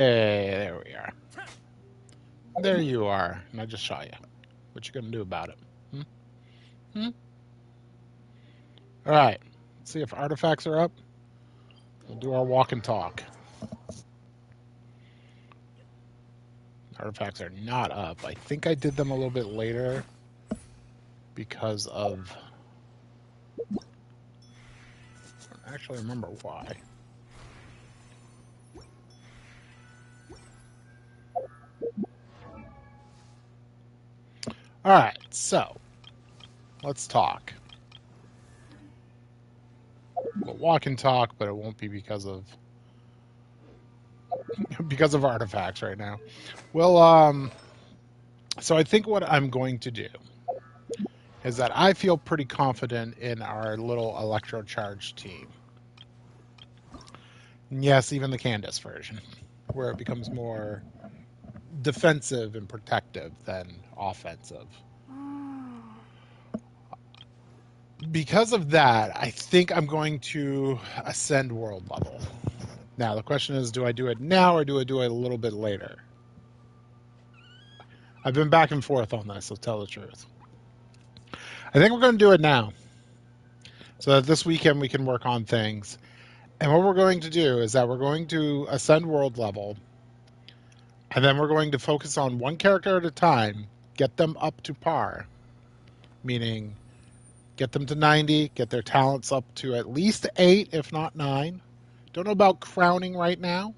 Hey, there we are. There you are. And I just shot you. What you gonna do about it? Hmm? Hmm? All right. Let's see if artifacts are up. We'll do our walk and talk. Artifacts are not up. I think I did them a little bit later because of. I don't actually remember why. All right. So let's talk. We'll walk and talk, but it won't be because of artifacts right now. Well, so I think what I'm going to do is that I feel pretty confident in our little electrocharge team. Yes, even the Candace version, where it becomes more defensive and protective than offensive. Because of that, I think I'm going to ascend world level. Now, the question is, do I do it now or do I do it a little bit later? I've been back and forth on this, so tell the truth. I think we're going to do it now, so that this weekend we can work on things. And what we're going to do is that we're going to ascend world level, and then we're going to focus on one character at a time, get them up to par, meaning get them to 90, get their talents up to at least 8, if not 9. Don't know about crowning right now.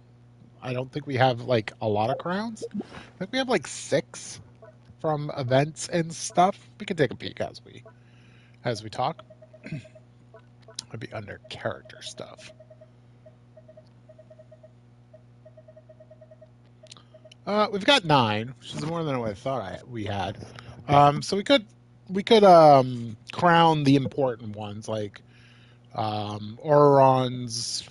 I don't think we have like a lot of crowns. I think we have like 6 from events and stuff. We can take a peek as we talk. I'd be under character stuff. We've got 9, which is more than what I thought we had. So we could crown the important ones like Auron's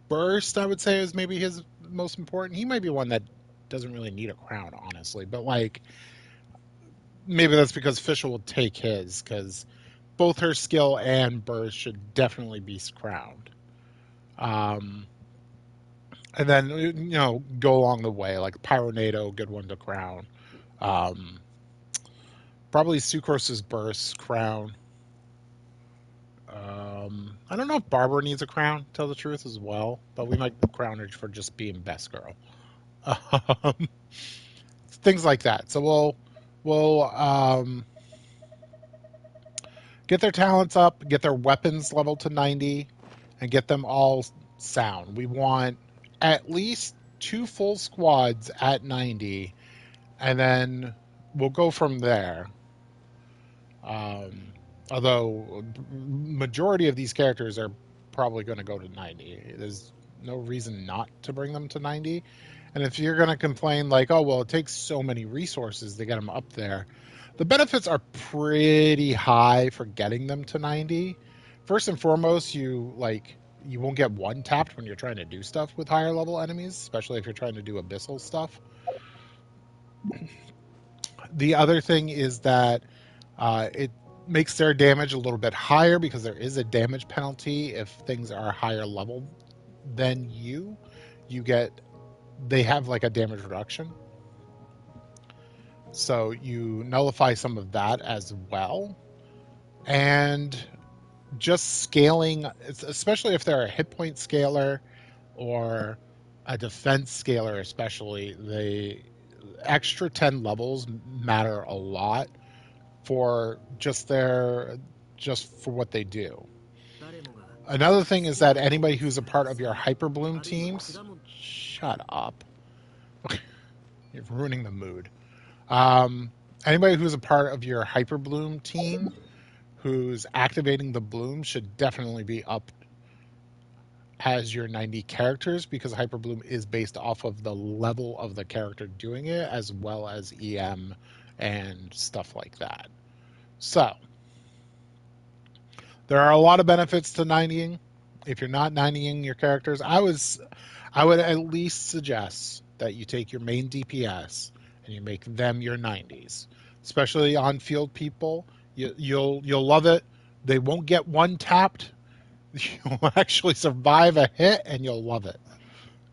burst. I would say is maybe his most important. He might be one that doesn't really need a crown, honestly. But like maybe that's because Fisher will take his because both her skill and burst should definitely be crowned. Um, and then go along the way like Pyronado, good one to crown. Um, Probably Sucrose's burst crown. I don't know if Barbara needs a crown, to tell the truth, as well, but we might crown her for just being best girl. Um, Things like that. So we'll get their talents up, get their weapons level to 90, and get them all sound. We want at least 2 full squads at 90, and then we'll go from there. Um, Although majority of these characters are probably going to go to 90. There's no reason not to bring them to 90. And if you're going to complain like, oh, well, it takes so many resources to get them up there, the benefits are pretty high for getting them to 90. First and foremost, you won't get one tapped when you're trying to do stuff with higher level enemies, especially if you're trying to do abyssal stuff. The other thing is that it makes their damage a little bit higher because there is a damage penalty if things are higher level than you. They have like a damage reduction. So you nullify some of that as well. And just scaling, especially if they're a hit point scaler or a defense scaler, especially, the extra 10 levels matter a lot for just for what they do. Another thing is that anybody who's a part of your Hyperbloom teams, shut up. You're ruining the mood. Anybody who's a part of your Hyperbloom team who's activating the bloom should definitely be up as your 90 characters because Hyperbloom is based off of the level of the character doing it as well as EM and stuff like that. So there are a lot of benefits to 90ing. If you're not 90ing your characters, I would at least suggest that you take your main DPS and you make them your 90s, especially on field people. You'll love it. They won't get one tapped. You'll actually survive a hit and you'll love it.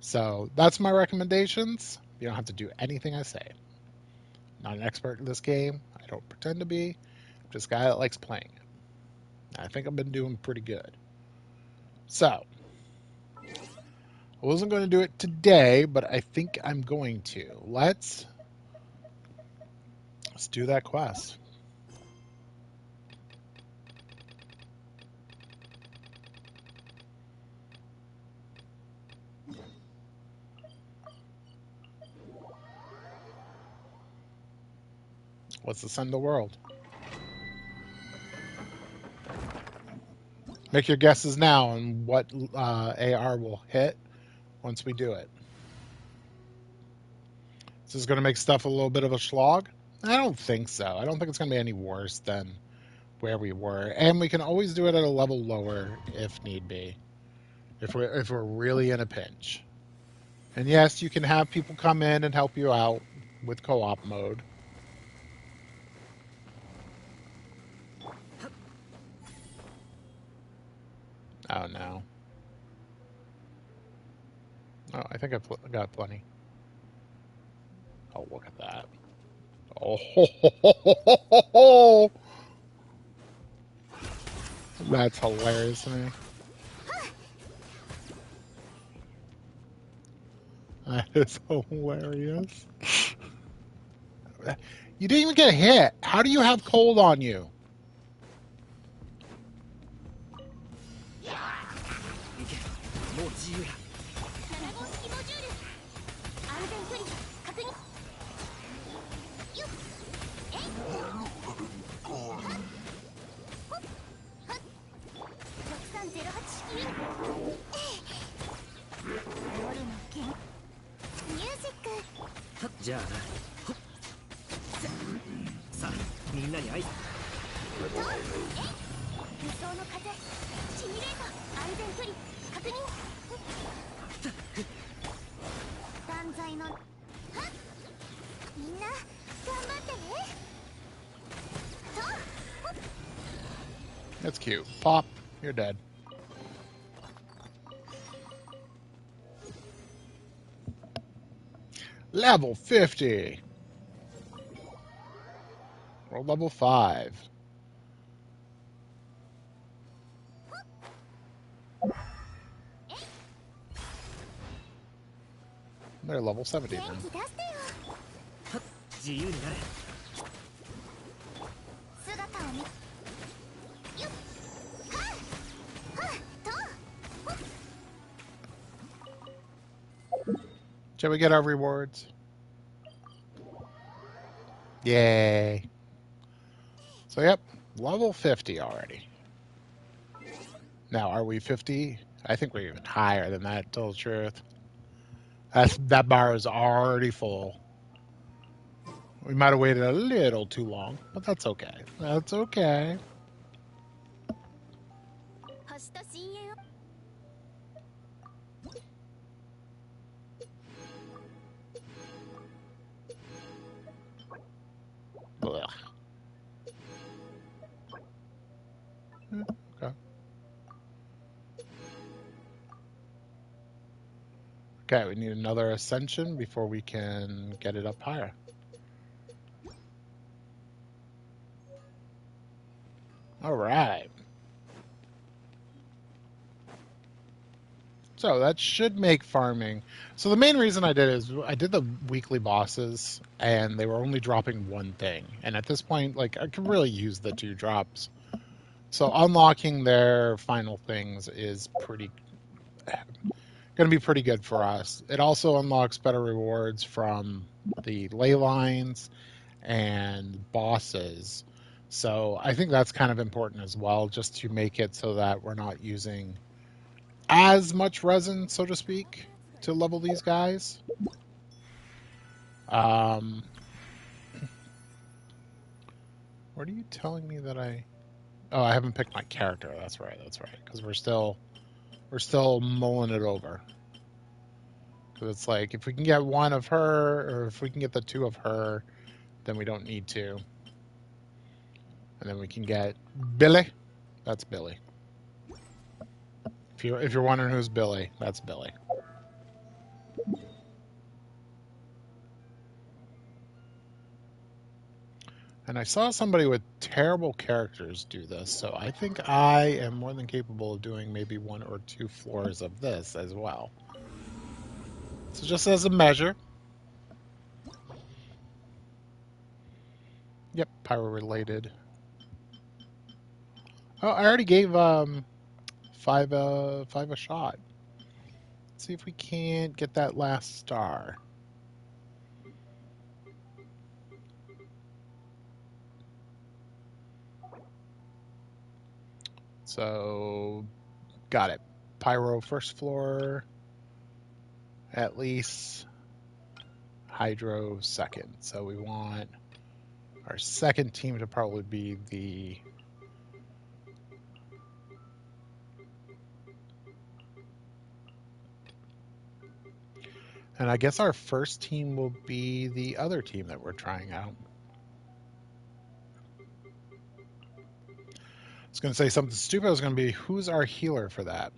So that's my recommendations. You don't have to do anything I say. Not an expert in this game. I don't pretend to be. I'm just a guy that likes playing it. I think I've been doing pretty good. So, I wasn't going to do it today, but I think I'm going to. Let's do that quest. Let's ascend the world. Make your guesses now on what AR will hit once we do it. Is this going to make stuff a little bit of a slog? I don't think so. I don't think it's going to be any worse than where we were. And we can always do it at a level lower if need be. If we're really in a pinch. And yes, you can have people come in and help you out with co-op mode. Oh no. Oh, I think I got plenty. Oh, look at that. Oh, ho, ho, ho, ho, ho, ho. That's hilarious to me. That is hilarious. You didn't even get hit. How do you have cold on you? That's cute. Pop, you're dead. Level 50. Or level 5. They're level 70 then. Shall we get our rewards? Yay. So, yep, level 50 already. Now, are we 50? I think we're even higher than that, to tell the truth. That bar is already full. We might have waited a little too long, but that's okay. That's okay. Ugh. Okay. Okay, we need another ascension before we can get it up higher. All right. So that should make farming. So the main reason I did is I did the weekly bosses and they were only dropping one thing. And at this point, like I could really use the 2 drops. So unlocking their final things is going to be pretty good for us. It also unlocks better rewards from the ley lines and bosses. So I think that's kind of important as well, just to make it so that we're not using as much resin, so to speak, to level these guys. What are you telling me that I... Oh, I haven't picked my character. That's right. Because we're still mulling it over. Because it's like, if we can get one of her, or if we can get the 2 of her, then we don't need to. And then we can get Billy. That's Billy. If you're wondering who's Billy, that's Billy. And I saw somebody with terrible characters do this, so I think I am more than capable of doing maybe 1 or 2 floors of this as well. So just as a measure. Yep, pyro related. Oh, I already gave five a shot. Let's see if we can't get that last star. So, got it. Pyro first floor, at least. Hydro second. So we want our second team to probably be the... And I guess our first team will be the other team that we're trying out. I was going to say something stupid. I was going to be, who's our healer for that?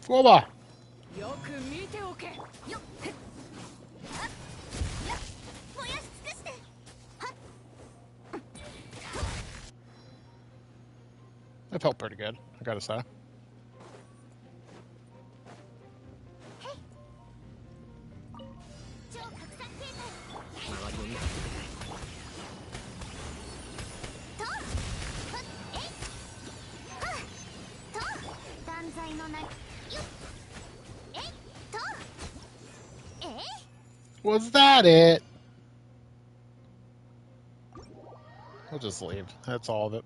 Whoa! That felt pretty good, I gotta say. Was that it? We'll just leave. That's all of it.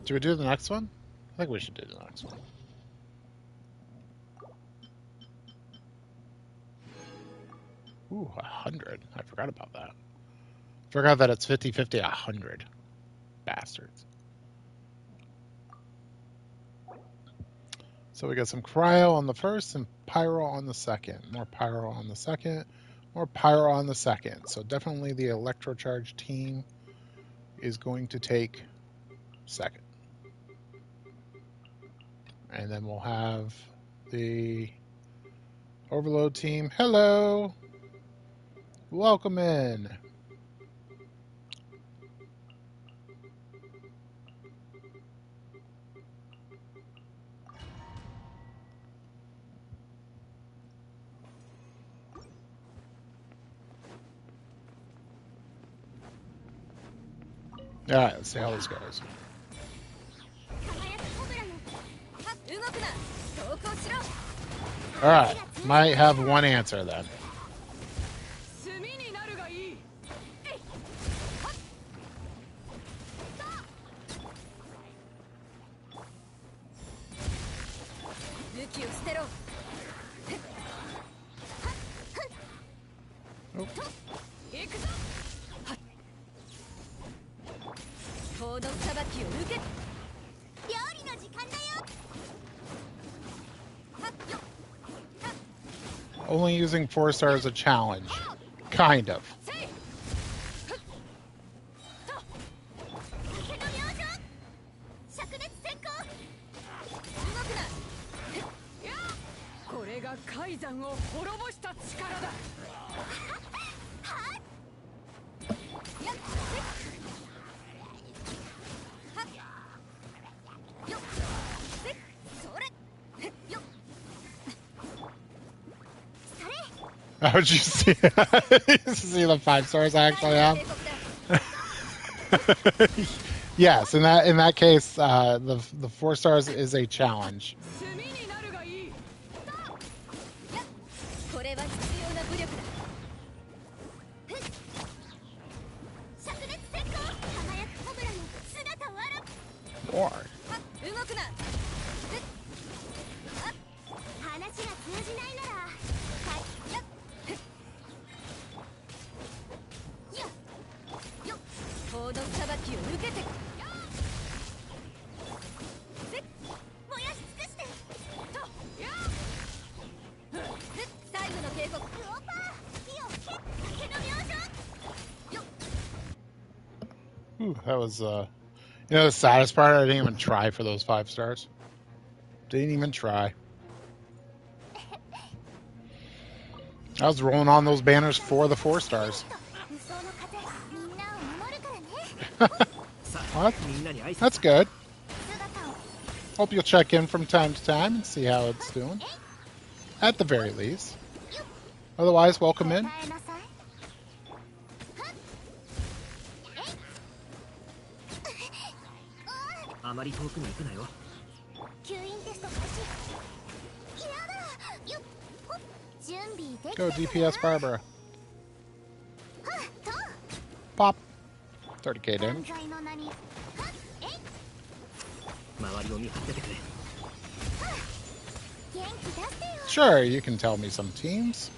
Should we do the next one? I think we should do the next one. Ooh, 100. I forgot about that. Forgot that it's 50-50, 100. Bastards. So we got some cryo on the first and pyro on the second. More pyro on the second. More pyro on the second. So definitely the electrocharge team is going to take second. And then we'll have the overload team. Hello! Welcome in. All right, let's see how this goes. All right, might have one answer then. Oh. Only using 4-star as a challenge. Kind of. How would you see, you see the 5 stars I actually have? Yes, in that case, the 4 stars is a challenge. 炭になるがいい。これは必要な武力だ。灼熱閃光、輝くコブラの姿を現。 Or 動くな。話が通じないなら、報道さばきを受けて。燃やし尽くして。最後の警告。クオパー、火を吹け。竹の明星。 ooh, that was you know the saddest part. I didn't even try for those 5 stars. Didn't even try. I was rolling on those banners for the 4 stars. What? That's good. Hope you'll check in from time to time and see how it's doing. At the very least. Otherwise, welcome in. あまり遠くに行くなよ。吸引テスト開始。やだ。よっ。ほっ。準備できた。 Go DPS Barbara. Pop. 30k damage. 周りを見張っててくれ。 Sure, you can tell me some teams.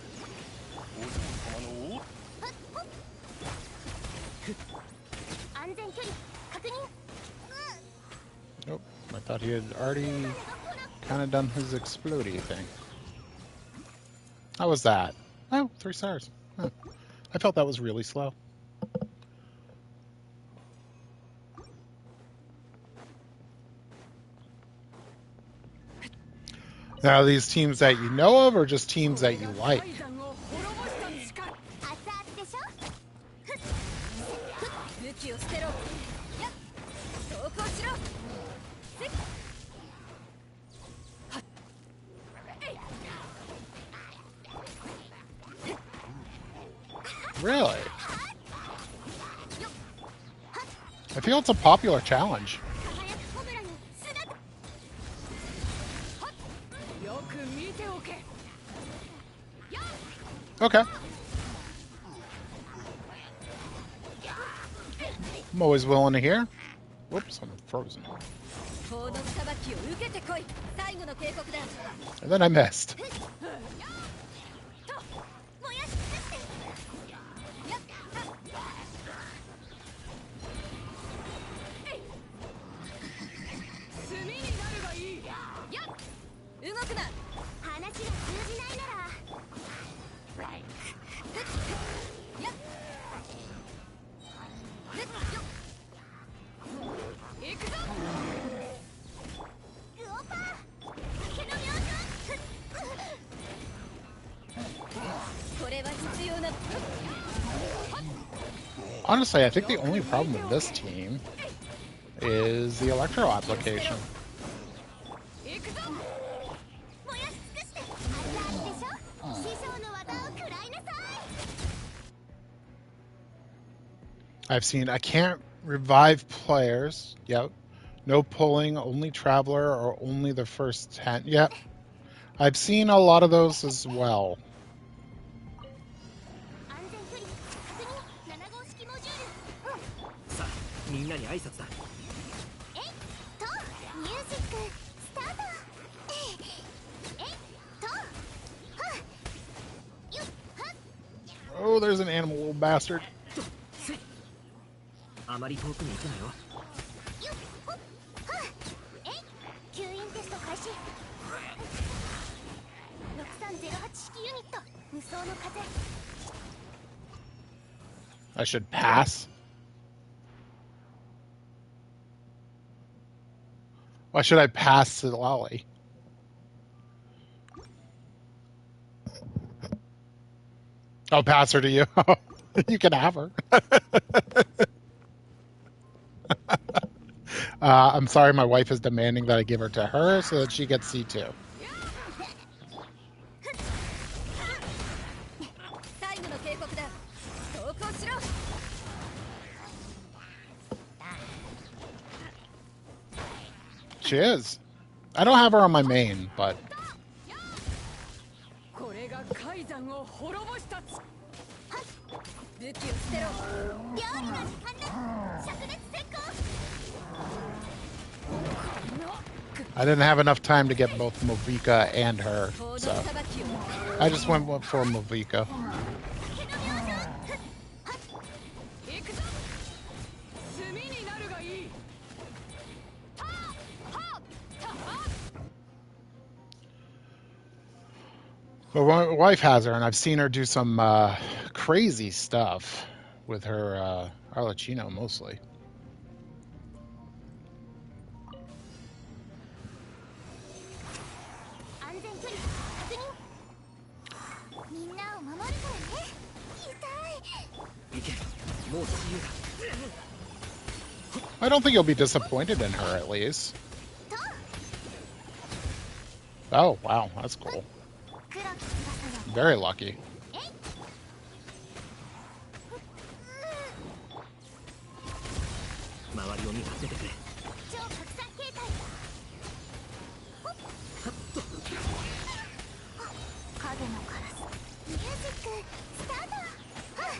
Nope, I thought he had already kind of done his explodey thing. How was that? Oh, 3 stars. Huh. I felt that was really slow. Now, are these teams that you know of, or just teams that you like? Really? I feel it's a popular challenge. Okay. I'm always willing to hear. Whoops, I'm frozen. And then I missed. Honestly, I think the only problem with this team is the electro application. I've seen I can't revive players. Yep. No pulling, only traveler or only the first 10. Yep. I've seen a lot of those as well. Oh, there's an animal, little bastard. I should pass. Why should I pass to Lolly? I'll pass her to you. You can have her. I'm sorry, my wife is demanding that I give her to her so that she gets C2. She is. I don't have her on my main, but これが海山を滅ぼしたつ武器を捨てろ料理の時間だ灼熱先行 I didn't have enough time to get both Movika and her, 報道 so 裁きを I just went for Movika. 行くぞ炭になるがいいはっはっはっ But my wife has her, and I've seen her do some crazy stuff with her Arlecchino mostly. 安全距離確認みんなを守るからね痛い行けもう自由だ I don't think you'll be disappointed in her, at least. Oh, wow, that's cool. 黒き翼よ Very lucky. 周りを見張っててくれ超拡散形態影のカラスミュージックスタートはっ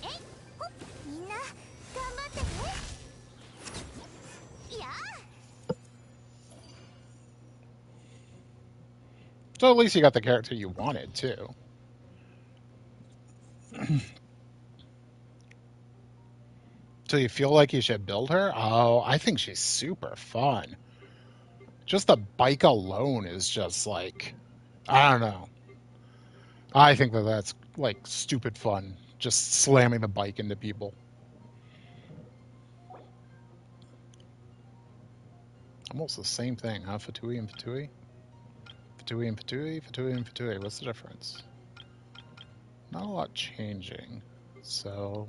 えいほっみんな頑張ってねいや So at least you got the character you wanted, too. So you feel like you should build her? Oh, I think she's super fun. Just the bike alone is just like, I don't know. I think that that's like stupid fun. Just slamming the bike into people. Almost the same thing, huh? Fatui and Fatui? Fatui and Fatui? Fatui and Fatui. What's the difference? Not a lot changing. So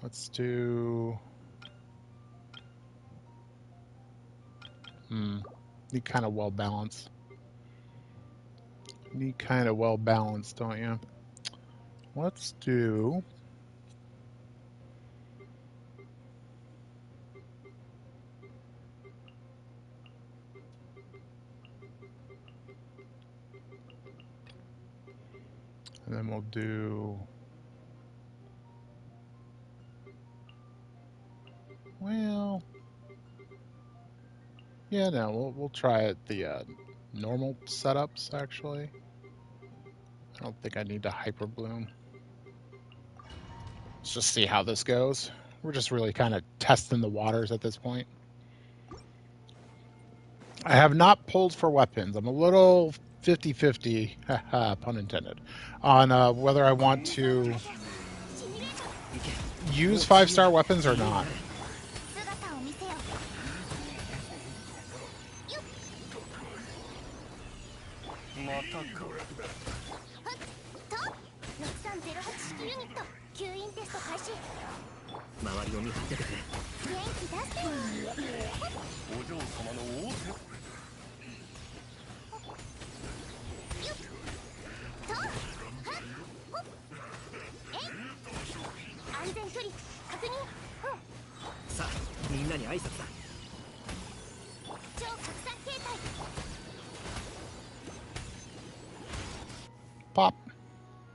let's do... Need kind of well balanced. Need kind of well balanced, don't you? Let's do... And then we'll do... Well... Yeah, no, we'll try it the normal setups, actually. I don't think I need to hyper bloom. Let's just see how this goes. We're just really kind of testing the waters at this point. I have not pulled for weapons. I'm a little 50-50, pun intended, on whether I want to use 5-star weapons or not. 姿を見せよよっまたかと6308式ユニット吸引テスト開始周りを見張っててくれ元気出してお嬢様の仰せよっとはっほっえい安全距離確認さあみんなに挨拶だ超拡散形態 Pop.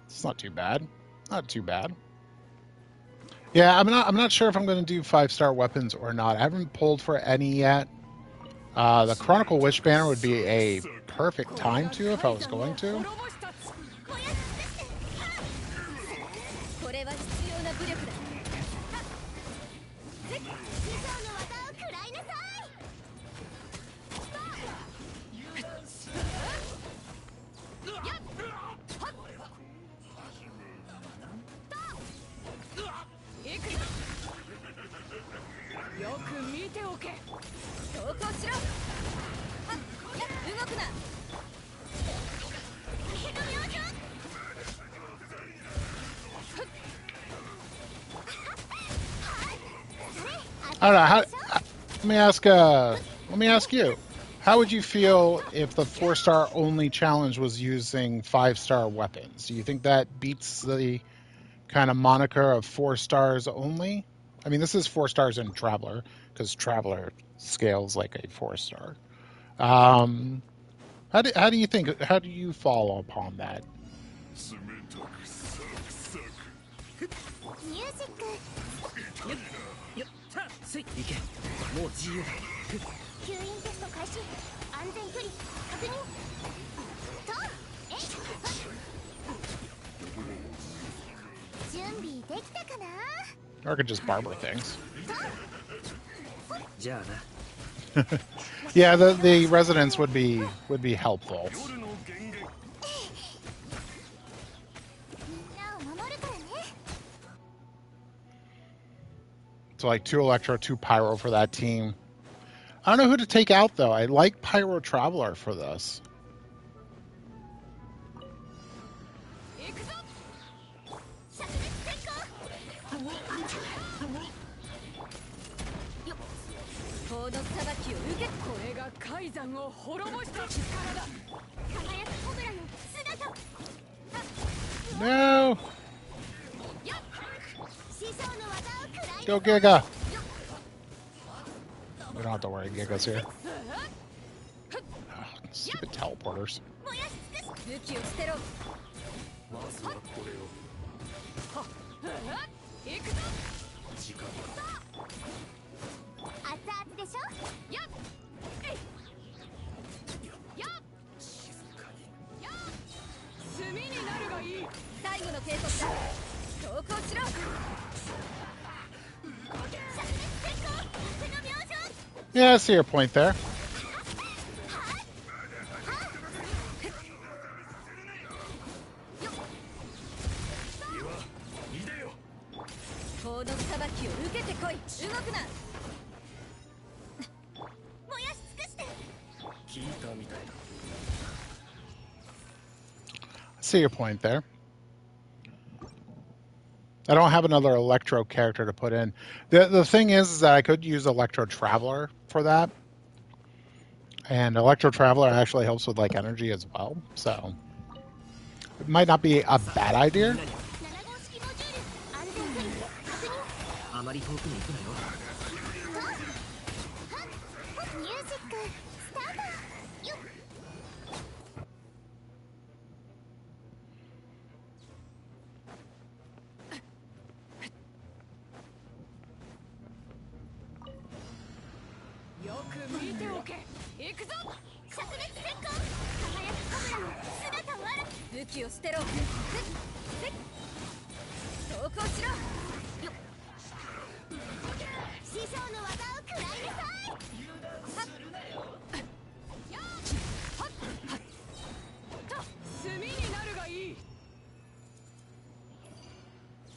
It's not too bad. Not too bad. Yeah, I'm not sure if I'm going to do 5-star weapons or not. I haven't pulled for any yet. The Chronicle Witch Banner would be a perfect time to if I was going to. 滅ぼしたつこれは必要な武力だ師匠の技を食らいなさい よく見ておけ投降しろはっ動くな I don't know. Let me ask you. How would you feel if the 4-star only challenge was using 5-star weapons? Do you think that beats the kind of moniker of 4 stars only? I mean, this is 4 stars in Traveler because Traveler scales like a 4 star. Um, how do you think? How do you follow upon that? 冷たくサクサクミュージックよっさあせい行けもう自由だ吸引テスト開始安全距離確認とえ準備できたかな Or I could just barber things. じゃあな Yeah, the residents would be helpful. 夜の源源みんなを守るからね So like 2 Electro, 2 Pyro for that team. I don't know who to take out though. I like Pyro Traveler for this. 行くぞ灼熱閃光この裁きを受けこれが海山を滅ぼした力だ輝くコブラの姿 No! 師匠の技を食らい Go Giga! We don't have to worry, Giga's here. Oh, stupid teleporters. 燃やし尽くす武器を捨てろまずはこれを行くぞ時間熱々でしょやっえいやっ静かにやっ炭になるがいい最後の計測だ投稿しろ灼熱閃光手の描写 Yeah, I see your point there. いでよこの裁きを受けてこい動くな燃やし尽くして聞いたみたいだ I see your point there. I don't have another Electro character to put in. The thing is that I could use Electro Traveler for that. And Electro Traveler actually helps with like energy as well. So it might not be a bad idea. 7号式モジュール安全距離確認あまり遠くに行くなよミュージックスタートよっよく見ておけ行くぞ灼熱閃光輝くコブラの姿をある武器を捨てろ投稿しろよっ師匠の技を食らいなさいやっはっはっと炭になるがいい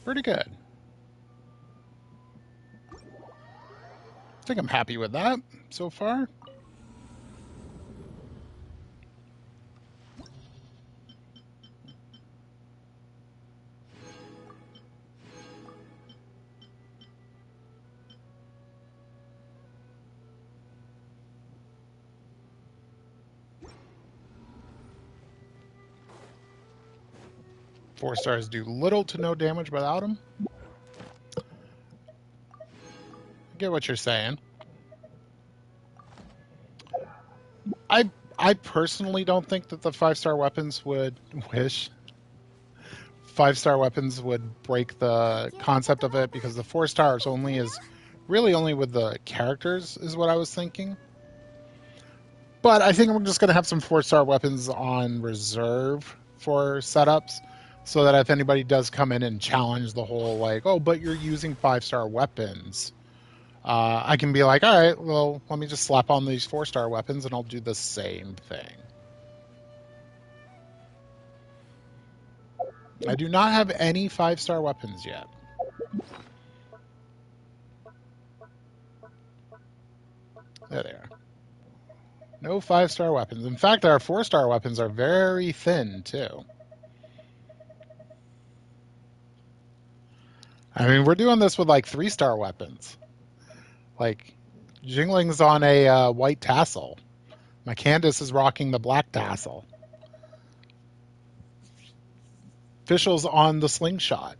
Pretty good. I think I'm happy with that so far. Four stars do little to no damage without him. I get what you're saying. I personally don't think that the 5-star weapons would 5-star weapons would break the concept of it because the 4 stars only is really only with the characters is what I was thinking. But I think I'm just going to have some 4-star weapons on reserve for setups so that if anybody does come in and challenge the whole like, oh, but you're using 5-star weapons, I can be like, all right, well, let me just slap on these 4-star weapons and I'll do the same thing. I do not have any 5-star weapons yet. There they are. No 5-star weapons. In fact, our 4-star weapons are very thin, too. I mean, we're doing this with like 3-star weapons. Like, Jingling's on a white tassel. My Candace is rocking the black tassel. Fischl's on the slingshot.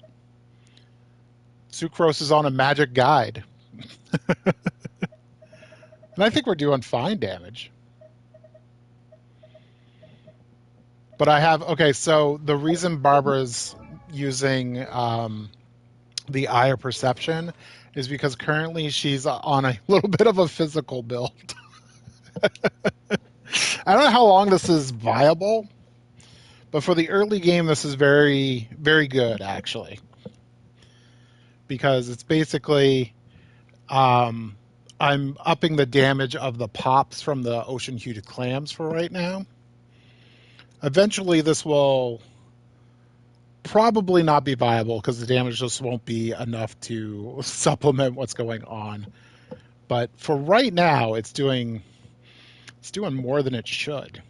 Sucrose is on a magic guide. And I think we're doing fine damage. But I have, okay, so the reason Barbara's using the Eye of Perception is because currently she's on a little bit of a physical build. I don't know how long this is viable, but for the early game, this is very, very good, actually. Because it's basically, I'm upping the damage of the pops from the ocean-hued clams for right now. Eventually, this will probably not be viable because the damage just won't be enough to supplement what's going on. But for right now, it's doing more than it should.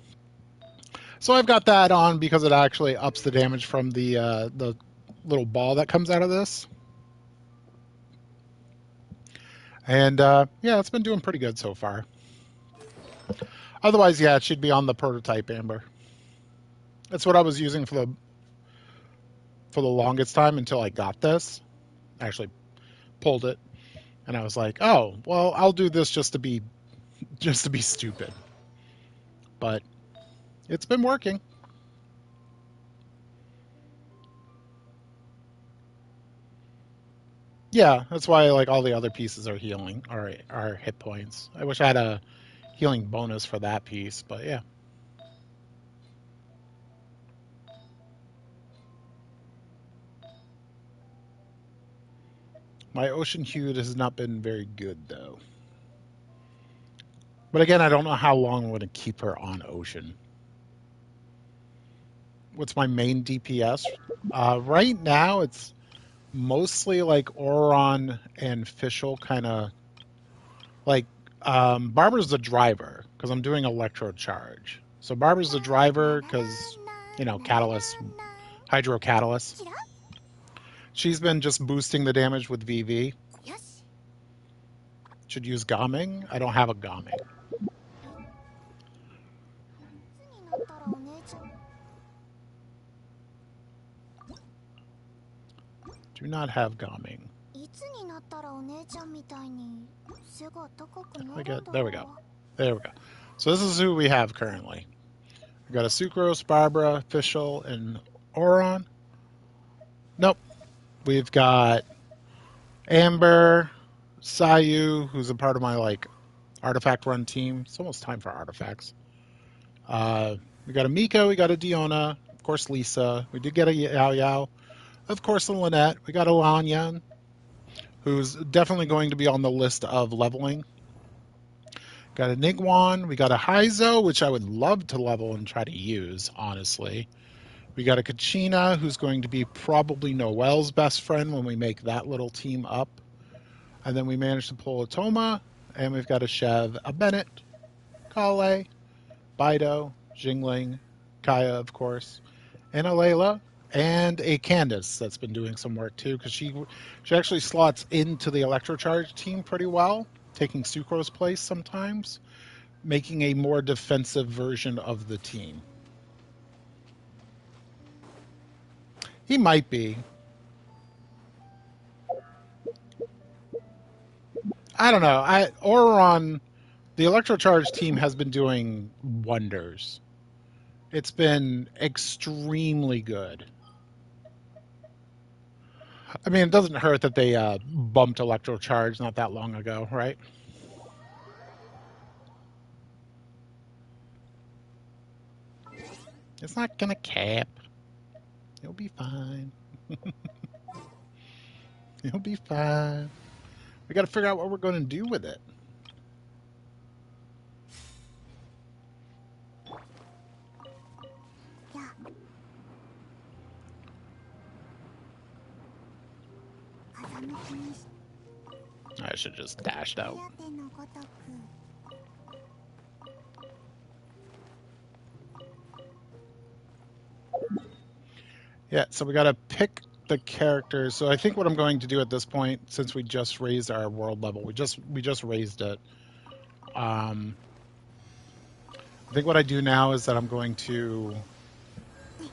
So I've got that on because it actually ups the damage from the little ball that comes out of this. And yeah, it's been doing pretty good so far. Otherwise, yeah, it should be on the prototype Amber. That's what I was using for the longest time until I got this. I actually pulled it, and I was like, oh, well, I'll do this just to be stupid. But it's been working. Yeah, that's why like all the other pieces are healing, are hit points. I wish I had a healing bonus for that piece, but yeah. My ocean hued has not been very good though. But again, I don't know how long I'm going to keep her on ocean. What's my main DPS? Right now, it's mostly like Auron and Fischl kind of like Barbara's the driver because I'm doing electro charge. So Barbara's the driver because catalyst, hydro catalyst. She's been just boosting the damage with VV. Should use Gaming. I don't have a Gaming. Do not have Gaming. There we go. There we go. So this is who we have currently. We got a Sucrose, Barbara, Fischl, and Auron. Nope. We've got Amber, Sayu, who's a part of my like artifact run team. It's almost time for artifacts. We got a Miko, we got a Diona, of course Lisa. We did get a Yao Yao. Of course a Lynette. We got a Lanyan, who's definitely going to be on the list of leveling. Got a Nigwan. We got a Haizo, which I would love to level and try to use, honestly. We got a Kachina, who's going to be probably Noelle's best friend when we make that little team up. And then we managed to pull a Toma, and we've got a Chev, a Bennett, Kale, Bido, Jingling, Kaya, of course, and a Layla, and a Candace that's been doing some work too, because she actually slots into the Electrocharge team pretty well, taking Sucro's place sometimes, making a more defensive version of the team. He might be. I don't know. Auron, the Electrocharge team has been doing wonders. It's been extremely good. I mean, it doesn't hurt that they bumped Electrocharge not that long ago, right? It's not gonna cap. It'll be fine. It'll be fine. We got to figure out what we're going to do with it. I should just dashed out. Yeah, so we got to pick the characters. So I think what I'm going to do at this point, since we just raised our world level, we just raised it. I think what I do now is that I'm going to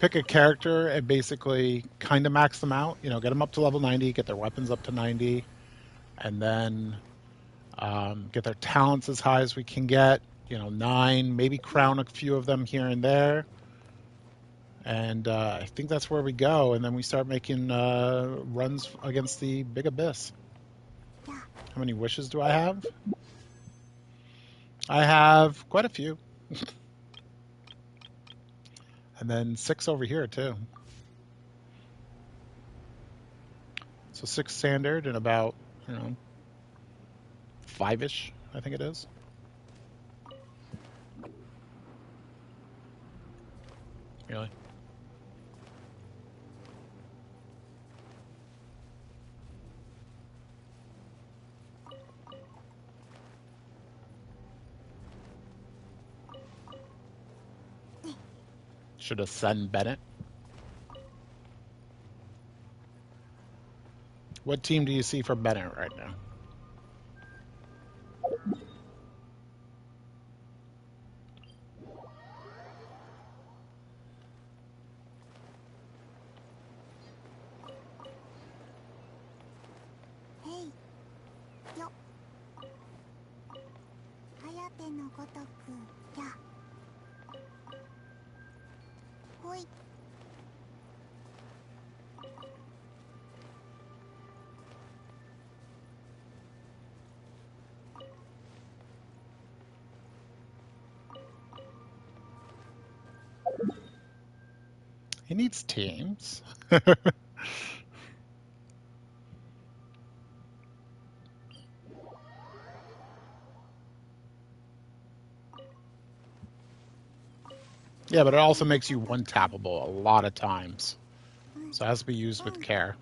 pick a character and basically kind of max them out. You know, get them up to level 90, get their weapons up to 90, and then get their talents as high as we can get. You know, 9, maybe crown a few of them here and there. And I think that's where we go. And then we start making runs against the big abyss. How many wishes do I have? I have quite a few. And then 6 over here, too. So 6 standard and about, you know, 5-ish, I think it is. Really? Should have sent Bennett. What team do you see for Bennett right now? He needs teams. Yeah, but it also makes you one-tappable a lot of times. So it has to be used with care.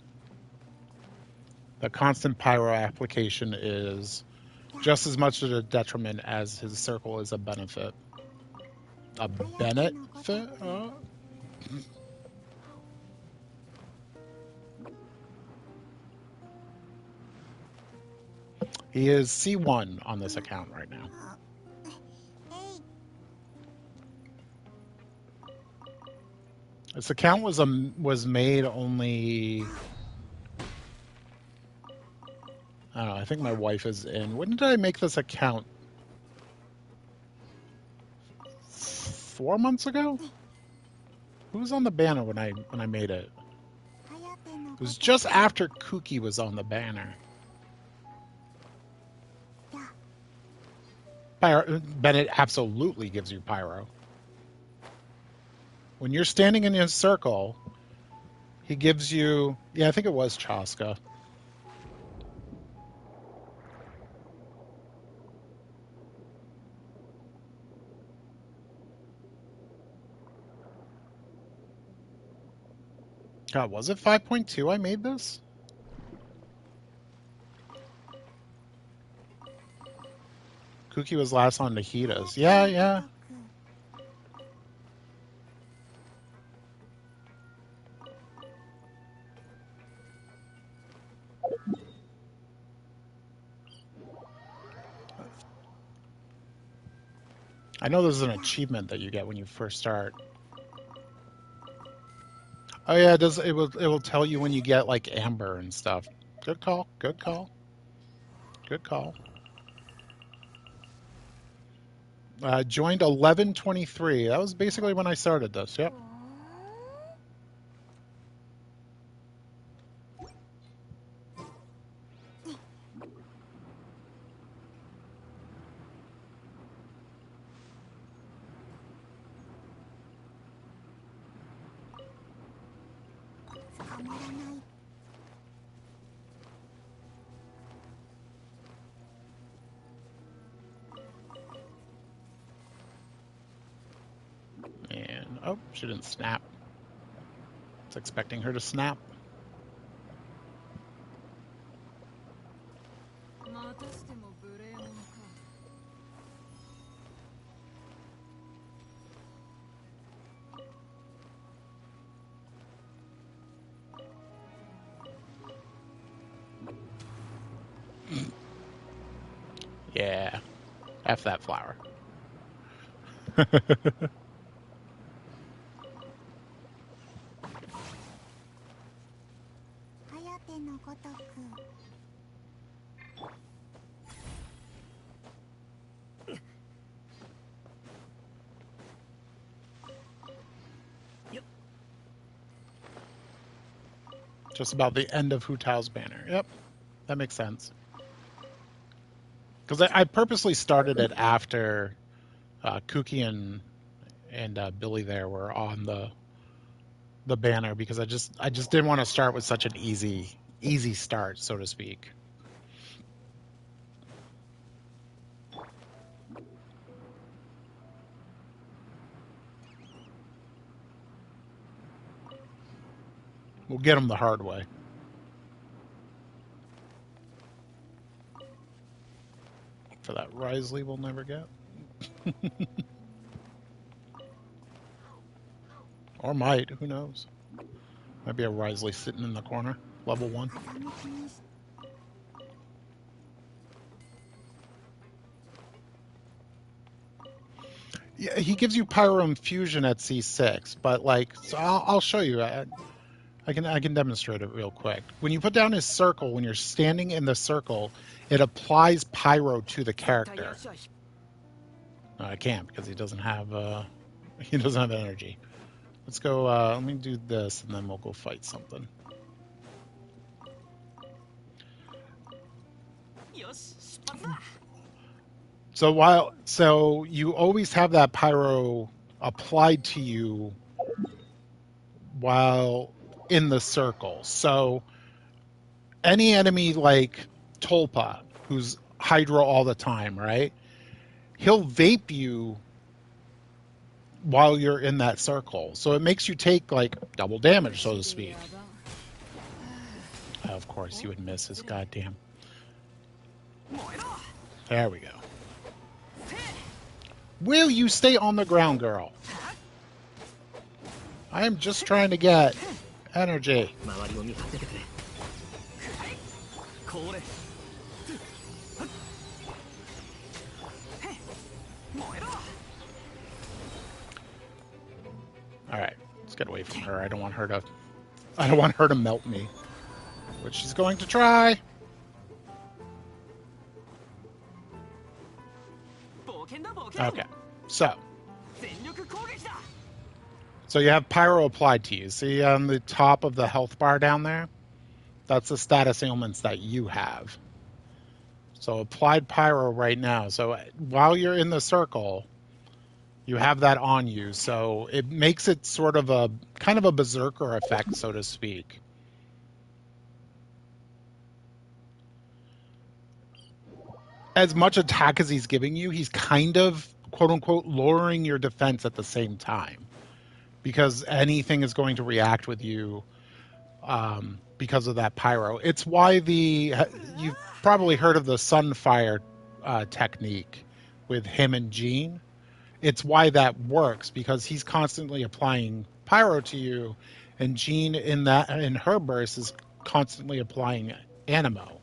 The constant pyro application is just as much of a detriment as his circle is a benefit. A benefit? He is C1 on this account right now. This account was made only, I don't know, I think my wife is in. When did I make this account? 4 months ago? Who was on the banner when I made it? It was just after Kooky was on the banner. Bennett absolutely gives you pyro. When you're standing in his circle, he gives you, yeah, I think it was Chaska. God, was it 5.2 I made this? Kooky was last on Nahitas. Yeah, yeah. I know there's an achievement that you get when you first start. Oh yeah, it will tell you when you get like amber and stuff. Good call. Good call. Good call. Joined 11:23. That was basically when I started this. Yep. And oh, she didn't snap. I was expecting her to snap. またしても無礼者か。Yeah. F that flower. てのごとく。Just about the end of Hu Tao's banner. Yep, that makes sense. Because I purposely started it after Kuki and Billy there were on the banner because I just didn't want to start with such an easy start, so to speak. We'll get them the hard way. For that Risley we'll never get. Or might, who knows? Might be a Risley sitting in the corner, level 1. 風向きにし Yeah, he gives you Pyro Infusion at C6, but like, so I'll show you. I can demonstrate it real quick. When you put down his circle, when you're standing in the circle, it applies Pyro to the character. No, I can't because he doesn't have energy. Let's go. Let me do this, and then we'll go fight something. So you always have that Pyro applied to you while in the circle. So any enemy like Tolpa, who's Hydra all the time, right? He'll vape you while you're in that circle. So it makes you take like double damage, so to speak. Of course, he would miss his goddamn. There we go. Will you stay on the ground, girl? I am just trying to get energy. All right, let's get away from her. I don't want her to melt me, which she's going to try. Okay, so you have Pyro applied to you. See on the top of the health bar down there? That's the status ailments that you have. So applied Pyro right now. So while you're in the circle, you have that on you. So it makes it sort of a kind of a berserker effect, so to speak. As much attack as he's giving you, he's kind of, quote unquote, lowering your defense at the same time. Because anything is going to react with you because of that Pyro. It's why you've probably heard of the Sunfire technique with him and Jean. It's why that works, because he's constantly applying Pyro to you, and Jean in her burst is constantly applying Animo,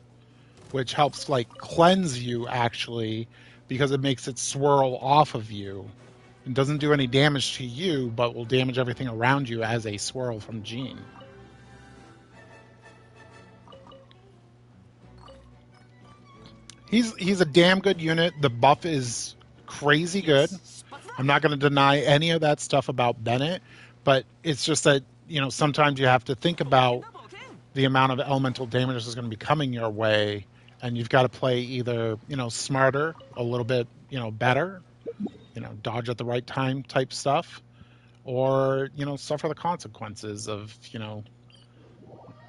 which helps like cleanse you actually, because it makes it swirl off of you. It doesn't do any damage to you, but will damage everything around you as a swirl from Jean. He's a damn good unit. The buff is crazy good. I'm not going to deny any of that stuff about Bennett, but it's just that, sometimes you have to think about the amount of elemental damage that's going to be coming your way, and you've got to play either, smarter, a little bit, better, dodge at the right time type stuff, or, suffer the consequences of,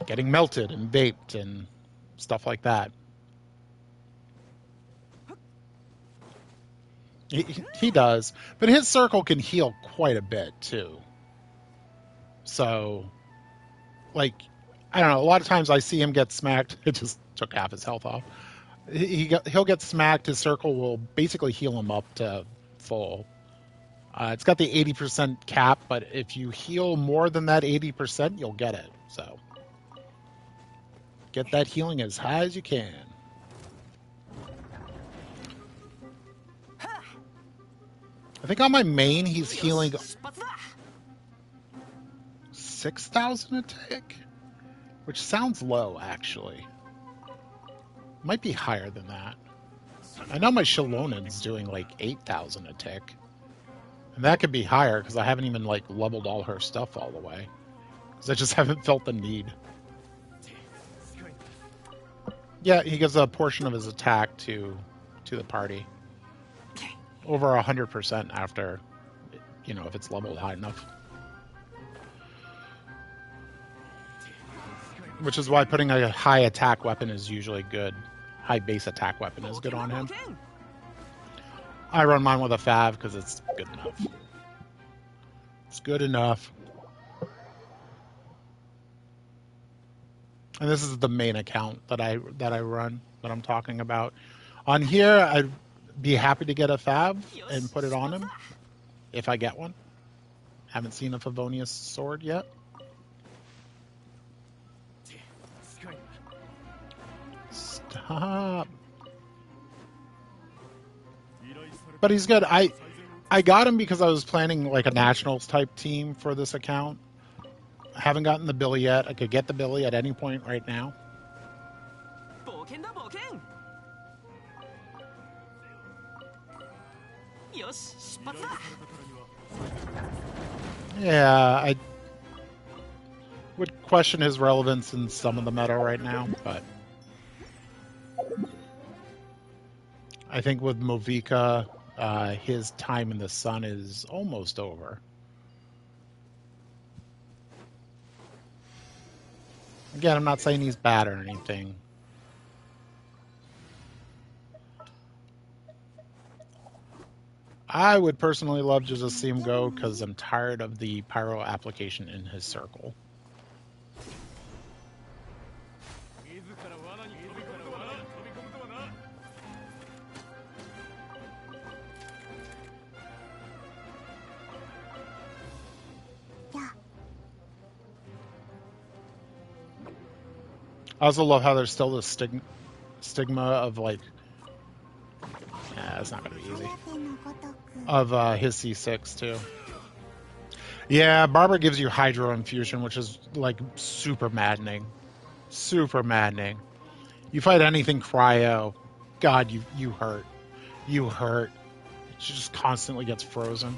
getting melted and vaped and stuff like that. He does, but his circle can heal quite a bit too. So, like, I don't know. A lot of times I see him get smacked. It just took half his health off. He'll get smacked. His circle will basically heal him up to full. It's got the 80% cap, but if you heal more than that 80%, you'll get it. So, get that healing as high as you can. I think on my main, he's healing 6,000 a tick. which sounds low, actually. Might be higher than that. I know my Shalonen's doing like 8,000 a tick. And that could be higher because I haven't even like leveled all her stuff all the way. Because I just haven't felt the need. Yeah, he gives a portion of his attack to the party. Over 100% after, you know, if it's leveled high enough. Which is why putting a high attack weapon is usually good. High base attack weapon is good on him. I run mine with a Fav because it's good enough. It's good enough. And this is the main account that I run, that I'm talking about. On here, I'd be happy to get a Fav and put it on him if I get one. Haven't seen a Favonius sword yet. Stop. But he's good. I got him because I was planning like a nationals type team for this account. I haven't gotten the Billy yet. I could get the Billy at any point right now. Yeah, I would question his relevance in some of the meta right now, but I think with Movika, his time in the sun is almost over. Again, I'm not saying he's bad or anything. I would personally love to just see him go because I'm tired of the pyro application in his circle. I also love how there's still this stigma of like, it's not going to be easy, of his C6 too. Yeah, Barber gives you Hydro Infusion, which is like super maddening. Super maddening. You fight anything cryo, God, you hurt. You hurt. She just constantly gets frozen.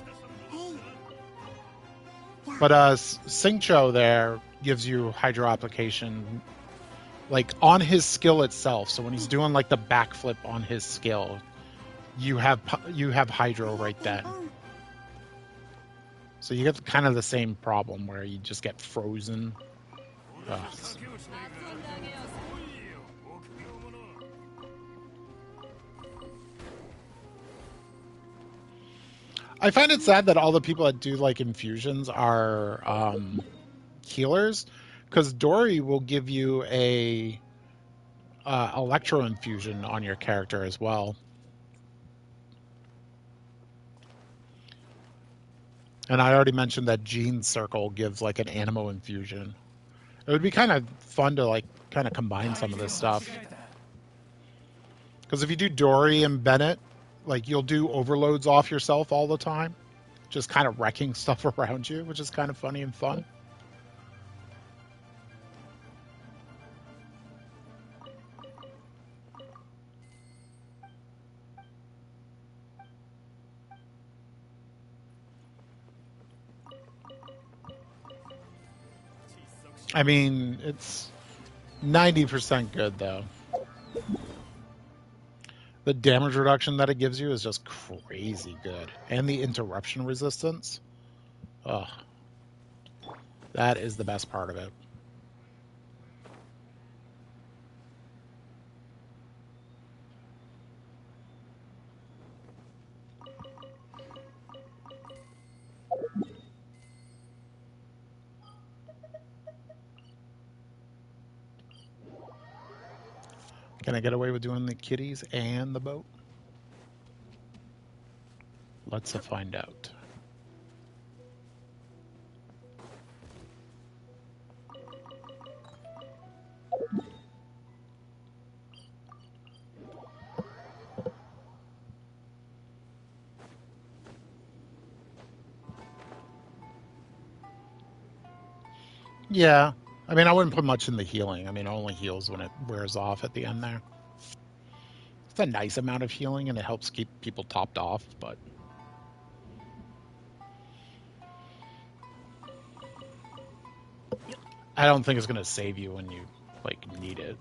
But Singcho there gives you Hydro Application like on his skill itself. So when he's doing like the backflip on his skill, you have Hydro right then. So you get kind of the same problem where you just get frozen. I find it sad that all the people that do like infusions are healers, because Dory will give you a electro infusion on your character as well. And I already mentioned that Jean's circle gives like an Animo infusion. It would be kind of fun to like kind of combine some of this stuff. Because if you do Dory and Bennett, like you'll do overloads off yourself all the time, just kind of wrecking stuff around you, which is kind of funny and fun. I mean, it's 90% good, though. The damage reduction that it gives you is just crazy good. And the interruption resistance. Ugh. That is the best part of it. Can I get away with doing the kitties and the boat? Let's find out. Yeah, I mean, I wouldn't put much in the healing. I mean, it only heals when it wears off at the end there. It's a nice amount of healing, and it helps keep people topped off, but... I don't think it's going to save you when you, like, need it.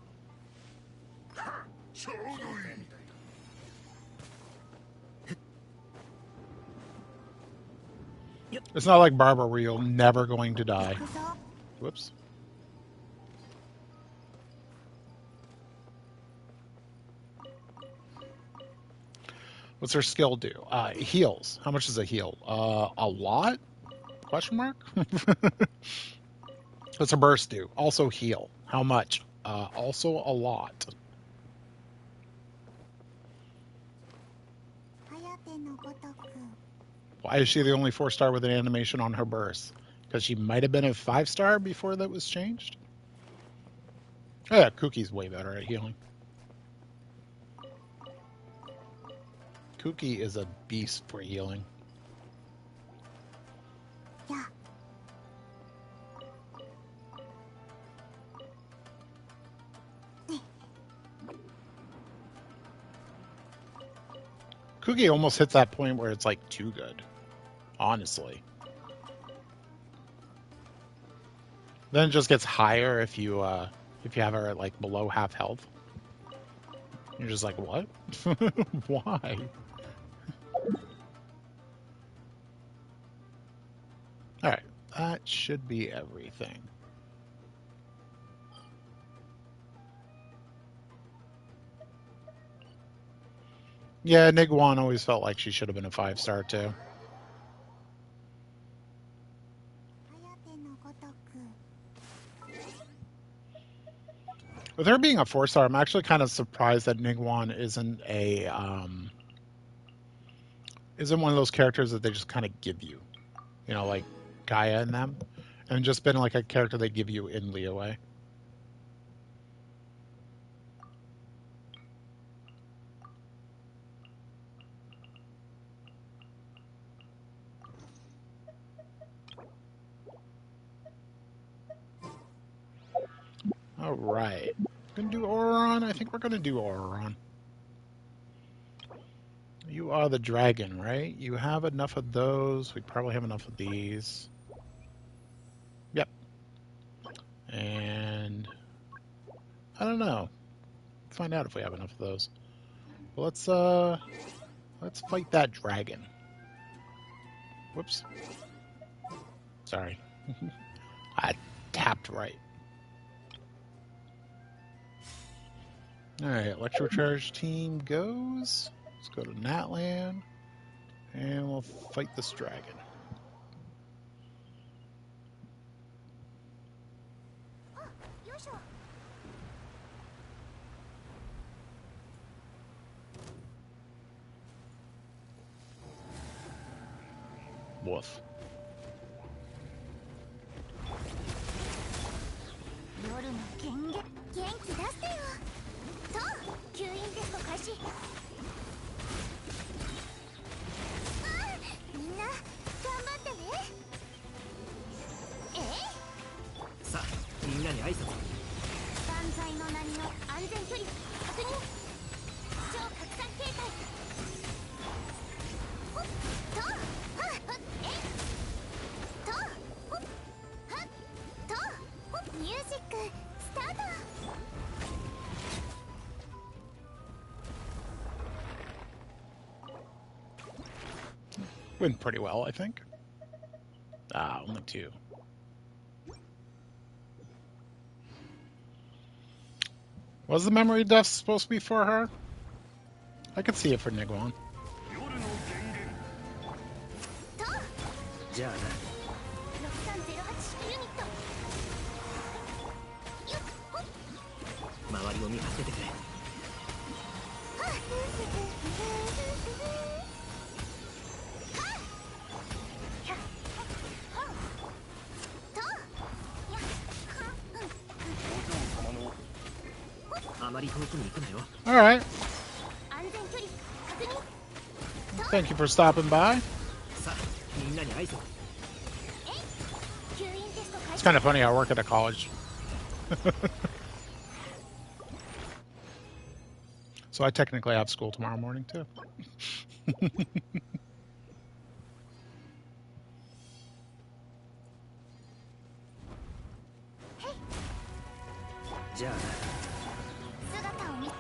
It's not like Barbara where you're never going to die. Whoops. What's her skill do? Heals. How much does it heal? A lot? Question mark? What's her burst do? Also heal. How much? Also a lot. Why is she the only 4-star with an animation on her burst? Because she might have been a 5-star before that was changed? Oh yeah, Cookie's way better at healing. Cookie is a beast for healing. Yeah. Cookie almost hits that point where it's like too good. Honestly. Then it just gets higher if you have her at like below half health. You're just like, what? Why? Alright, that should be everything. Yeah, Niguan always felt like she should have been a 5-star too. With her being a 4-star, I'm actually kind of surprised that Niguan isn't isn't one of those characters that they just kind of give you. You know, like Gaia and them. And just been like a character they give you in Leeway. All right. Gonna do Auron? I think we're gonna do Auron. You are the dragon, right? You have enough of those. We probably have enough of these. Yep. And I don't know. Find out if we have enough of those. Well, let's fight that dragon. Whoops. Sorry. I tapped right. Alright, Electrocharge team goes. Let's go to Natland. And we'll fight this dragon. Woof. 夜の元気出してよ。と吸引テスト開始。みんな頑張ってね。さあみんなに挨拶。万歳の名にの安全距離確認。超拡散形態。ほっとはっとほっはっとほっミュージックスタート。 Went pretty well, I think. Ah, only 2. Was the memory death supposed to be for her? I could see it for Niguan. じゃあな。6308ユニット。よっほっ。周りを見張っててくれ。はっ。あまり遠くに行くなよ。All right. 安全距離確認。 Thank you for stopping by. さあみんなに挨拶。吸引テスト開 It's 始。 kind of funny. I work at a college. So I technically have school tomorrow morning too. じゃあな。姿を見みんな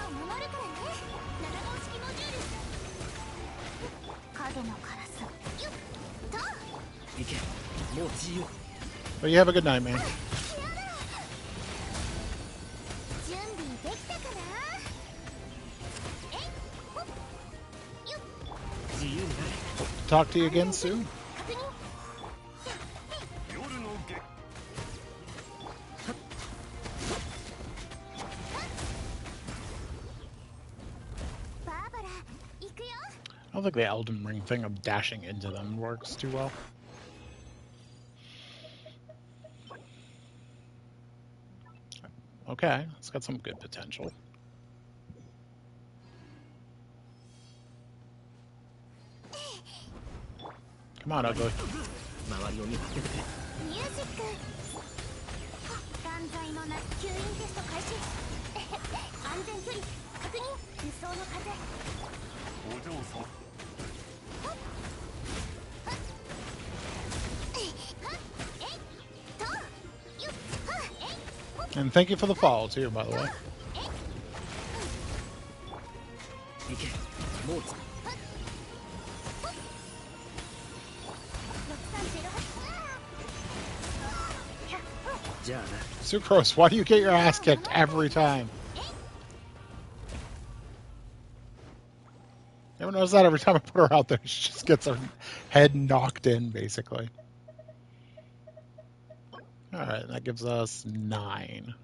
を守るからね。7号式モジュール影のカラスよっと行け。もう自由。 But you have a good night, man. 準備できたかな。えいほっよっ自由になれ。 Talk to you again soon. 確認夜の月バーバラ行くよ。 I don't think the Elden Ring thing of dashing into them works too well. Okay, it's got some good potential. Come on, ugly. 周りを見つけてくれ。ミュージック断罪のな吸引テスト開始安全距離確認輸送の風お嬢様とよっはえいほっ And thank you for the follow, too, by the way. 行け。もうつ。 じゃあな。 Sucrose, why do you get your ass kicked every time? Ever notice that every time I put her out there, she just gets her head knocked in, basically. Alright, that gives us 9.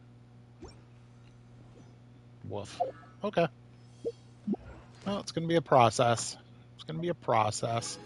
Woof. Okay. Well, it's going to be a process. It's going to be a process.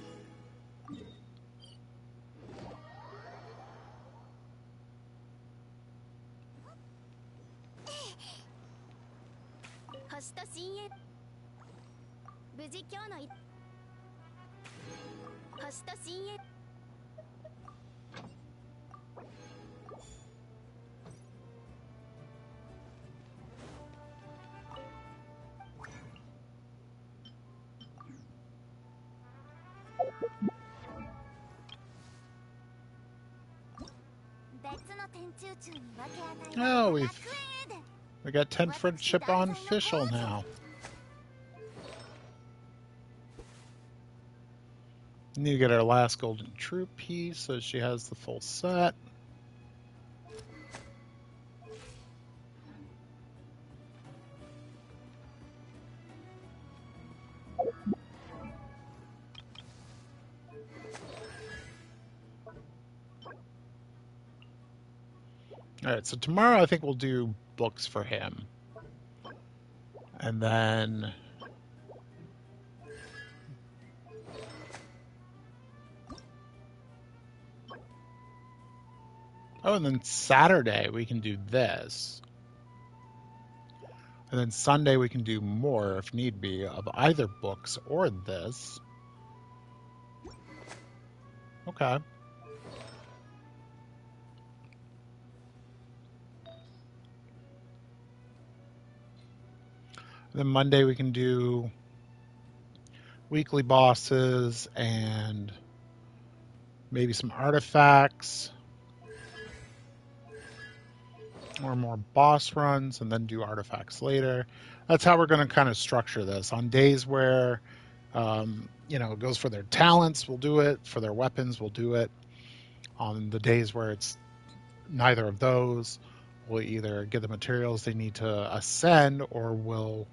Oh, we got 10 friendship on official now. Need to get our last golden troop piece so she has the full set. Alright, so tomorrow I think we'll do books for him. And then... Oh, and then Saturday we can do this. And then Sunday we can do more, if need be, of either books or this. Okay. Then Monday we can do weekly bosses and maybe some artifacts or more boss runs and then do artifacts later. That's how we're going to kind of structure this. On days where, it goes for their talents, we'll do it. For their weapons, we'll do it. On the days where it's neither of those, we'll either get the materials they need to ascend or we'll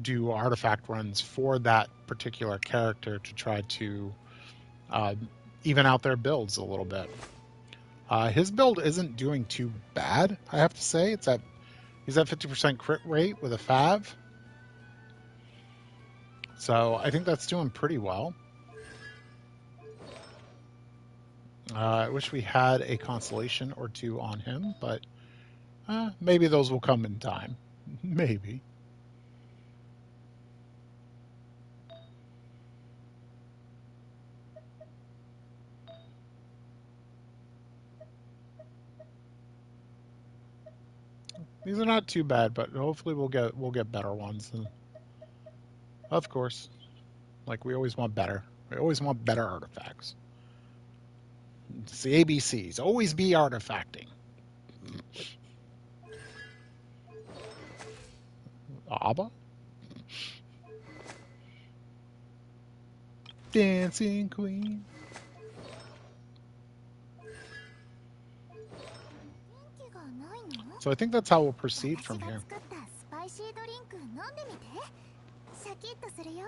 do artifact runs for that particular character to try to even out their builds a little bit. His build isn't doing too bad, I have to say. He's at 50% crit rate with a Fav. So I think that's doing pretty well. I wish we had a constellation or two on him, but maybe those will come in time. Maybe. These are not too bad, but hopefully we'll get better ones. And of course, like we always want better. We always want better artifacts. It's the ABCs. Always be artifacting. ABBA? Dancing Queen. 元気がないの？ So I think that's how we'll proceed 私 from が here. 作ったスパイシードリンク飲んでみて。シャキッとするよ。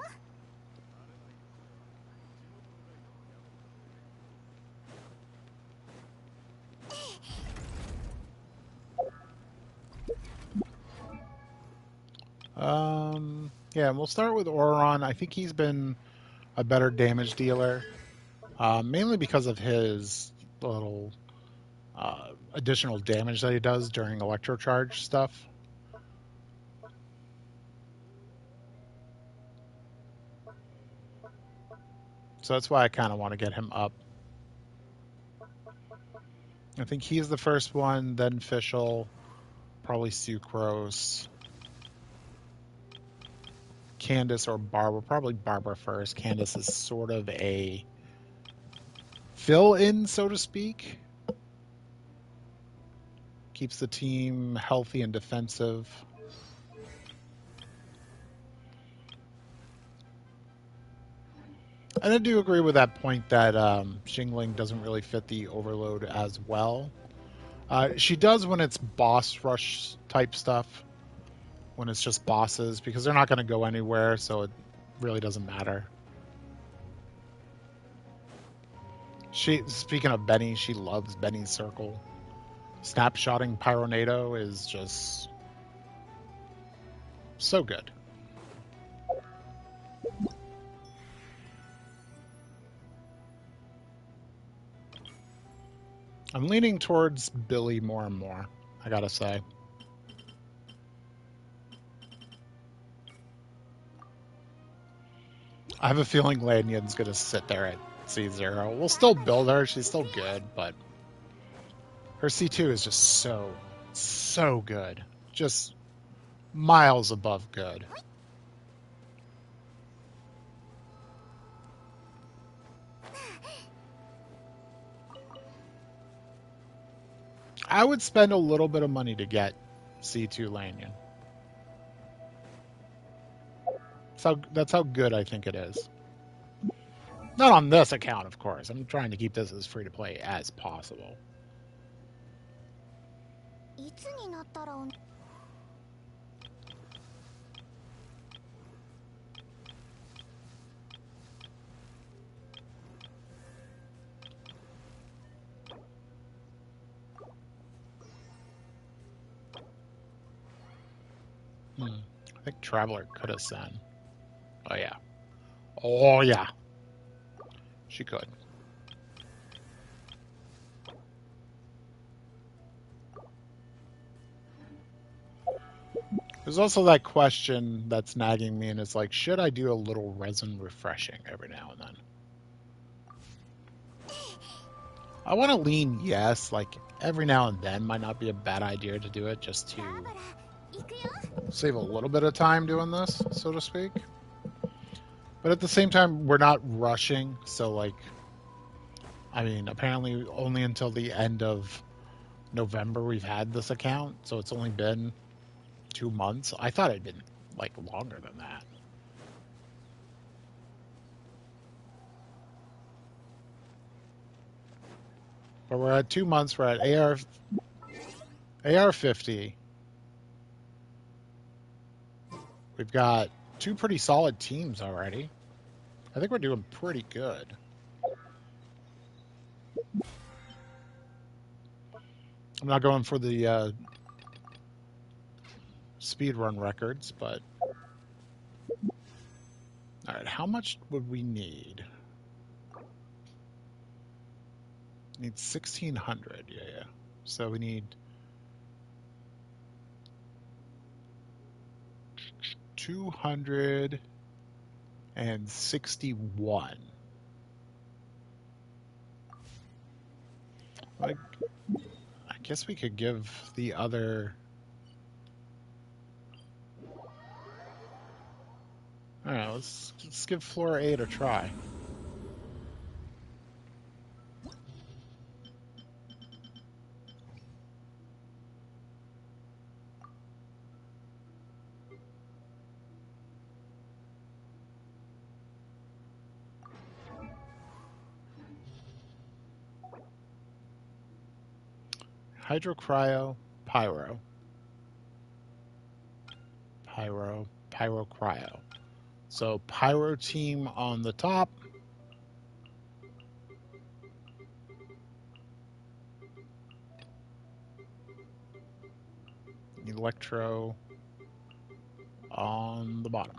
Yeah, and we'll start with Auron. I think he's been a better damage dealer, mainly because of his little additional damage that he does during electrocharge stuff. So that's why I kind of want to get him up. I think he's the first one, then Fischl, probably Sucrose, Candace or Barbara. Probably Barbara first. Candace is sort of a fill-in, so to speak. Keeps the team healthy and defensive. And I do agree with that point that Xingling doesn't really fit the overload as well. She does when it's boss rush type stuff, when it's just bosses, because they're not going to go anywhere, so it really doesn't matter. Speaking of Benny, she loves Benny's Circle. Snapshotting Pyronado is just so good. I'm leaning towards Billy more and more, I gotta say. I have a feeling Lanyon's gonna sit there at C0. We'll still build her, she's still good, but her C2 is just so good. Just miles above good. I would spend a little bit of money to get C2 Lanyon. That's how good I think it is. Not on this account, of course. I'm trying to keep this as free to play as possible. いつになったら I think Traveler could have sent. Oh yeah. Oh yeah. She could. There's also that question that's nagging me, and it's like, should I do a little resin refreshing every now and then? I want to lean yes, like every now and then might not be a bad idea to do it just to 行くよ。 save a little bit of time doing this, so to speak. But at the same time, we're not rushing, so like, I mean, apparently only until the end of November we've had this account, so it's only been 2 months. I thought it'd been like longer than that. But we're at 2 months. We're at AR 50. We've got 2 pretty solid teams already. I think we're doing pretty good. I'm not going for the speed run records, but all right. How much would we need? Need 1,600. Yeah. So we need 261. Like, I guess we could give the other Alright, let's give floor 8 a try. Hydrocryo, Pyro. Pyrocryo. So Pyro team on the top. Electro on the bottom.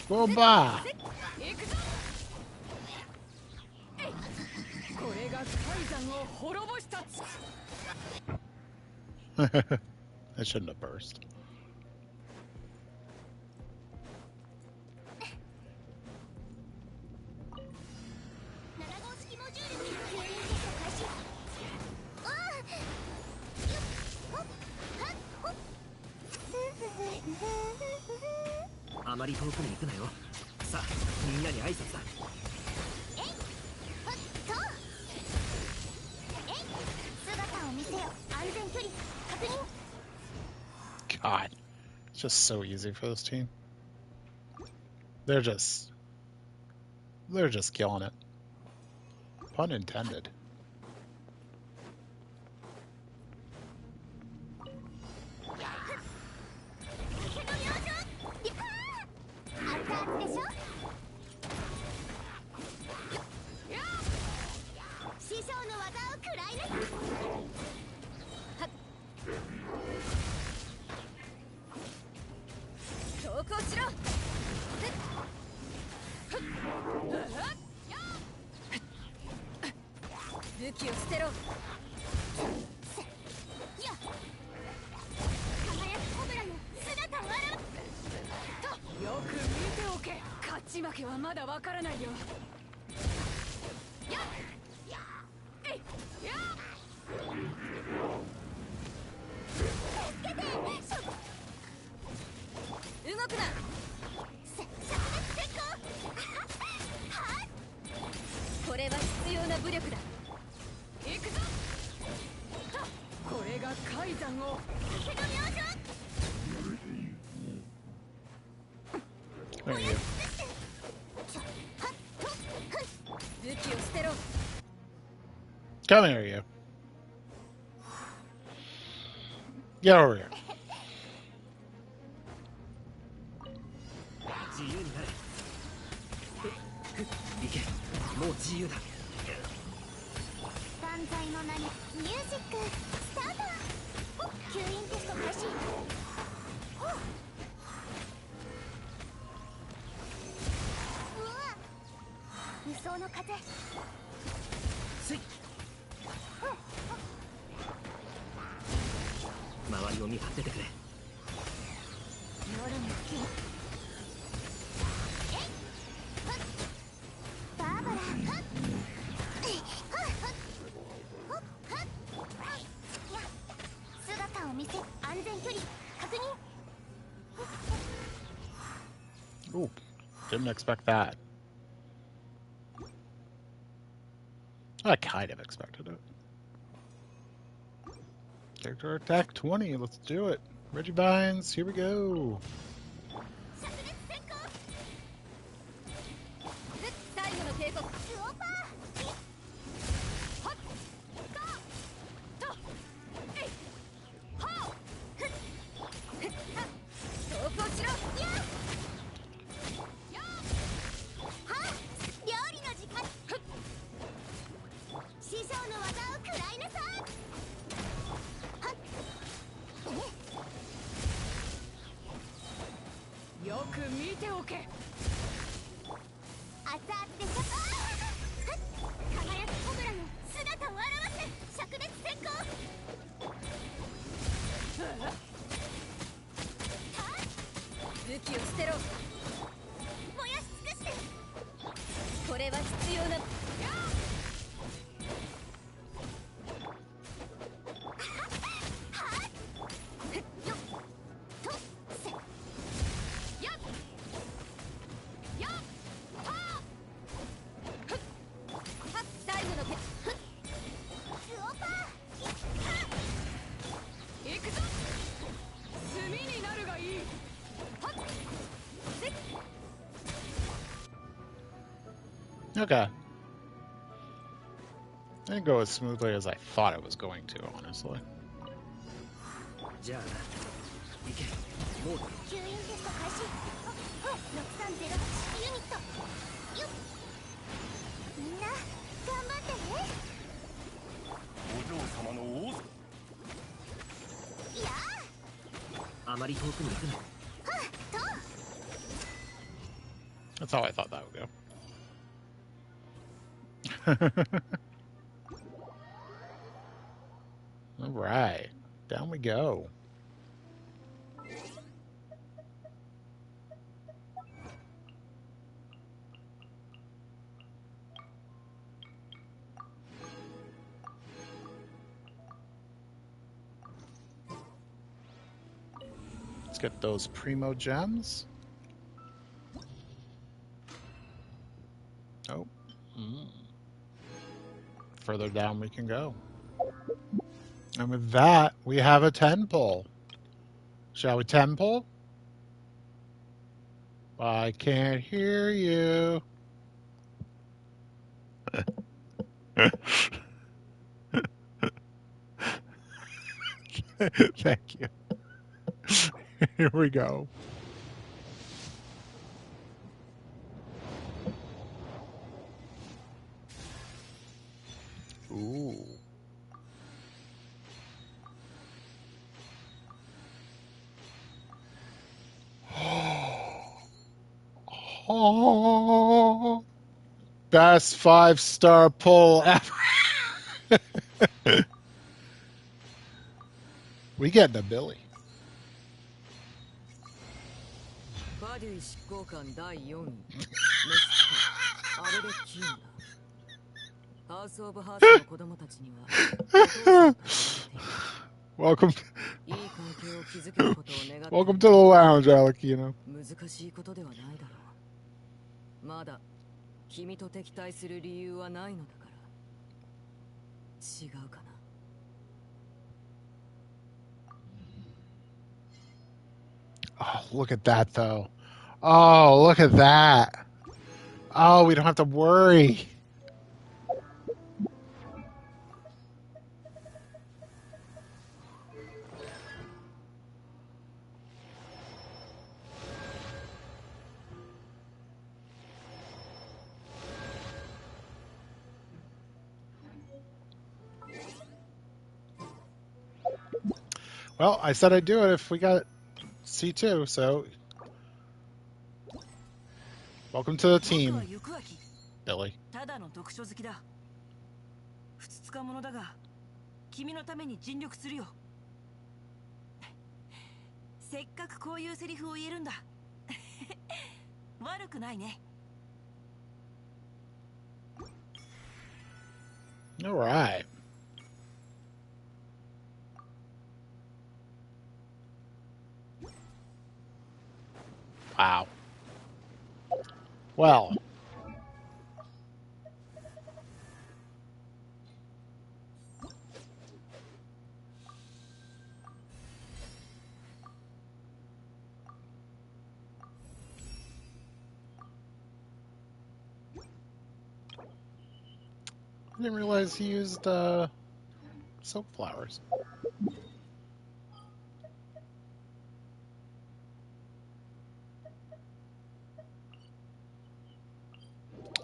Boba! これが海山を滅ぼした I shouldn't have burst. God, it's just so easy for this team. They're just killing it. Pun intended. There you go. Come here, you. Get over here. 自由になれ。行け。もう自由だ。断罪の名にミュージックスタート。吸引テスト開始。うわ、無双の風。せい。周りを見張っててくれ。夜の月。バーバラ。姿を見せ、安全距離確認。 Ooh, didn't expect that. I kind of expected it. Character attack 20, let's do it. Regivines, here we go. 灼熱閃光。最後の警告。スオーパー。はっ。か。と。えい。はておけ。熱々でしょ。輝くコブラの姿を現す。灼熱閃光。武器を捨てろ。燃やし尽くして。これは必要な。最後のペ。スオパ行くぞ。炭になるがいい。はっ。せっ。 Okay. Didn't go as smoothly as I thought it was going to, honestly. じゃあな行けもうー。吸引テスト開始。6308ユニット。よっ。みんな頑張ってね。お嬢様の王いやあまり遠くに行くな。That's how I thought that would go. All right, down we go. Let's get those primo gems. Oh. Further down we can go. And with that, we have a 10 pull. Shall we 10 pull? I can't hear you. Thank you. Here we go. Ooh. Oh, best 5-star pull ever. We get the Billy. バディ執行官第4位メスカアルレキーンだ。ハウス・オブ・ハーツの子供たちにはお父さんと呼ばれて Welcome, いる。いい関係を築けることを願って welcome to the lounge, Alekino. 難しいことではないだろう。まだ君と敵対する理由はないのだから。違うかな。 Oh, look at that, though. Oh, look at that. Oh, we don't have to worry. Well, I said I'd do it if we got C2, so welcome to the team, Billy. ただの読書好きだ。ふつつか者だが、君のために尽力するよ。せっかくこういうセリフを言えるんだ。悪くないね。All right. Wow. Well. I didn't realize he used silk flowers.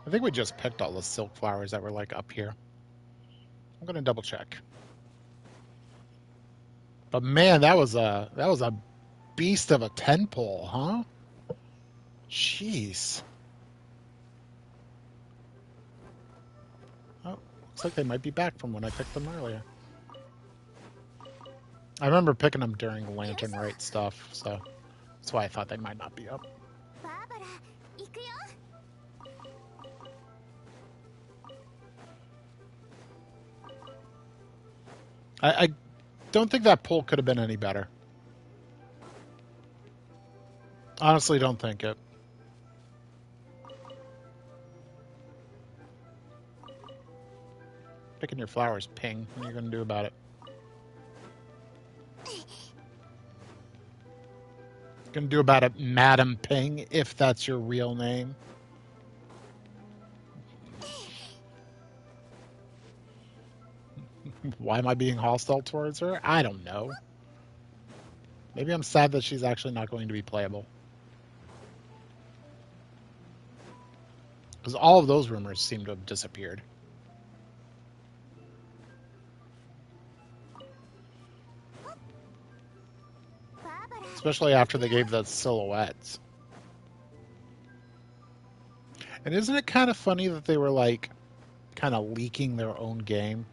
I think we just picked all the silk flowers that were like up here. I'm gonna double check. But man, that was a beast of a 10 pull, huh? Jeez. Oh, looks like they might be back from when I picked them earlier. I remember picking them during Lantern Rite stuff, so that's why I thought they might not be up. バーバラ行くよ。 I don't think that poll could have been any better. Honestly, don't think it. Picking your flowers, Ping. What are you going to do about it? Going to do about it, Madam Ping, if that's your real name. Why am I being hostile towards her? I don't know. Maybe I'm sad that she's actually not going to be playable. Because all of those rumors seem to have disappeared. Especially after they gave the silhouettes. And isn't it kind of funny that they were like kind of leaking their own game?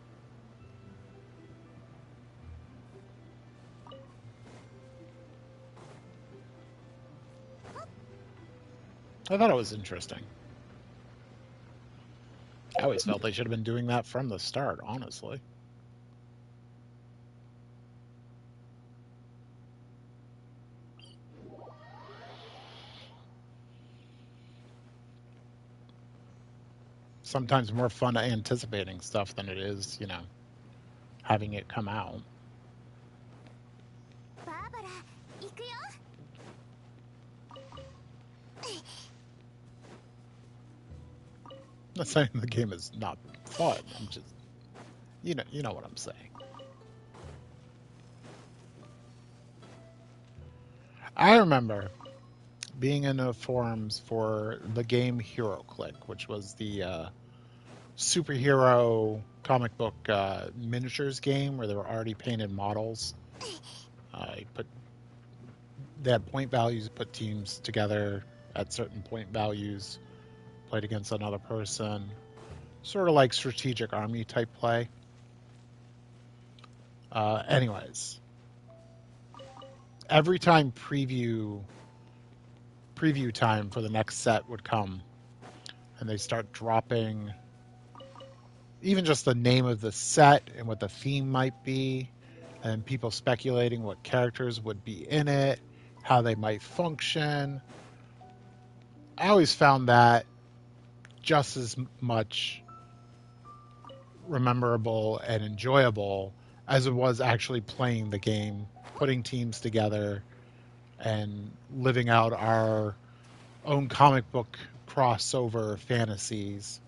I thought it was interesting. I always felt they should have been doing that from the start, honestly. Sometimes more fun anticipating stuff than it is, you know, having it come out. バーバラ行くよ。 I'm not saying the game is not fun. I'm just, you know what I'm saying. I remember being in the forums for the game Hero Click, which was the superhero comic book miniatures game where there were already painted models. They had point values, put teams together at certain point values, played against another person, sort of like strategic army type play. Anyways, every time preview time for the next set would come, and they start dropping even just the name of the set and what the theme might be, and people speculating what characters would be in it, how they might function. I always found that just as much rememberable and enjoyable as it was actually playing the game, putting teams together, and living out our own comic book crossover fantasies.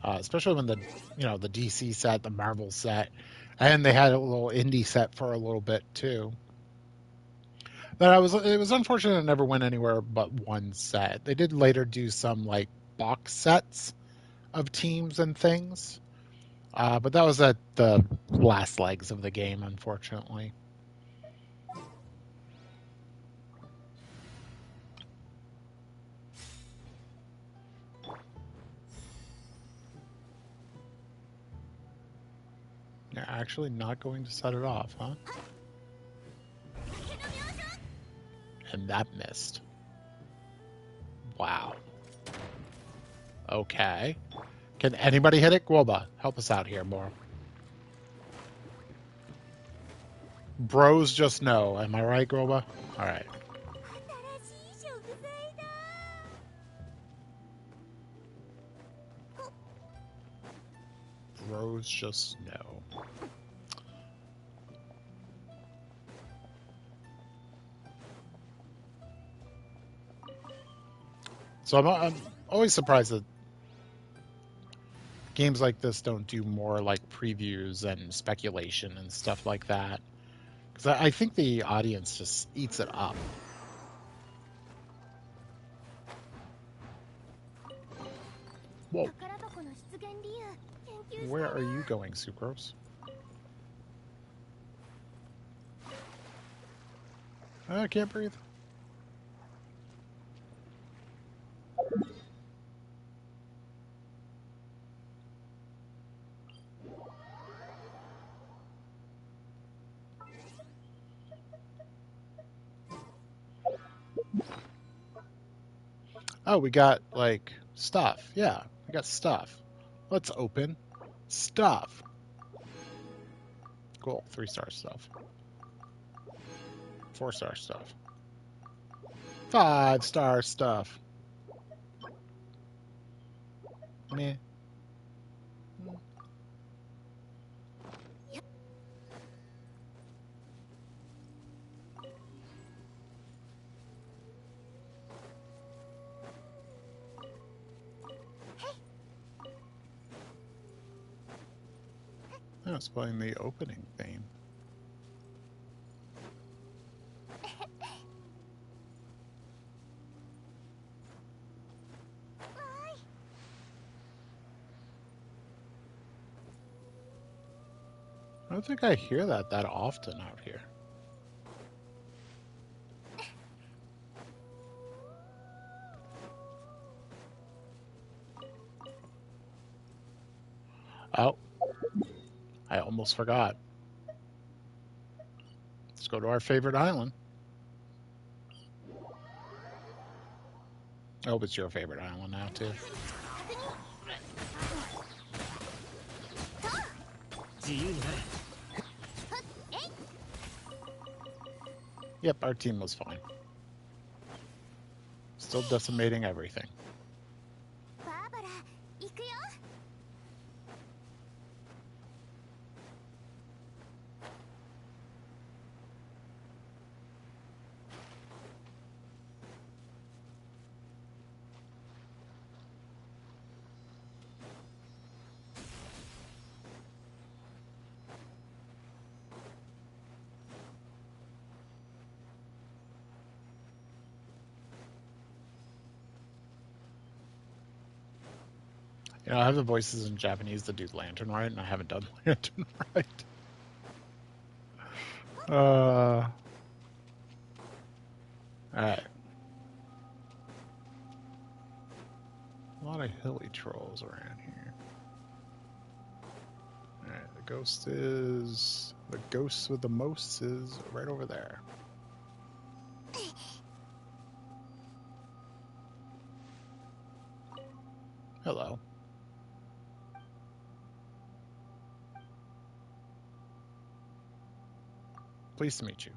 Especially when the DC set, the Marvel set, and they had a little indie set for a little bit too. It was unfortunate it never went anywhere but one set. They did later do some like box sets of teams and things, but that was at the last legs of the game, unfortunately. You're actually not going to set it off, huh? And that missed. Wow. Okay. Can anybody hit it? Guoba, help us out here more. Bros just know. Am I right, Guoba? All right. 新しい食材だ。 Bros just know. So I'm always surprised that games like this don't do more like previews and speculation and stuff like that. Because I think the audience just eats it up. Whoa. 宝箱の出現理由研究した Where are you going, Sucrose? I can't breathe. Oh, we got, like, stuff. Yeah, we got stuff. Let's open stuff. Cool. 3-star stuff. 4-star stuff. 5-star stuff. Meh. Oh, it's playing the opening theme. I don't think I hear that often out here. Oh, I almost forgot. Let's go to our favorite island. I hope it's your favorite island now, too. 自由になれ。 Yep, our team was fine. Still decimating everything. バーバラ行くよ。 You know, I have the voices in Japanese that do Lantern right, and I haven't done Lantern right. Alright. A lot of hilly trolls around here. Alright, the ghost with the most is right over there. Hello. Pleased to meet you.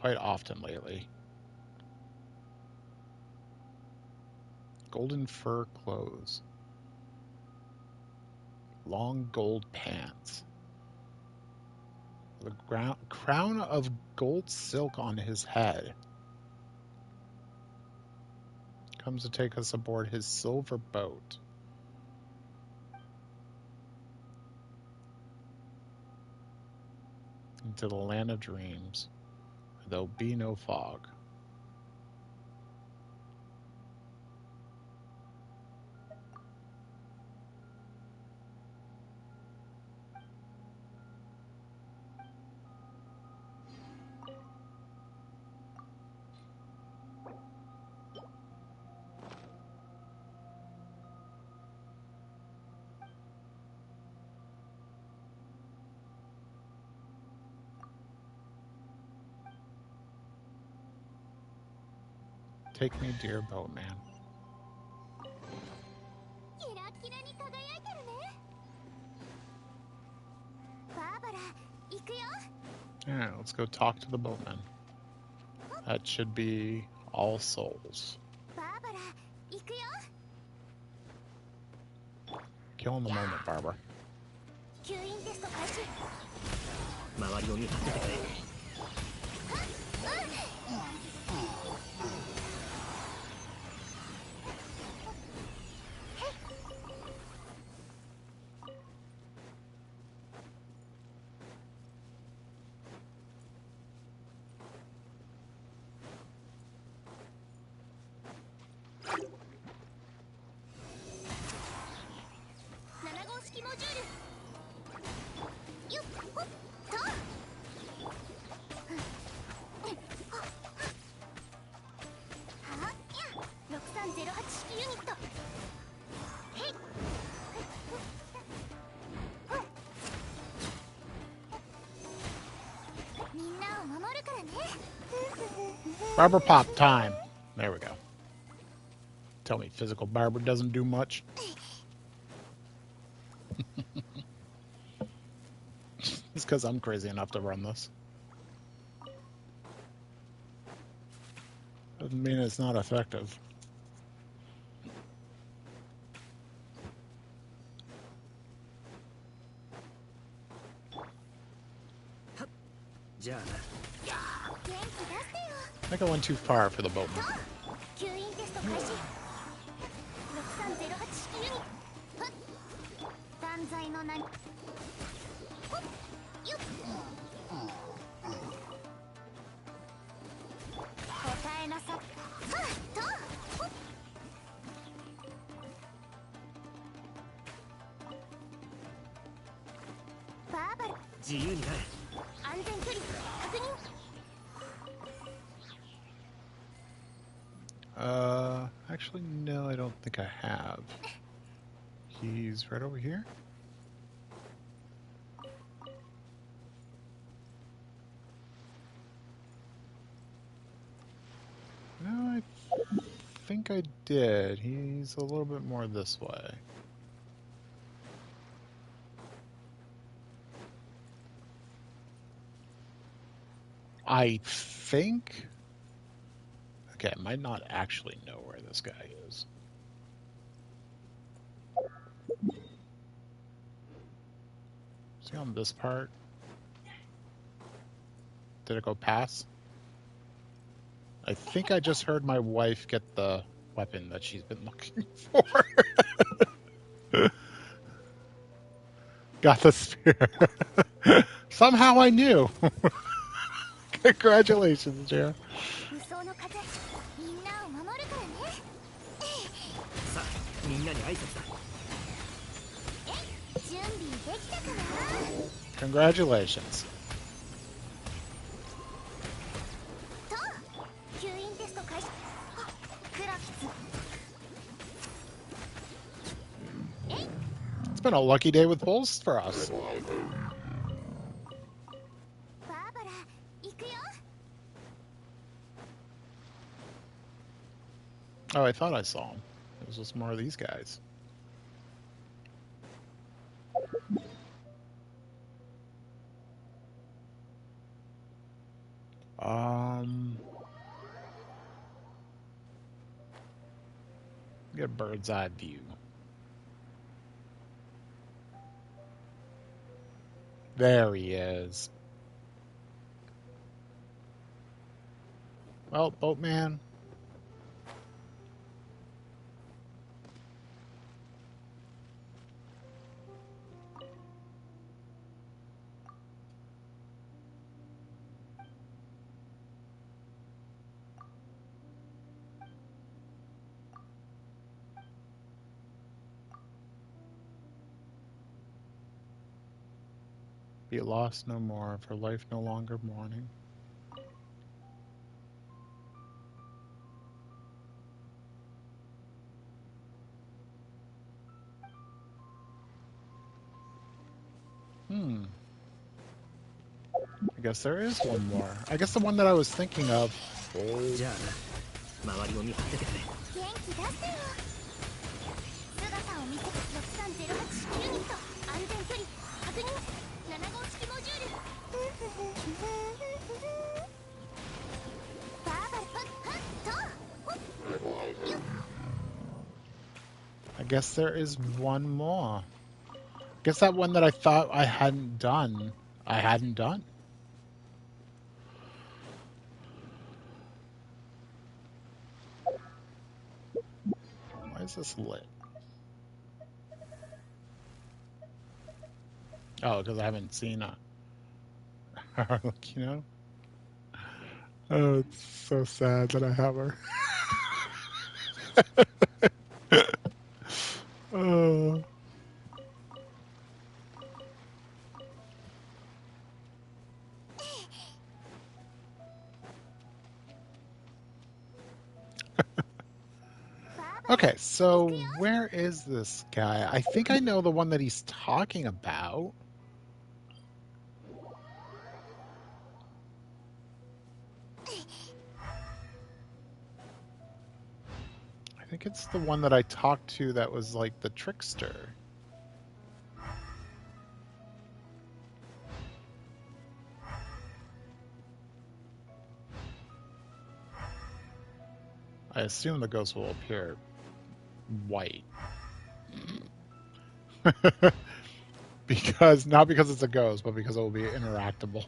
Quite often lately. Golden fur clothes. Long gold pants. The crown of gold silk on his head. Comes to take us aboard his silver boat. Into the land of dreams. There'll be no fog. Take me, dear boatman. キラキラに輝いてるね。バーバラ行くよ。 Alright, let's go talk to the boatman. That should be All Souls. バーバラ行くよ。 Killing the moment, Barbara. 吸引テスト開始。 周りを見張っててくれ。 7号式モジュール。よっほっと。はや6308式ユニット。へい。みんなを守るからね。Barber pop time. There we go. Tell me physical barber doesn't do much. It's because I'm crazy enough to run this. Doesn't mean it's not effective. じゃあな 元気出してよ I think I went too far for the boatman. 吸引テスト開始6308式ユニットはっ断罪の名にほっよっ答えなさはっとほっバーバル自由になれ 安全距離確認 Actually, no, I don't think I have. He's right over here. No, I think I did. He's a little bit more this way. I think... Okay, I might not actually know where this guy is. Is he on this part? Did it go past? I think I just heard my wife get the weapon that she's been looking for. Got the spear. Somehow I knew. Congratulations, Jared. 無双の風みんなを守るからねさあみんなに挨拶だ 準備できたかな Congratulations. と吸引テスト開始あクラピツ It's been a lucky day with bulls for us. バーバラ行くよ Oh, I thought I saw him. It was just more of these guys. Get a bird's eye view. There he is. Well, boatman. Be lost no more, for life no longer mourning. I guess there is one more. I guess the one that I was thinking of. じゃあな周りを見張っててくれ元気出してよ姿を見せ6308式ユニット安全距離確認7号式モジュールバーバルはっとほっよっ I guess there is one more. I guess that one that I thought I hadn't done, I hadn't done. Why is this lit? Oh, because I haven't seen a Harlock, you know? Oh, it's so sad that I have her. Oh. Okay, so where is this guy? I think I know the one that he's talking about. think it's the one that I talked to that was like the trickster. I assume the ghost will appear white. Because not because it's a ghost, but because it will be interactable.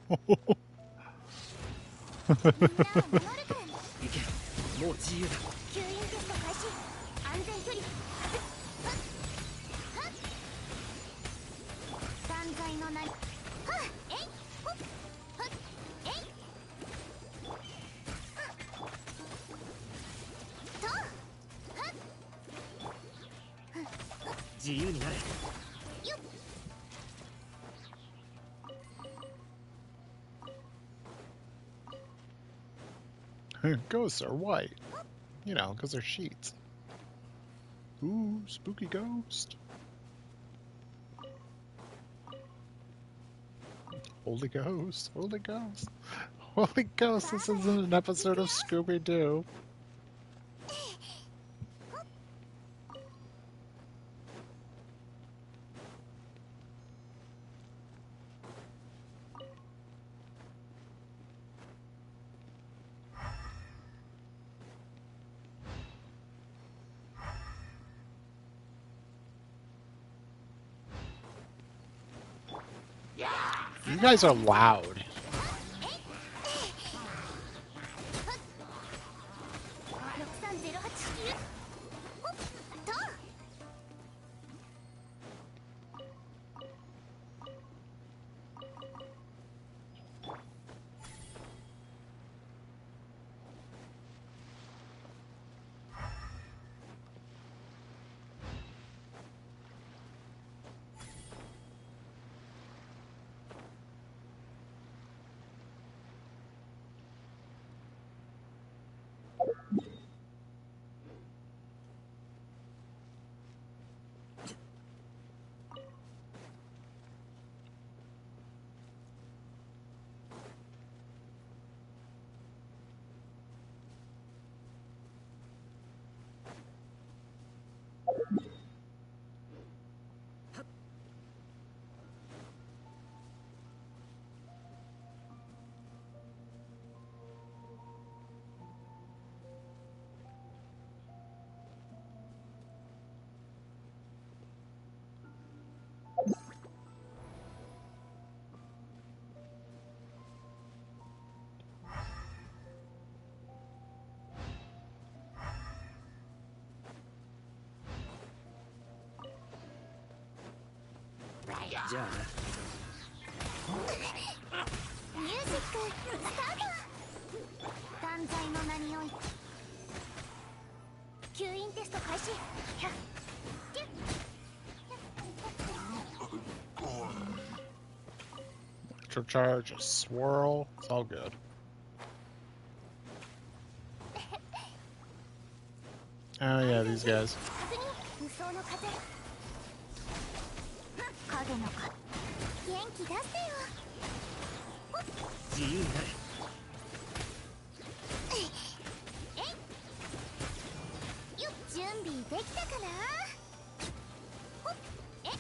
みんなを守るからね。行け、もう自由だ。吸引テスト開始。安全距離。断罪の名に。はっえいほっはっえいとはっ自由になれ。よっ Ghosts are white. You know, because they're sheets. Ooh, spooky ghost. Holy ghost, holy ghost. Holy ghost, this isn't an episode of Scooby-Doo. You guys are loud. 63089ほっと じゃあな。ミュージックスタート。断罪の名において吸引テスト開始。ひゃっキュッ Electro charge, a swirl, it's all good. Oh yeah, these guys. 確認無双の風影の風元気出せよ自由になれ。よっ準備できたかなほっえはっ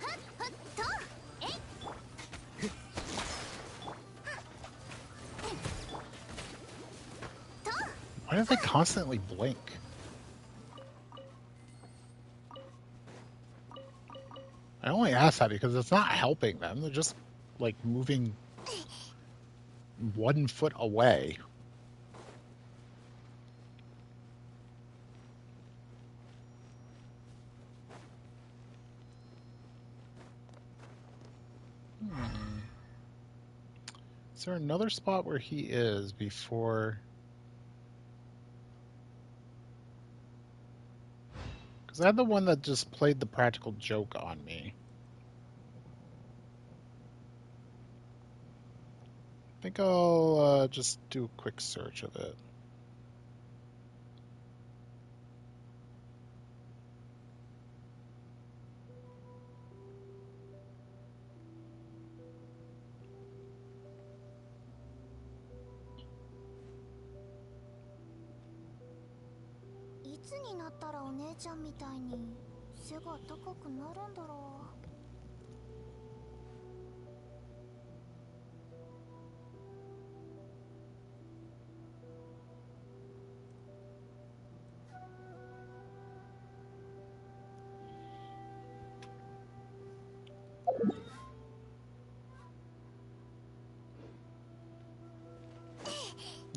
はっとえと Why do they constantly blink? I only ask that because it's not helping them. They're just like moving 1 foot away. Is there another spot where he is before? Because I had the one that just played the practical joke on me. I think I'll just do a quick search of it. つになったらお姉ちゃんみたいに背が高くなるんだろう。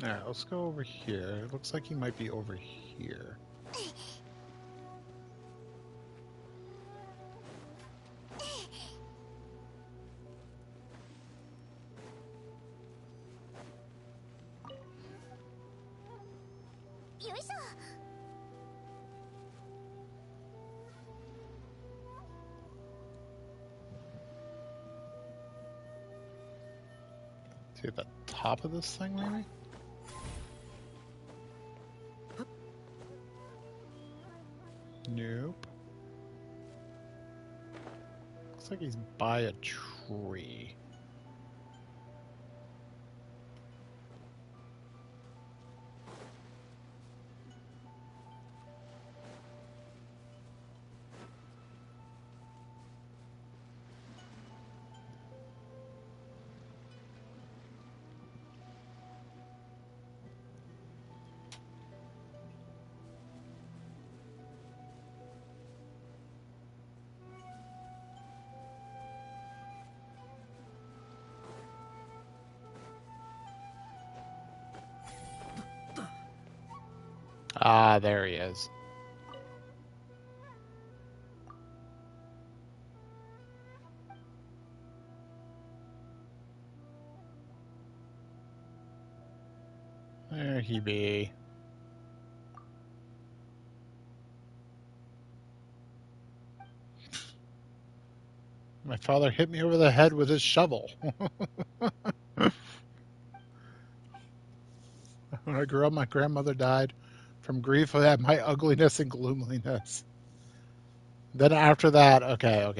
Alright, let's go over here. It looks like he might be over here. See at the top of this thing, maybe? Nope. Looks like he's by a tree. Ah, there he is. There he be. My father hit me over the head with his shovel. When I grew up, my grandmother died from grief at my ugliness and gloominess. Then after that, okay.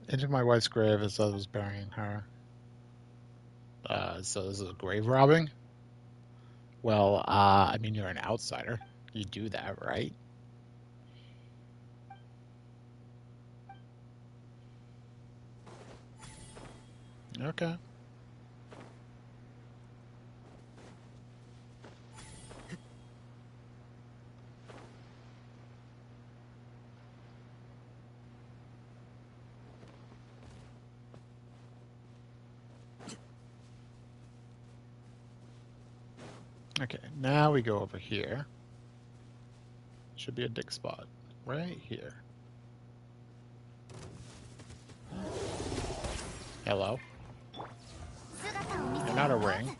Into my wife's grave as I was burying her. So this is a grave robbing? Well, I mean, you're an outsider. You do that, right? Okay. Okay, now we go over here. Should be a dig spot. Right here. Hello? You're not a ring.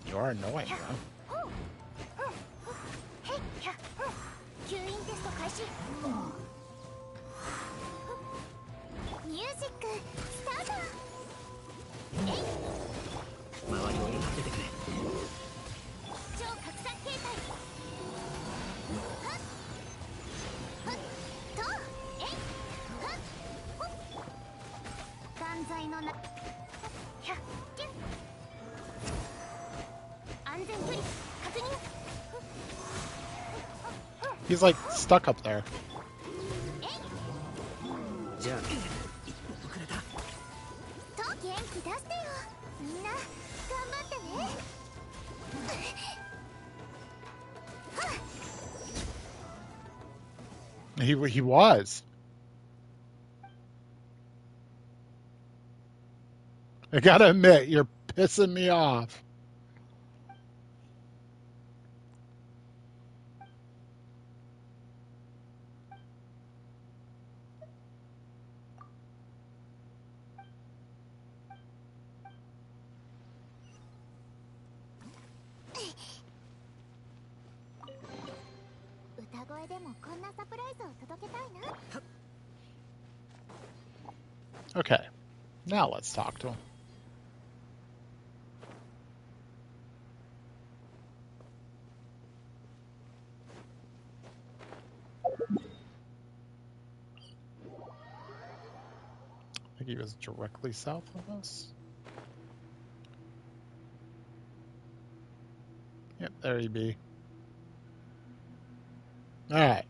You are annoying, though. 吸引テスト開始。ミュージックスタート。周りを描いててくれ。超拡散形態。はっはっとえいはっほっ。断罪のな。ひゃっきゅっ。安全距離確認。 He's like stuck up there. じゃあ、遅れた。と元気出してよ。みんな頑張ってね。 He was. I gotta admit, you're pissing me off. Okay, now let's talk to him. I think he was directly south of us. Yep, there he be. All right.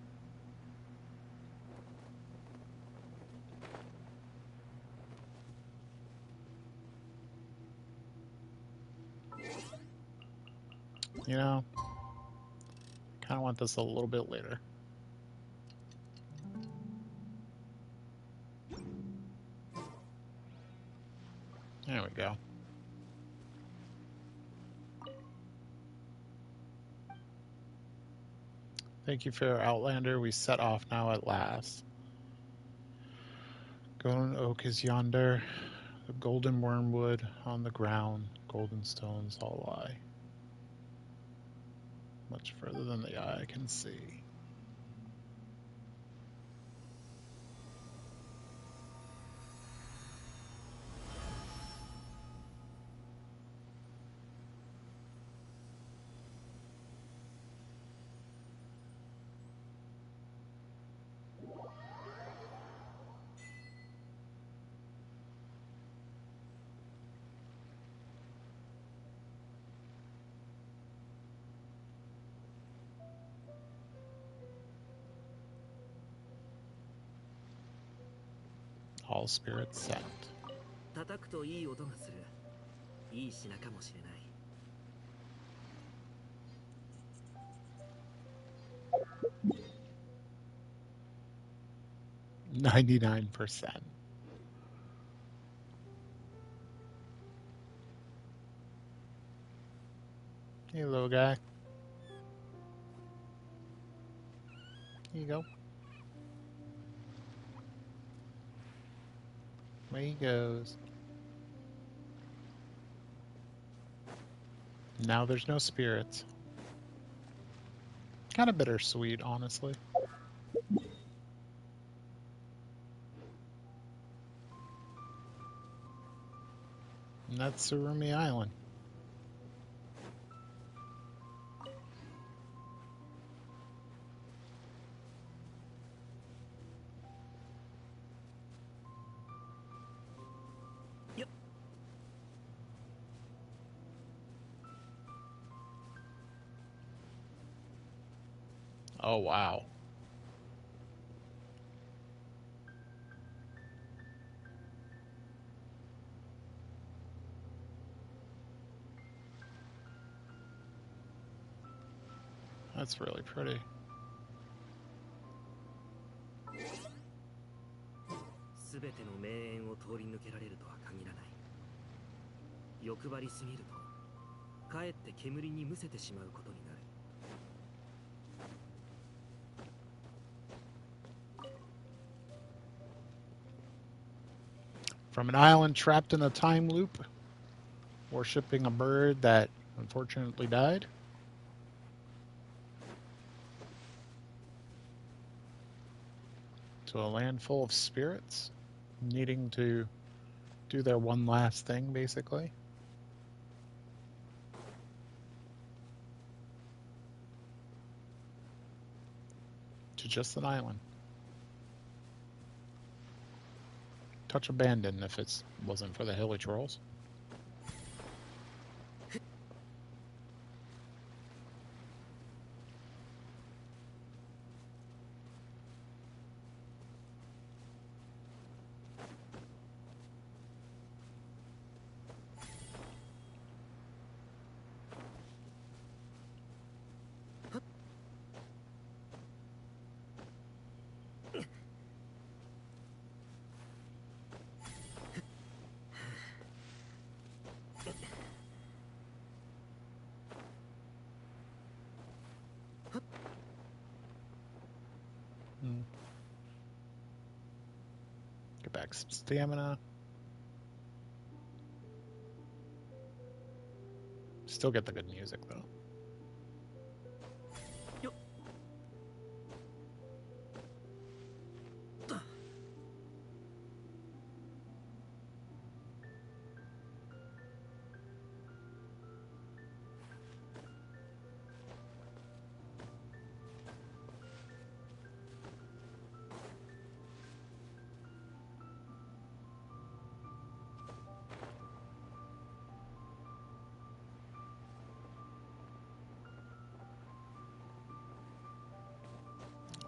You know, kind of want this a little bit later. There we go. Thank you for your Outlander. We set off now at last. Golden oak is yonder. The golden wormwood on the ground. Golden stones all lie. Much further than the eye can see. All spirits sent. 叩くといい音がする。いい品かもしれない。99%. Hey, little guy. Here you go. Away he goes. Now there's no spirits. Kind of bittersweet, honestly. And that's Surumi Island. Yep. Oh, wow. That's really pretty. すべての名園を通り抜けられるとは限らない。欲張りすぎると、かえって煙にむせてしまうことになる。From an island trapped in a time loop, worshipping a bird that unfortunately died. To a land full of spirits, needing to do their one last thing, basically. To just an island. Touch abandoned if it wasn't for the hilly trolls. Get back some stamina. Still get the good music though.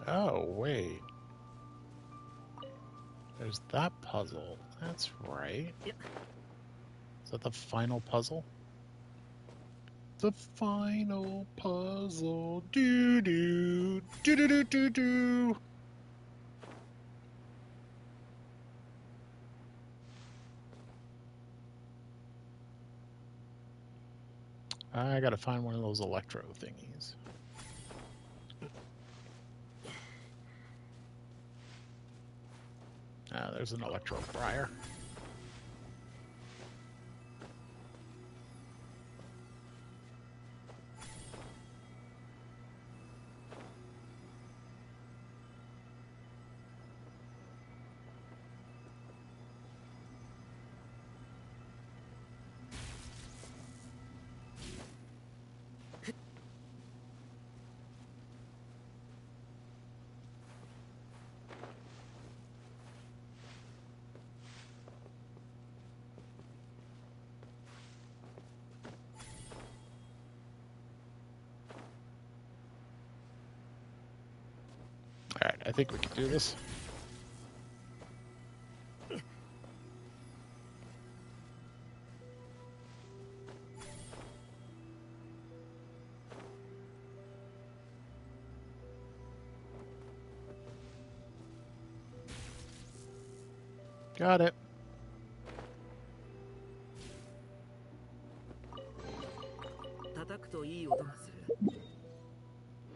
Oh, wait. There's that puzzle. That's right. Is that the final puzzle? The final puzzle. Doo doo. Doo doo doo doo doo. I gotta find one of those electro thingies. Ah, there's an electro briar. Alright, I think we can do this. Got it. 叩くといい音がする。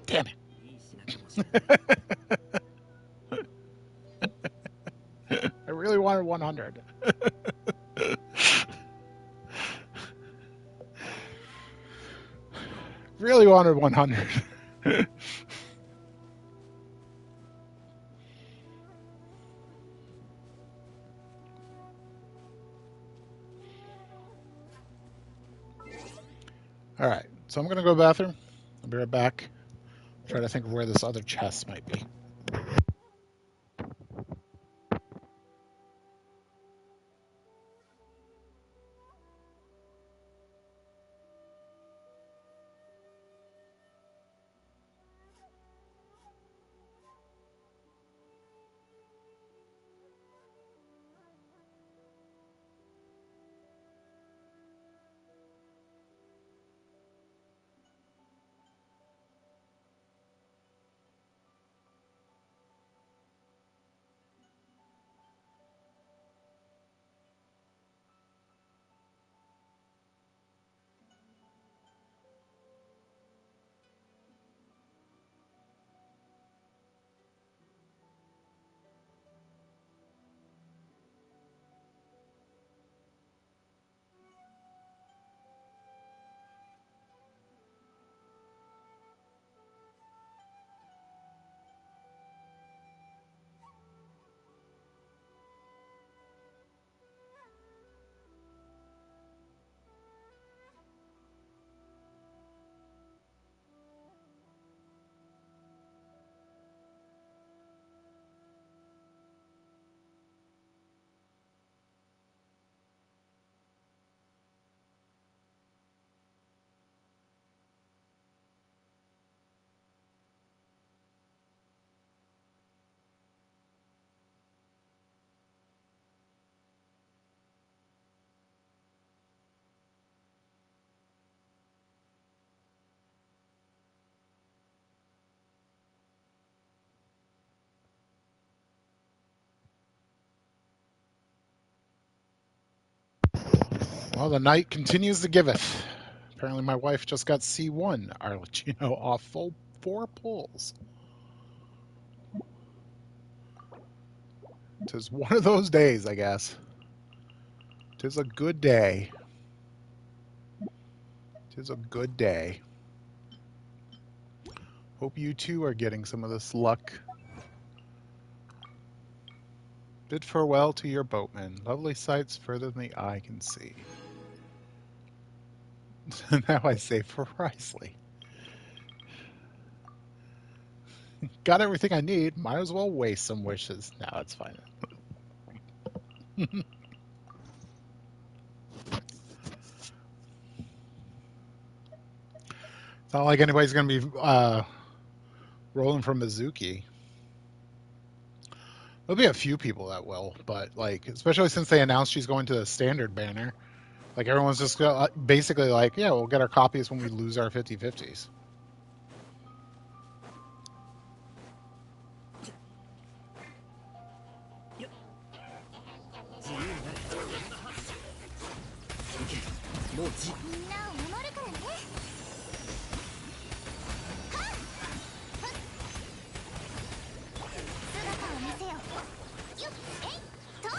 Damn it. いい品かもしれない。 I really wanted 100. Really wanted 100. Alright, so I'm gonna go to the bathroom. I'll be right back. Try to think of where this other chest might be. Well, the night continues to giveth. Apparently, my wife just got C1, Arlecchino, off full 4 pulls. Tis one of those days, I guess. Tis a good day. Tis a good day. Hope you too are getting some of this luck. Bid farewell to your boatman. Lovely sights further than the eye can see. Now I say precisely. Got everything I need. Might as well waste some wishes. No, it's fine. It's not like anybody's going to be rolling from Mizuki. There'll be a few people that will, but like, especially since they announced she's going to the standard banner, like everyone's just basically like, yeah, we'll get our copies when we lose our 50/50s. 自由になれ。行け。もうじ。みんなを守るからね。姿を見せよ。よっ、えい、と。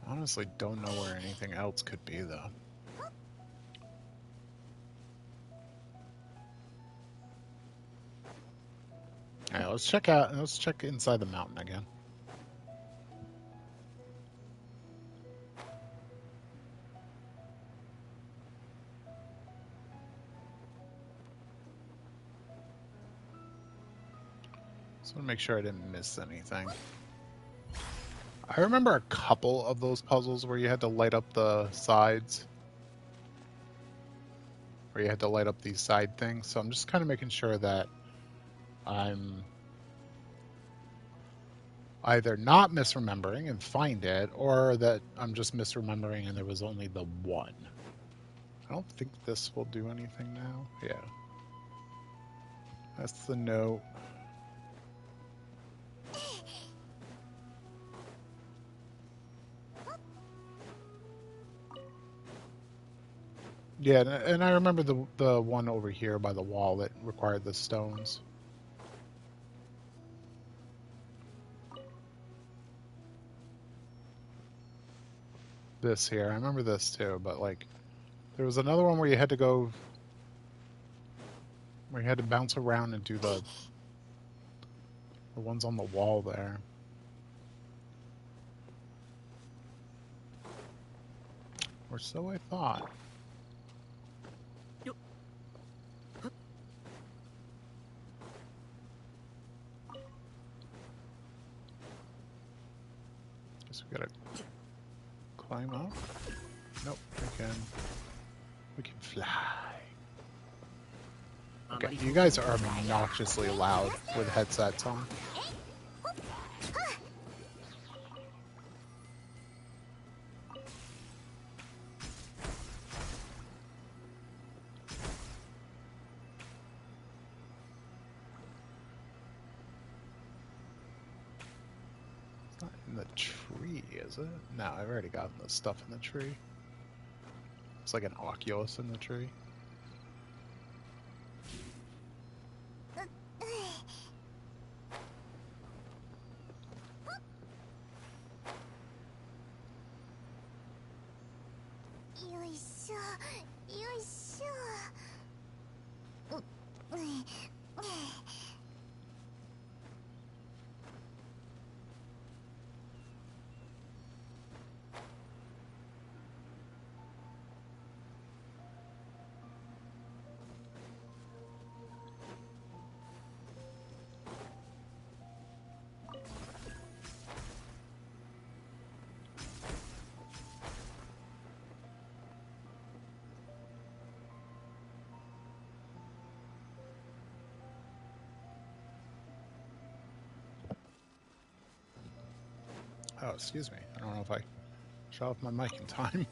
Honestly, don't know where anything else could be though. Alright, let's check out. Let's check inside the mountain again. Just want to make sure I didn't miss anything. I remember a couple of those puzzles where you had to light up the sides. Where you had to light up these side things. So I'm just kind of making sure that I'm either not misremembering and find it, or that I'm just misremembering and there was only the one. I don't think this will do anything now. Yeah. That's the note. Yeah, and I remember the one over here by the wall that required the stones. This here, I remember this too, but like, there was another one where you had to go, where you had to bounce around and do the ones on the wall there. Or so I thought. Guess we gotta climb up. Nope, we can fly. Okay, you guys are obnoxiously loud with headsets on. It's not in the tree, is it? No, I've already gotten the stuff in the tree. It's like an Oculus in the tree.よいしょ、よいしょ。Oh, excuse me. I don't know if I shut off my mic in time.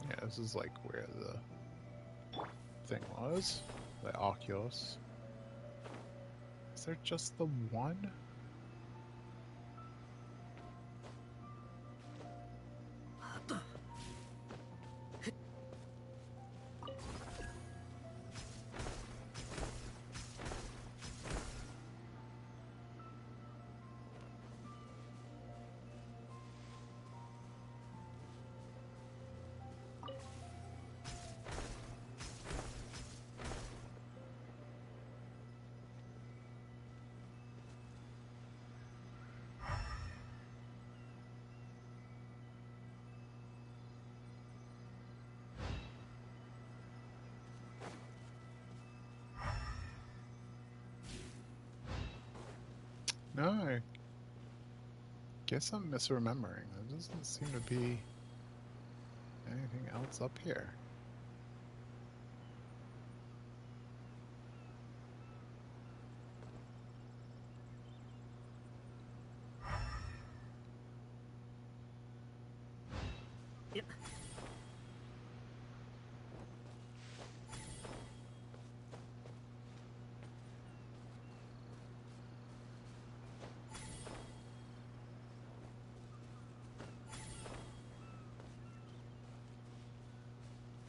Yeah, this is like where the thing was. The Oculus. Is there just the one? No, I guess I'm misremembering. There doesn't seem to be anything else up here. Yeah.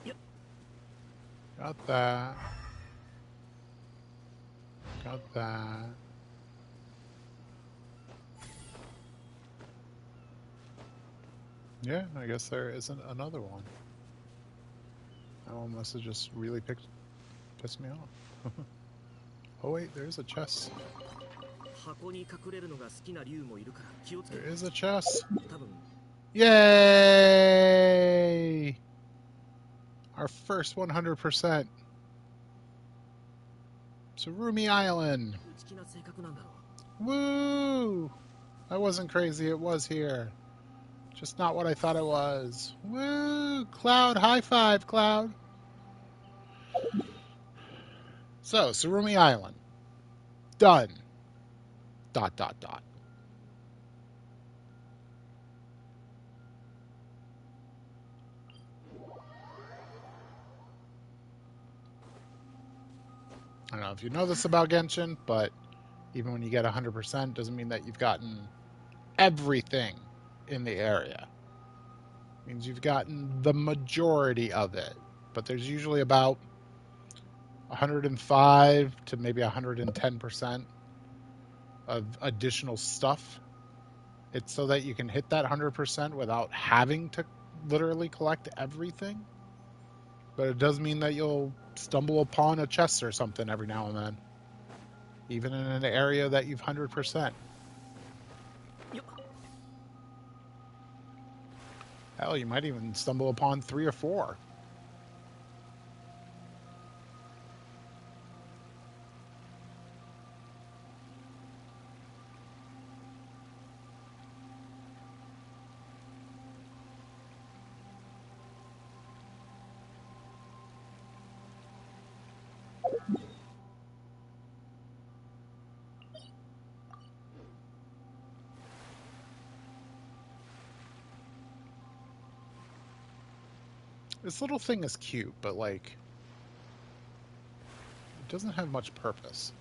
Yep. Got that. Got that. Yeah, I guess there isn't another one. That one must have just really pissed me off. Oh wait, there's a chest. 箱に隠れるのが好きな竜もいるから気をつけ There て。 is a chest. 多分 Yay! Our first 100%. Surumi Island. 内気な性格なんだろう。 Woo! I wasn't crazy, it was here. Just not what I thought it was. Woo! Cloud, high five, Cloud. So, Surumi Island. Done. ... I don't know if you know this about Genshin, but even when you get 100%, doesn't mean that you've gotten everything in the area. It means you've gotten the majority of it. But there's usually about 105 to maybe 110% of additional stuff. It's so that you can hit that 100% without having to literally collect everything. But it does mean that you'll stumble upon a chest or something every now and then, even in an area that you've 100%. Hell, you might even stumble upon 3 or 4. This little thing is cute, but like, it doesn't have much purpose.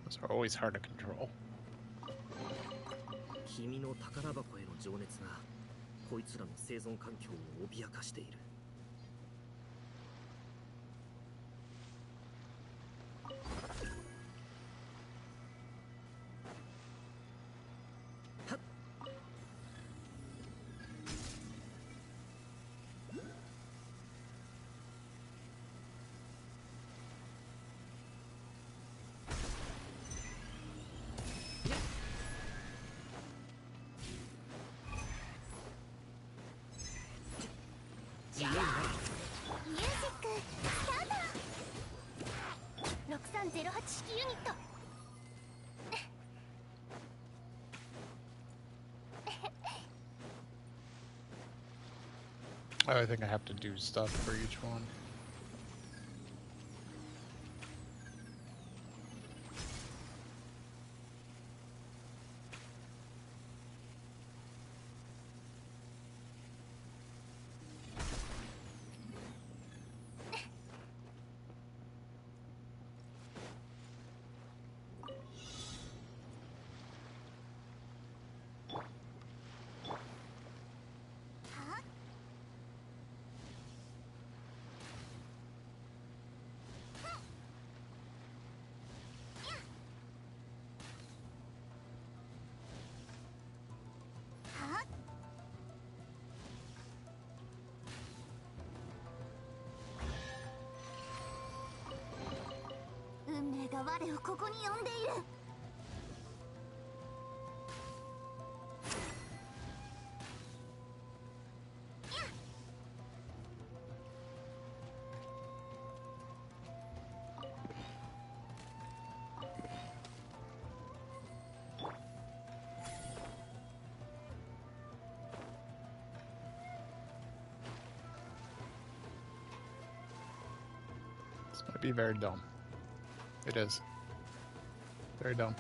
Those are always hard to control. 君の宝箱への情熱がこいつらの生存環境を脅かしている。ミュージックスタート。6308式ユニット。 I think I have to do stuff for each one.運命が我をここに呼んでいる。 This might be very dumb. It is. Very dumb.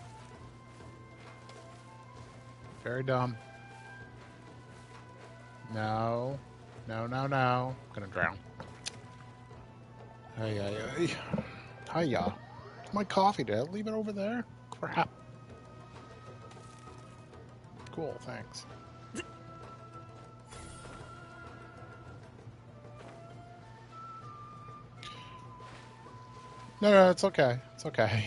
Very dumb. No. No, no, no. I'm gonna drown. Hey, hey, hey. Hiya. My coffee, did I leave it over there? Crap. Cool, thanks. No, no, it's okay. It's okay.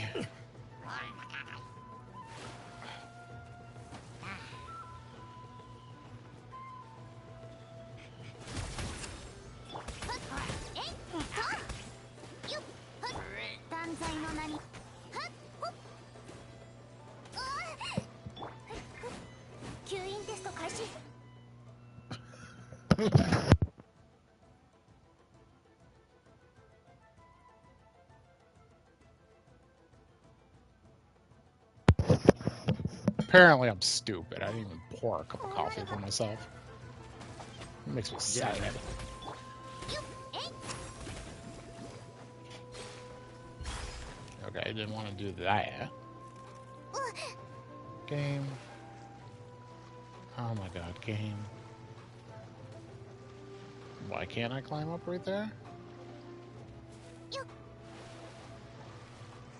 Apparently I'm stupid. I didn't even pour a cup of coffee for myself. It makes me sad. Okay, I didn't want to do that. Game. Oh my god, game. Why can't I climb up right there?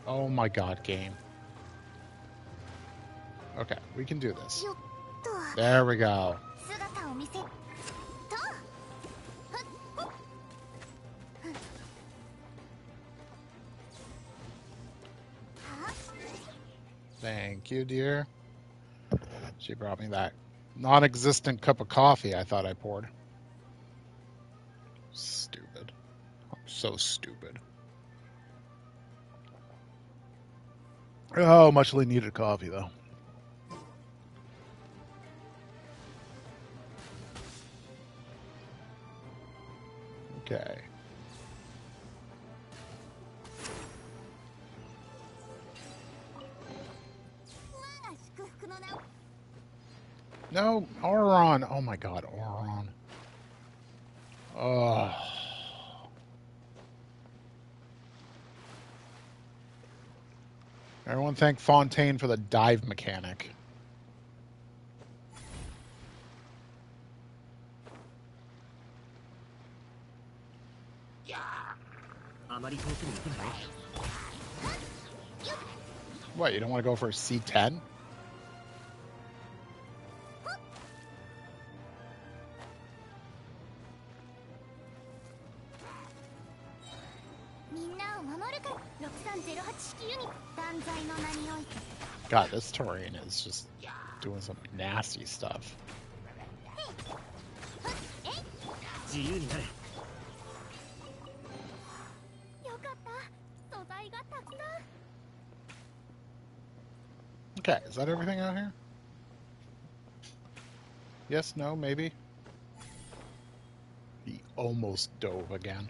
Oh my god, game. Okay, we can do this. There we go. Thank you, dear. She brought me that non-existent cup of coffee I thought I poured. Stupid. I'm so stupid. Oh, muchly needed coffee, though. Okay. No, Auron. Oh my god, Auron. Oh. Everyone thank Fontaine for the dive mechanic. あまり遠くに行くなよ。What, you don't want to go for a C10? みんなを守るから6308式ユニット断罪の名において God, this Torian is just doing some nasty stuff. 自由になれ。よかった素材がたくさん Okay, is that everything out here? Yes, no, maybe? He almost dove again.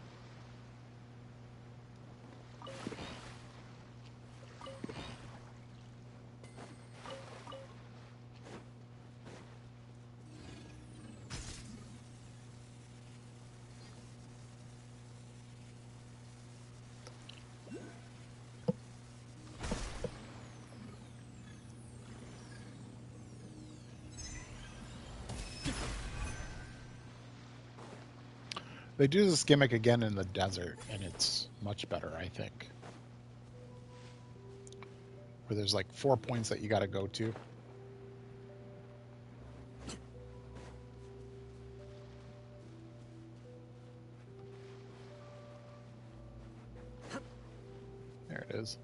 They do this gimmick again in the desert, and it's much better, I think. Where there's like 4 points that you gotta go to. There it is.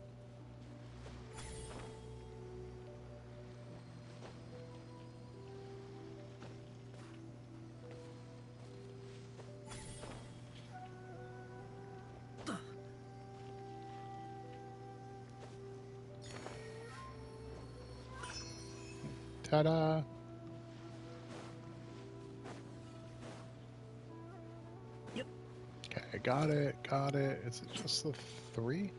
Ta-da! Yep. Okay, got it, got it. Is it just the 3?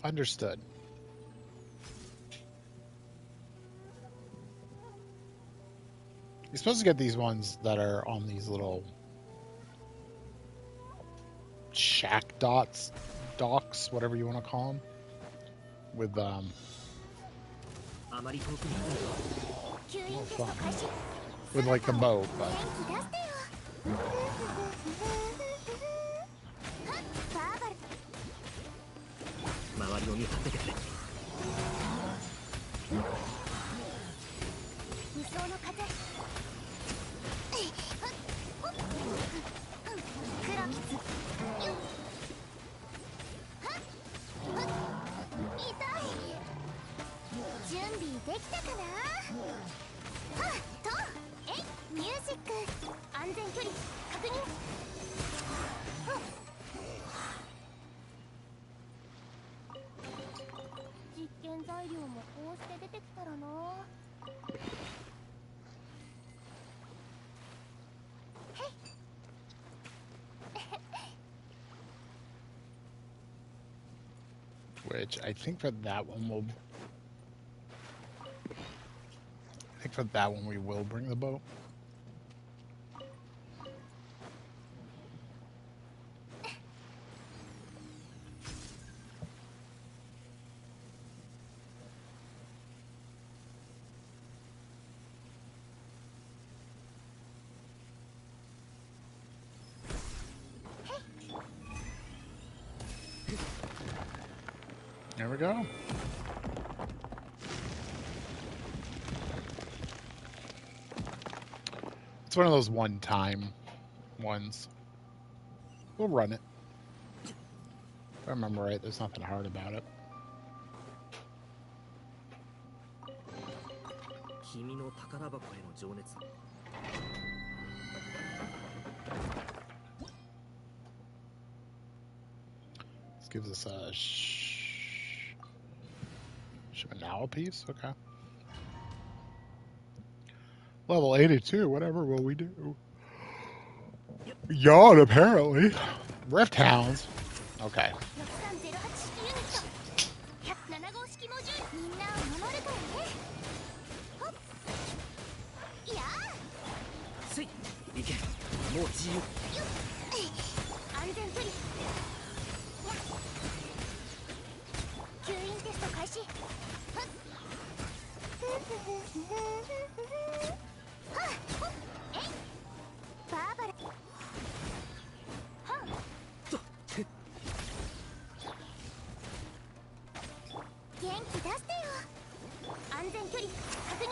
Understood. You're supposed to get these ones that are on these little shack docks, whatever you want to call them. With あまり遠くに来ないぞ。吸引テスト開始 with like the boat, but 元気出してよバーバル周りを見張っててくれ。無双の風黒きつよっ痛い準備できたかなはっとえいミュージック安全距離確認実験材料もこうして出てきたらな which I think for that one we'll. I think for that one we will bring the boat. There we go. It's one of those one-time ones. We'll run it. If I remember right, there's nothing hard about it. 君の宝箱への情熱。 This gives us a Shimanao piece? Okay. Level 82, whatever will we do? Yawn, apparently. Rift Hounds. Okay. 6308式ユニット7号式モジュールみんなを守るからねほっいやせい行け。もう自由。よっ安全距離吸引テスト開始はっはっほっえいバーバルはっ元気出してよ。安全距離確認。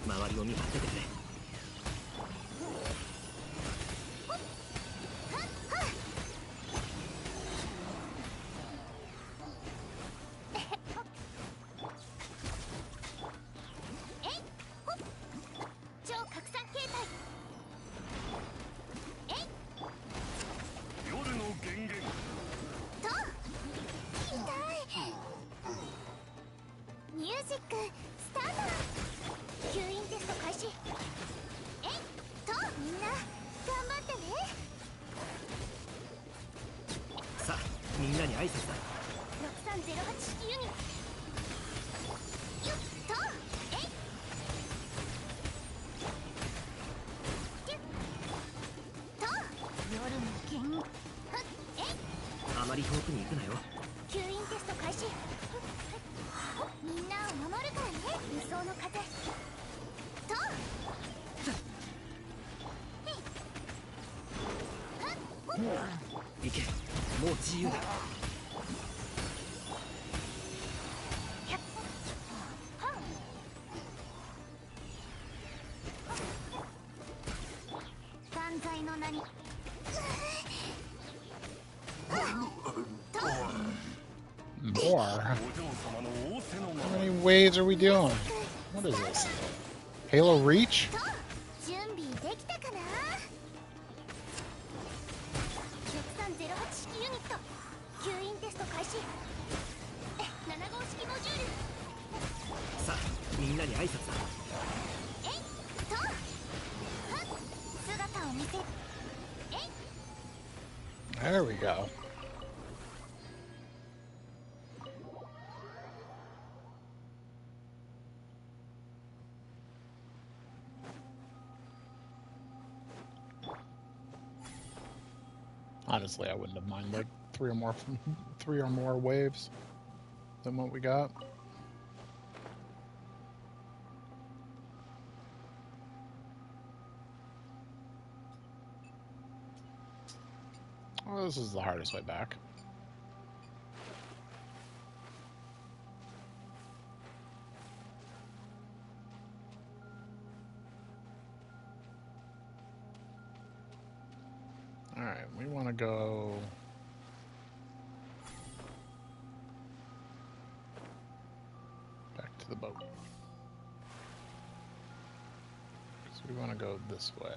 周りを見張っててくれ。超拡散形態。夜の源源。と痛い。ミュージックスタート。吸引テスト開始。とみんな頑張ってね。さあみんなに挨拶だ。6308式ユニット。よっとキュッと夜の剣。あまり遠くに行くなよ。吸引テスト開始。みんなを守るからね。無双の風と行け、もう自由だ。万歳の名に。More? お嬢様の仰せのま How ま many waves are we doing? What is this? Halo Reach? と準備できたかな。6308式ユニット。吸引テスト開始。7号式モジュール。さあみんなに挨拶だ。と姿を見せ。 There we go. Honestly, I wouldn't have minded like three or more waves than what we got. Well, this is the hardest way back. Alright, we want to go... back to the boat. So we want to go this way.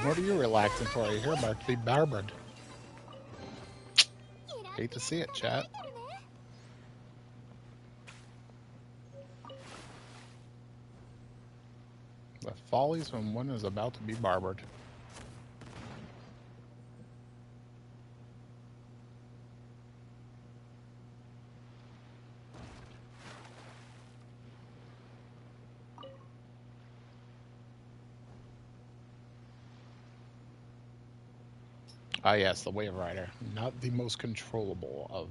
What are you relaxing for? You're about to be barbered. Hate to see it, chat. The follies when one is about to be barbered. Ah, yes, the Wave Rider. Not the most controllable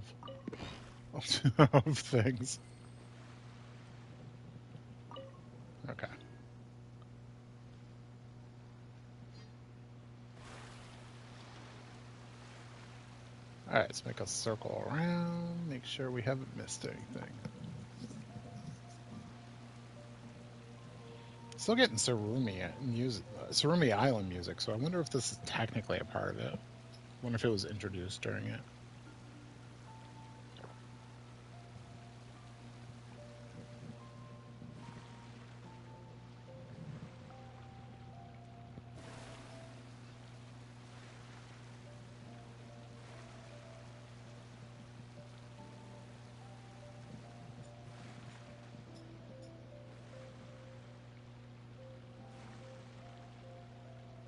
of things. Okay. All right, let's make a circle around. Make sure we haven't missed anything. Still getting Surumi Island music, so I wonder if this is technically a part of it. I wonder if it was introduced during it.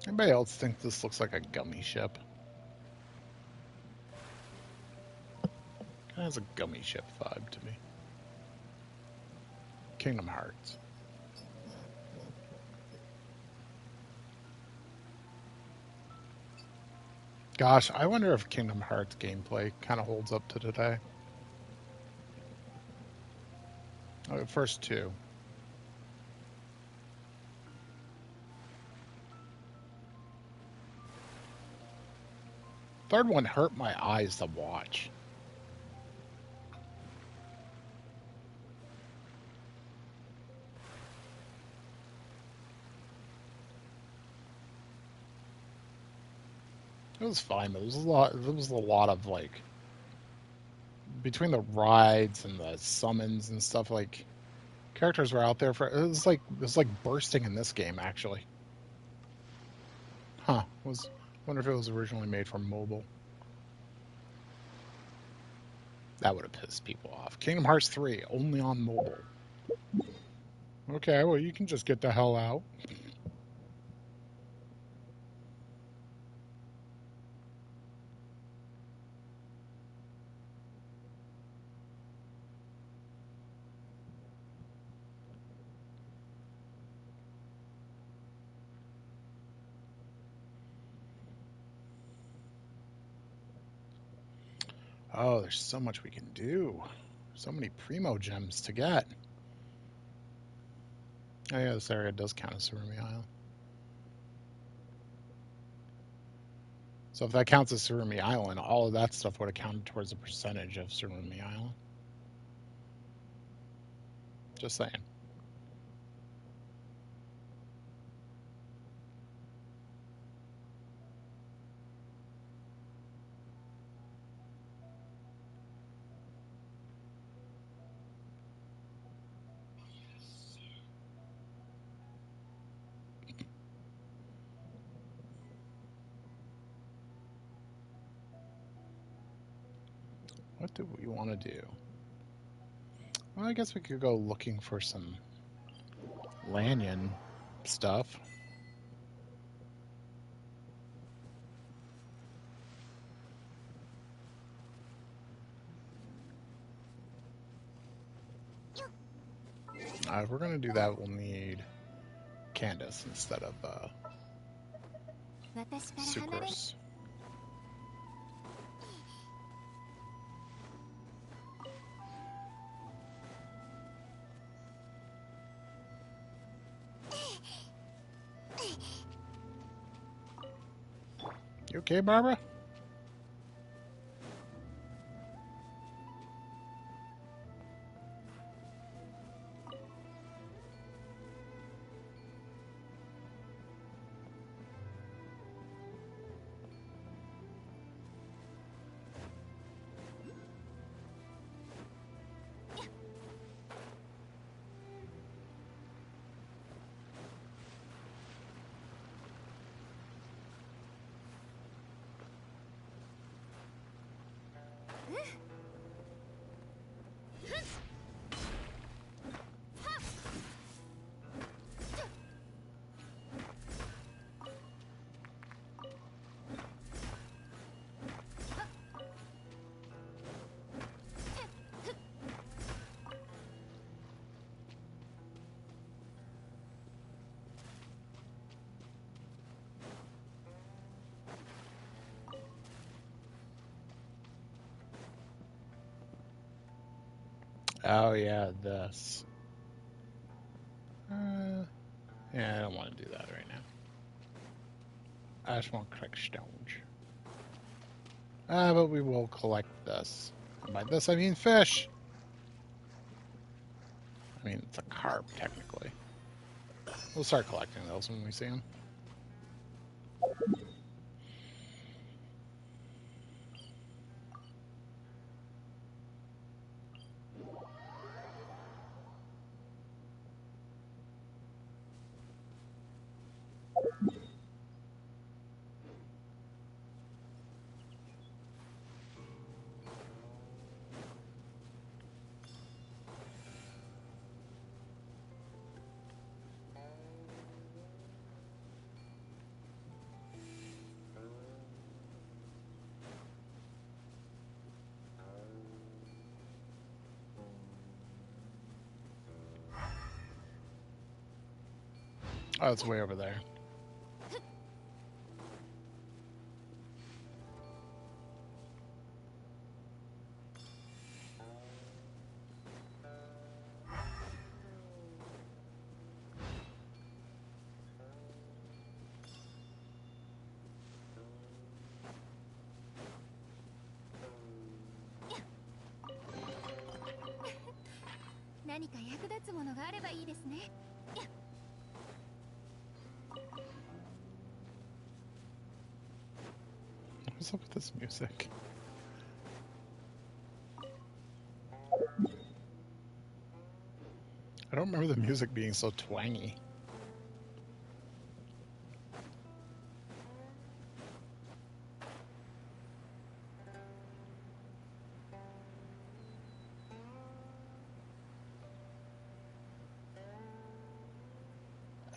Anybody else think this looks like a gummy ship? Kind of has a gummy ship vibe to me. Kingdom Hearts. Gosh, I wonder if Kingdom Hearts gameplay kind of holds up to today. Oh, the first two. Third one hurt my eyes to watch. It was fine, but there was a lot of like between the rides and the summons and stuff, like characters were out there for it was like bursting in this game actually. Huh. Wonder if it was originally made for mobile. That would have pissed people off. Kingdom Hearts 3 only on mobile. Okay, well you can just get the hell out. Oh, there's so much we can do. So many primo gems to get. Oh yeah, this area does count as Surumi Isle. So if that counts as Surumi Island, all of that stuff would have counted towards the percentage of Surumi Island. Just saying. What do we want to do? Well, I guess we could go looking for some Lanyon stuff. If we're going to do that, we'll need Candace instead of 私から離れ Sucrose. You okay, Barbara? Oh yeah, this. Yeah, I don't want to do that right now. I just want to collect stones. But we will collect this. And by this I mean fish. I mean, it's a carp, technically. We'll start collecting those when we see them. Oh, it's way over there. What's up with this music? I don't remember the music being so twangy.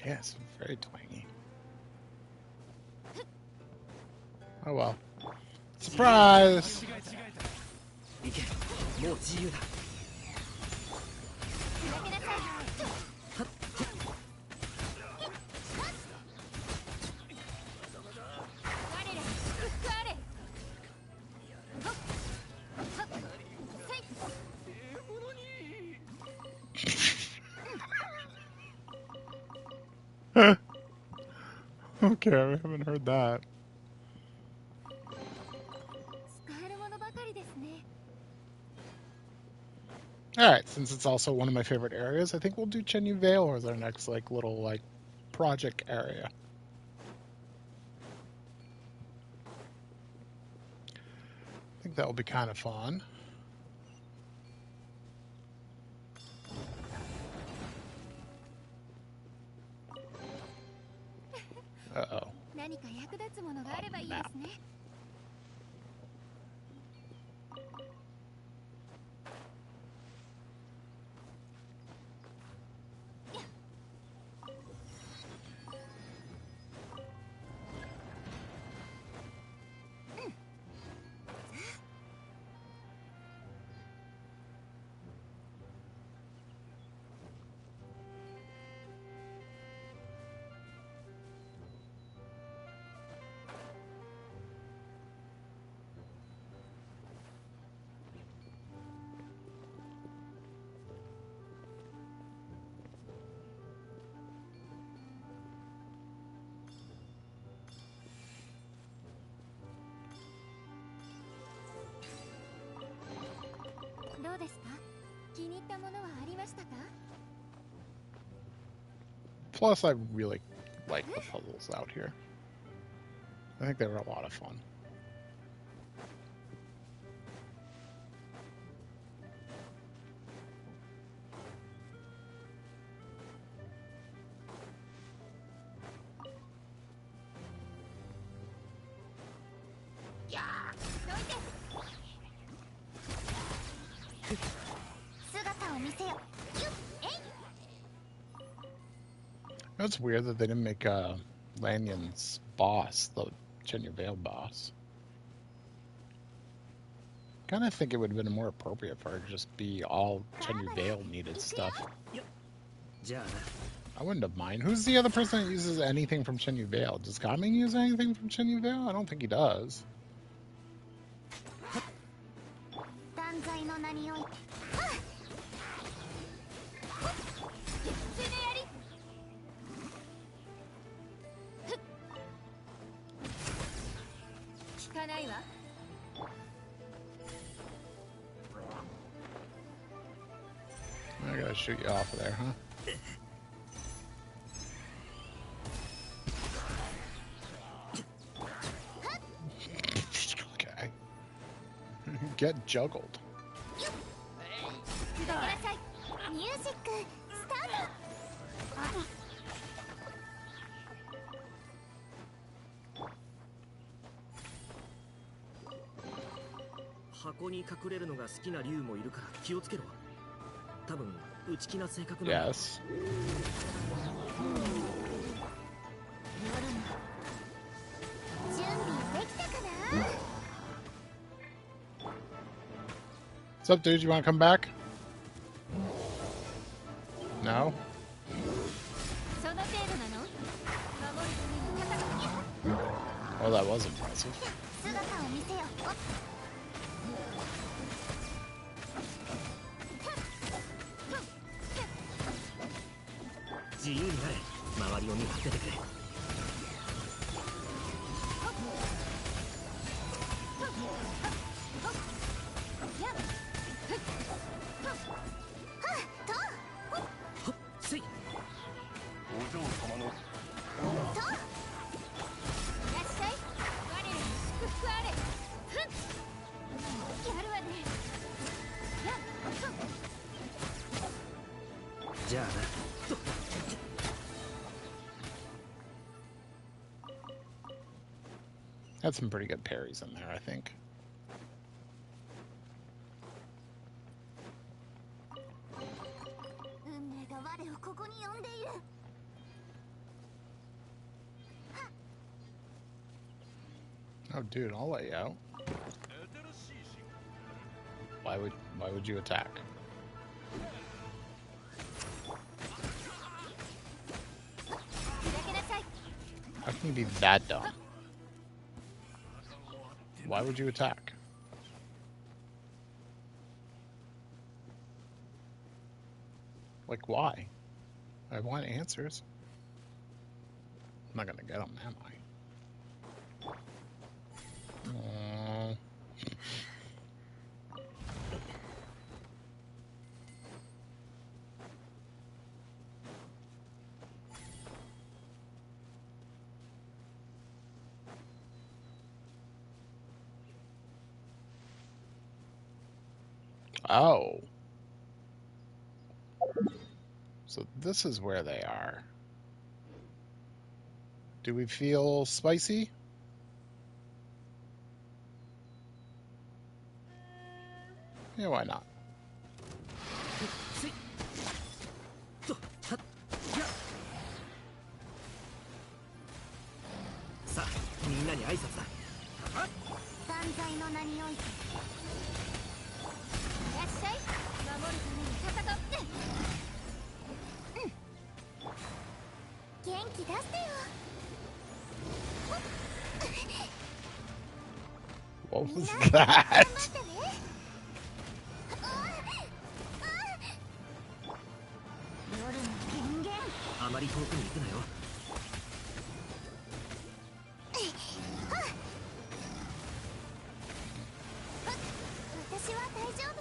Yes, very twangy. Oh well. Surprise! 行け、もう自由だ。Okay, I haven't heard that. Alright, since it's also one of my favorite areas, I think we'll do Chenyu Vale as our next little project area. I think that will be kind of fun. Uh-oh. Map. Plus, I really like the puzzles out here. I think they were a lot of fun. It's weird that they didn't make Lanyon's boss, the Chenyu Vale boss. Kind of think it would have been more appropriate for her to just be all Chenyu Vale needed stuff. I wouldn't have minded. Who's the other person that uses anything from Chenyu Vale? Does Gaming use anything from Chenyu Vale? I don't think he does. かないわ。 I gotta shoot you off of there, huh? Okay. Get juggled. 砕けなさい。ミュージックスタート。箱に隠れるのが好きな竜もいるから気をつけろ。多分内気な性格な。 Yes. 準備できたかな。 What's up, dude? You want to come back? No? その程度なの。守るために戦う。 Well, that was impressive. 姿を見せよ。自由になれ。周りを見張っててくれ。はっせい。お嬢様のいらっしゃい。我らに祝福あれ。やるわね。やっ。じゃあな。と Had some pretty good parries in there, I think. 運命が我をここに呼んでいる。 Oh, dude, I'll let you out. 新しい仕 Why would you attack? 砕けなさい。 How can you be that dumb? Why would you attack? Like, why? I want answers. I'm not gonna get them, am I? Aw. Oh. So this is where they are. Do we feel spicy? Yeah, why not? せい。とはっや。さあみんなに挨拶だ。万歳の名において。いらっしゃい。守るために戦って。元気出してよ。 What was みんな that? 頑張ってね。夜の権限。あまり遠くに行くなよ。私は大丈夫。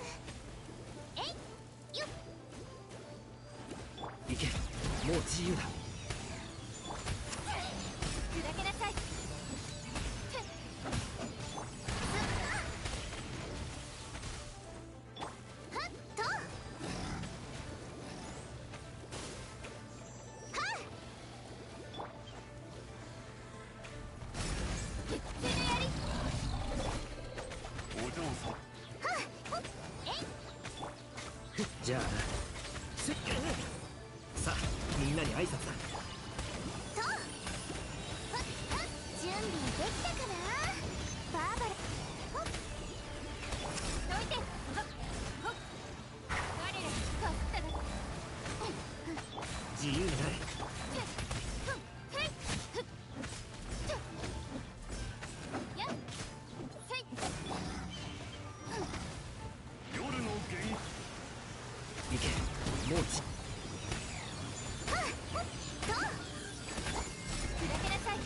えいよっ。行け。もう自由だ。砕けなさい。はっと。はっ。手のやり。お嬢様じゃあな。せっさあみんなに挨拶だ。と。はっはっ。準備できたかな。バーバラ。ほっ。どいて。ほっほっ。我らに勝っただ。自由になれ。夜の元行け。もうち。砕けなさい。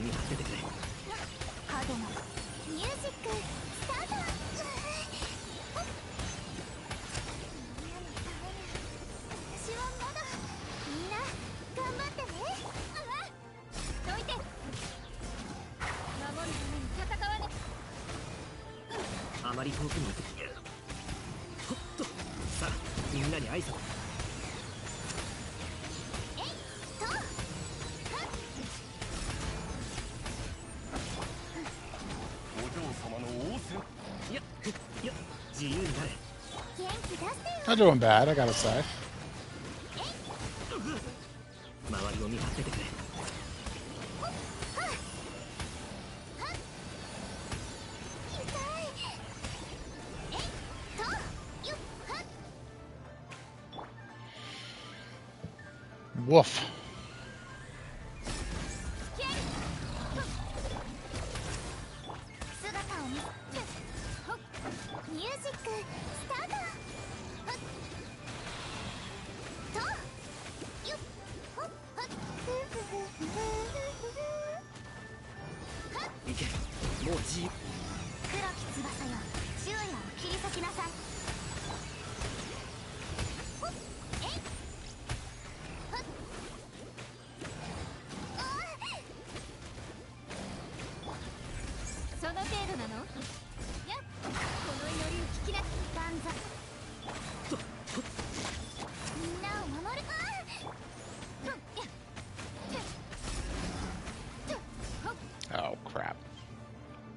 を見張っててくれ。ハドのミュージックスタート。私はまだ。みんな頑張ってね。どいて。守るために戦わね。あまり遠くに行く。ほっと。さあみんなに挨拶。お嬢様の応戦。いや自由になれ。元気出してよ。 Not doing bad, I gotta say. 周りを見張っててくれ。Woof. 姿を見ミュージックスタート。とよっほっほっ行け。もう自由。黒き翼よ、昼夜を切り裂きなさい。ほっえいほっあその程度なの。やっこの祈りを聞きな。断罪。みんなを守る。Oh, crap.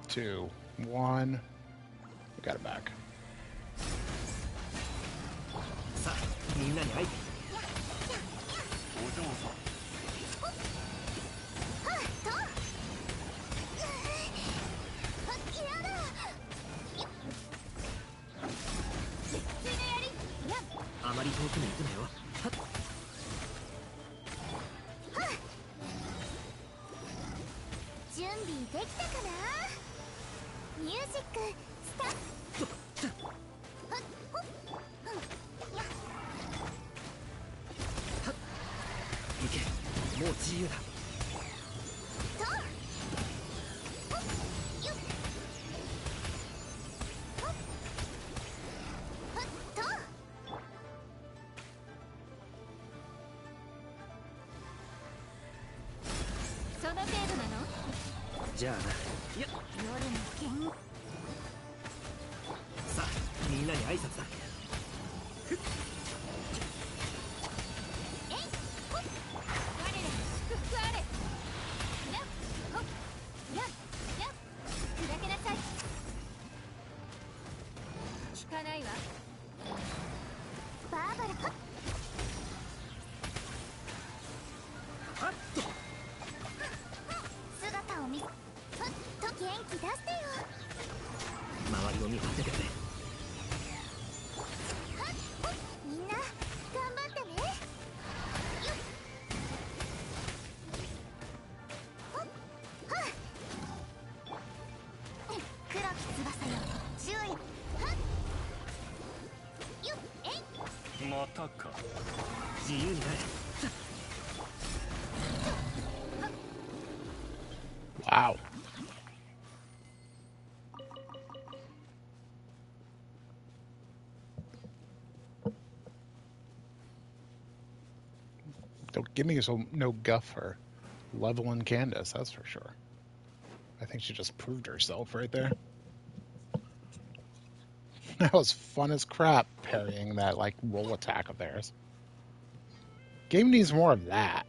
2, 1. We got it back. さあみんなに会い。お嬢様。あまり遠くに行くなよ。はっ。準備できたかな。ミュージックスタート。行け。もう自由だ。その程度なの。じゃあな。いや夜の剣。さあみんなに挨拶だ。我らに祝福あれ。やっほっやっやっ砕けなさい。聞かないわ。バーバラ。はっと。姿を見ふっと元気出してよ。周りを見張っててくれ。みんな頑張ってね。よっほっはっ黒き翼よ、注意。はっよっえい。またか。自由になれ。Wow. Don't give me no guff for leveling Candace, that's for sure. I think she just proved herself right there. That was fun as crap, parrying that like roll attack of theirs. Game needs more of that.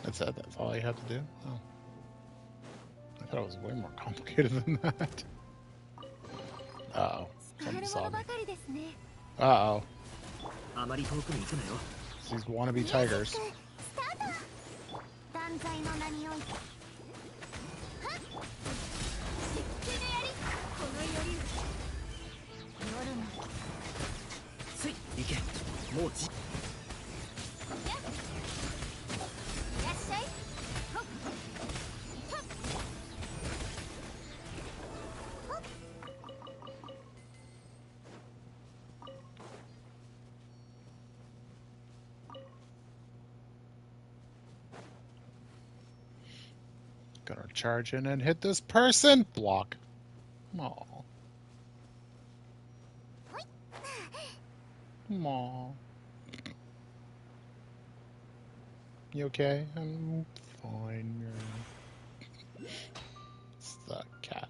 That's it? That's all you have to do? Oh. I thought it was way more complicated than that. Uh-oh. he saw 物 me. ばかりですね。 Uh-oh. あまり遠くに行くなよ。 These wannabe ミュージック tigers. スタート。断罪の名において。はっ。漆喰の槍。この槍。夜の。せい行け。もうじ。いらっしゃい。ほっ。はっ。ほっ。 Gonna charge in and hit this person. Block. Aw. Aw. You okay? I'm fine. It's the cat.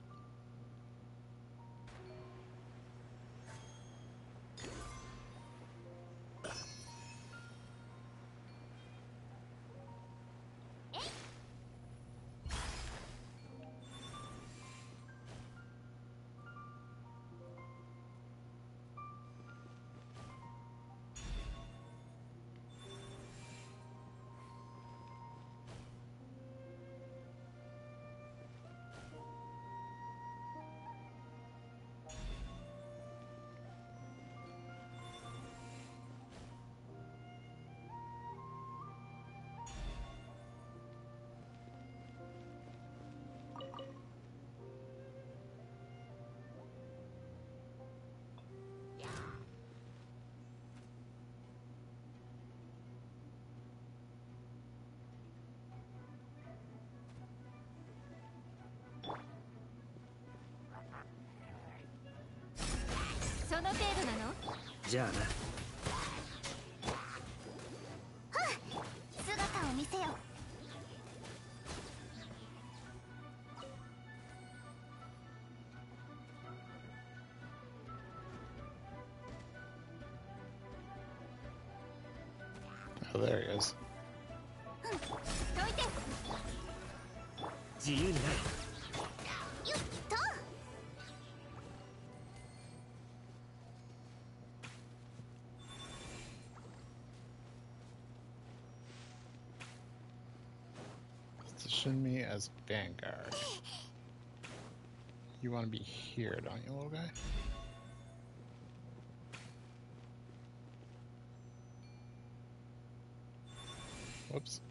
So その程度なの？じゃあな。姿を見せよ。Oh, there he is. どいて。自由になれ。よっと。 Position me as Vanguard. You want to be here, don't you, little guy? Whoops.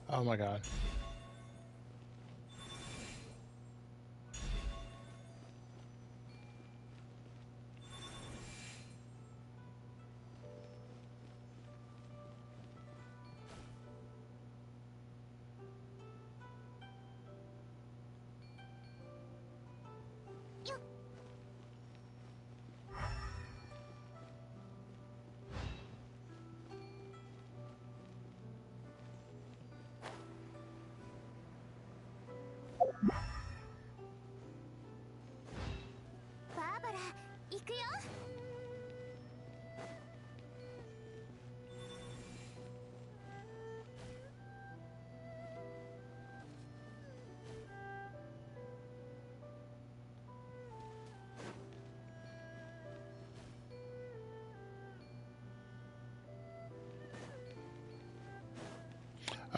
Oh my god. Barbara, 行くよ。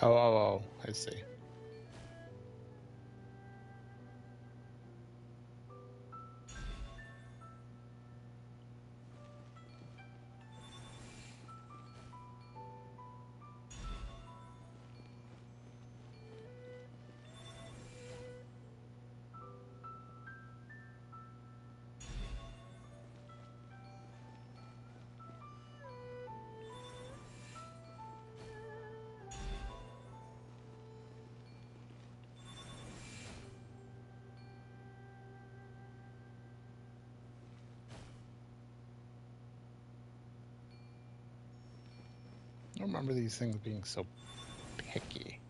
Oh, I see. I don't remember these things being so picky.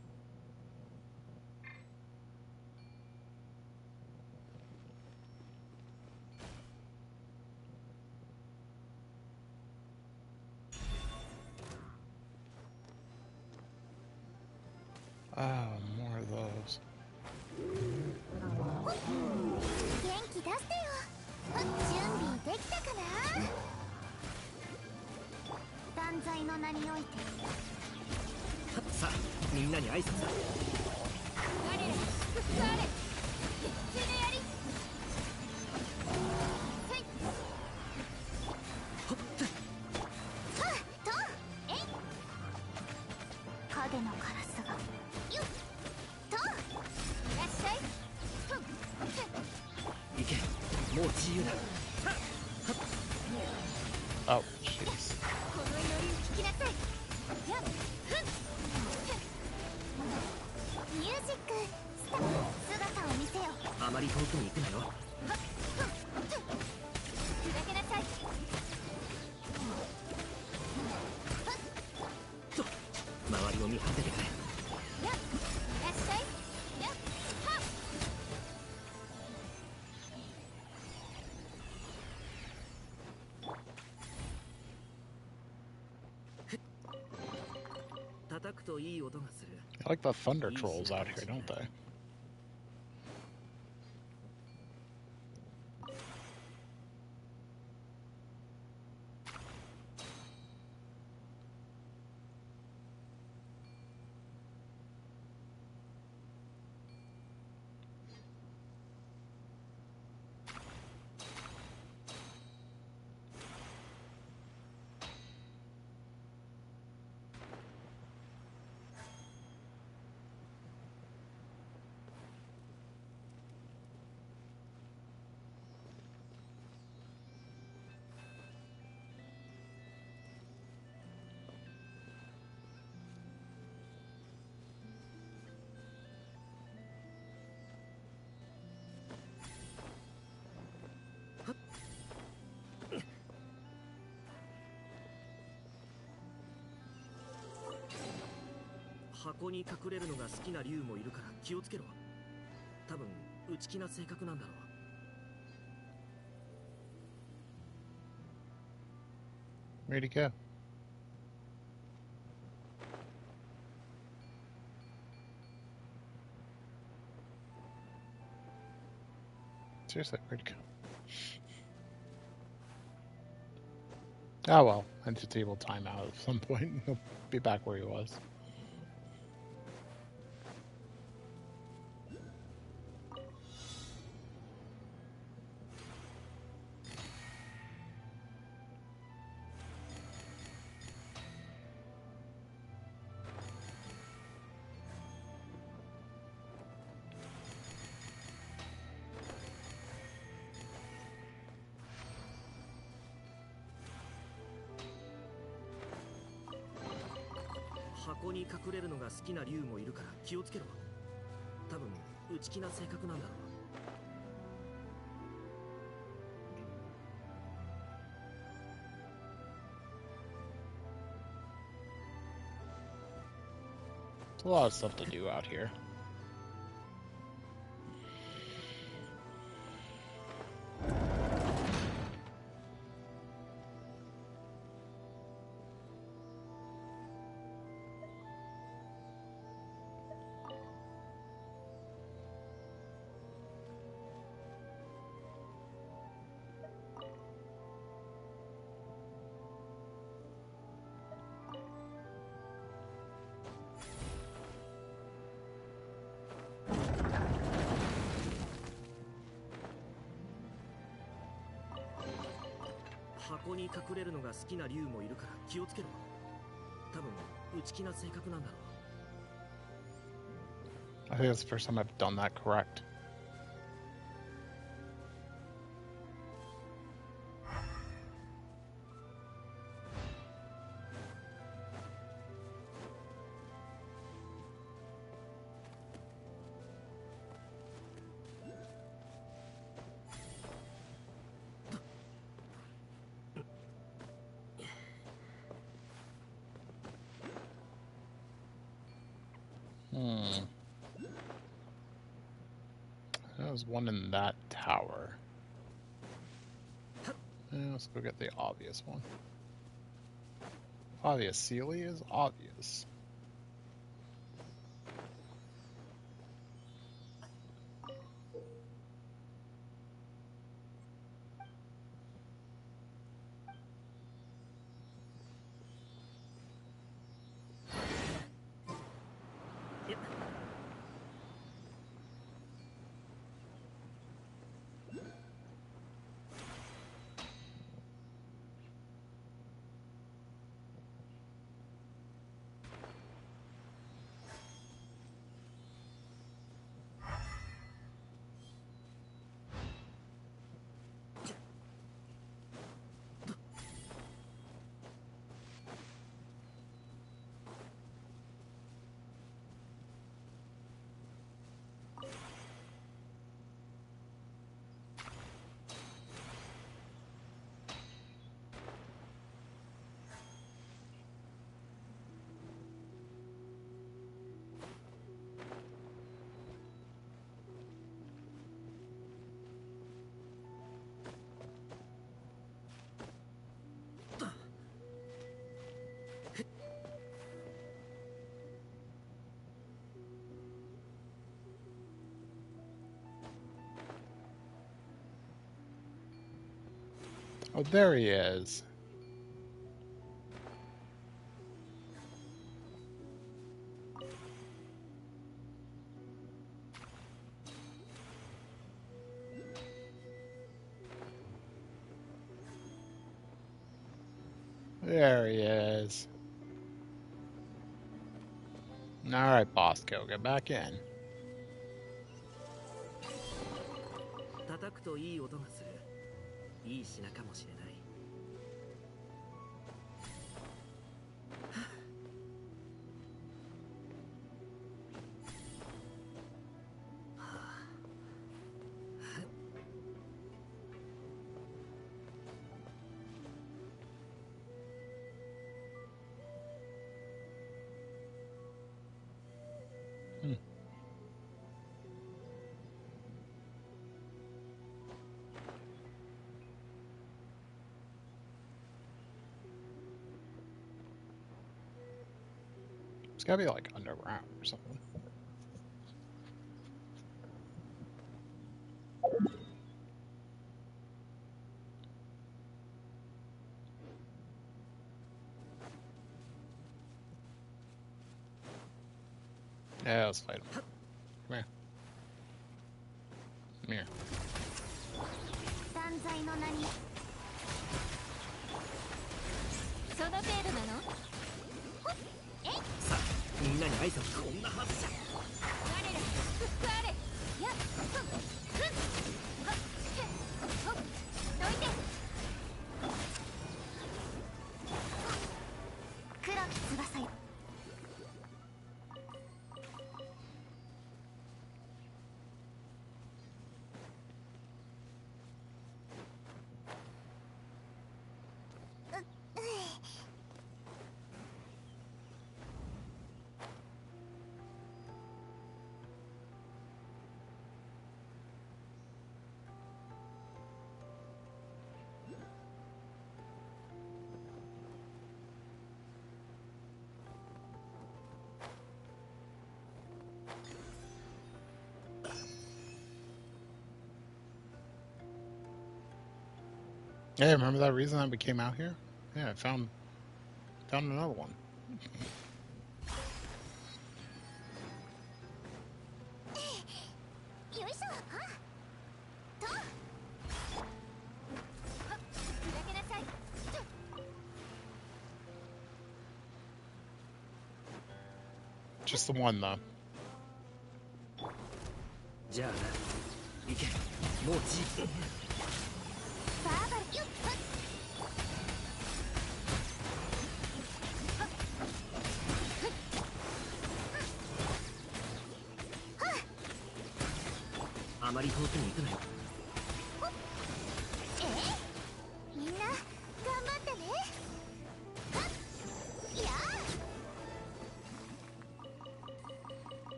Oh, more of those. 元気出してよ。準備できたかな。断罪の名においてさあみんなに挨拶だ。我ら祝福あれ。一緒でやり。せい。はっはっとえい。影のカラスがよっといらっしゃい。ふんふん。行け、もう自由だ。 Oh, jeez. この祈りに聞きなさい。やっふんふん。ミュージックスター姿を見せよ。あまり遠くに行くなよ。砕けなさい。と周りを見張っててくれ。やっいらっしゃい。やっはっ。叩くといい音がする。 I like the thunder trolls out here, don't they?「箱に隠れるのが好きな竜もいるから気をつけろ。多分内気な性格なんだろう。 Where'd he go? Seriously, where'd he go? Oh well, entity will time out at some point. He'll be back where he was.「箱に隠れるのが好きな竜もいるから気をつけろ。多分内気な性格なんだろう。 There's a lot of stuff to do out here.「箱に隠れるのが好きな竜もいるから気をつけろ。多分内気な性格なんだろう。 I think that's the first time I've done that correct. There was one in that tower. Let's go get the obvious one. Obvious. Sealy is obvious. Oh, there he is. There he is. All right, Bosco, get back in. 叩くといい音がする。いい品かもしれない。Hmm. It's gotta be like underground or something. Yeah, let's fight him. Come here. Come here. 断罪の名にその程度なの？ほっえいさあ、みんなに挨拶こんなはずじゃ。我ら福あれやっふんふんはっへっほっどいて黒き翼よ Hey, remember that reason that we came out here? Yeah, I found another one. よいしょはっとはっ砕けなさい Just the one though. じゃあな、行け。もうじ。バーバルよっはっあまり遠くに行くなよ。みんな頑張ってねはっやあ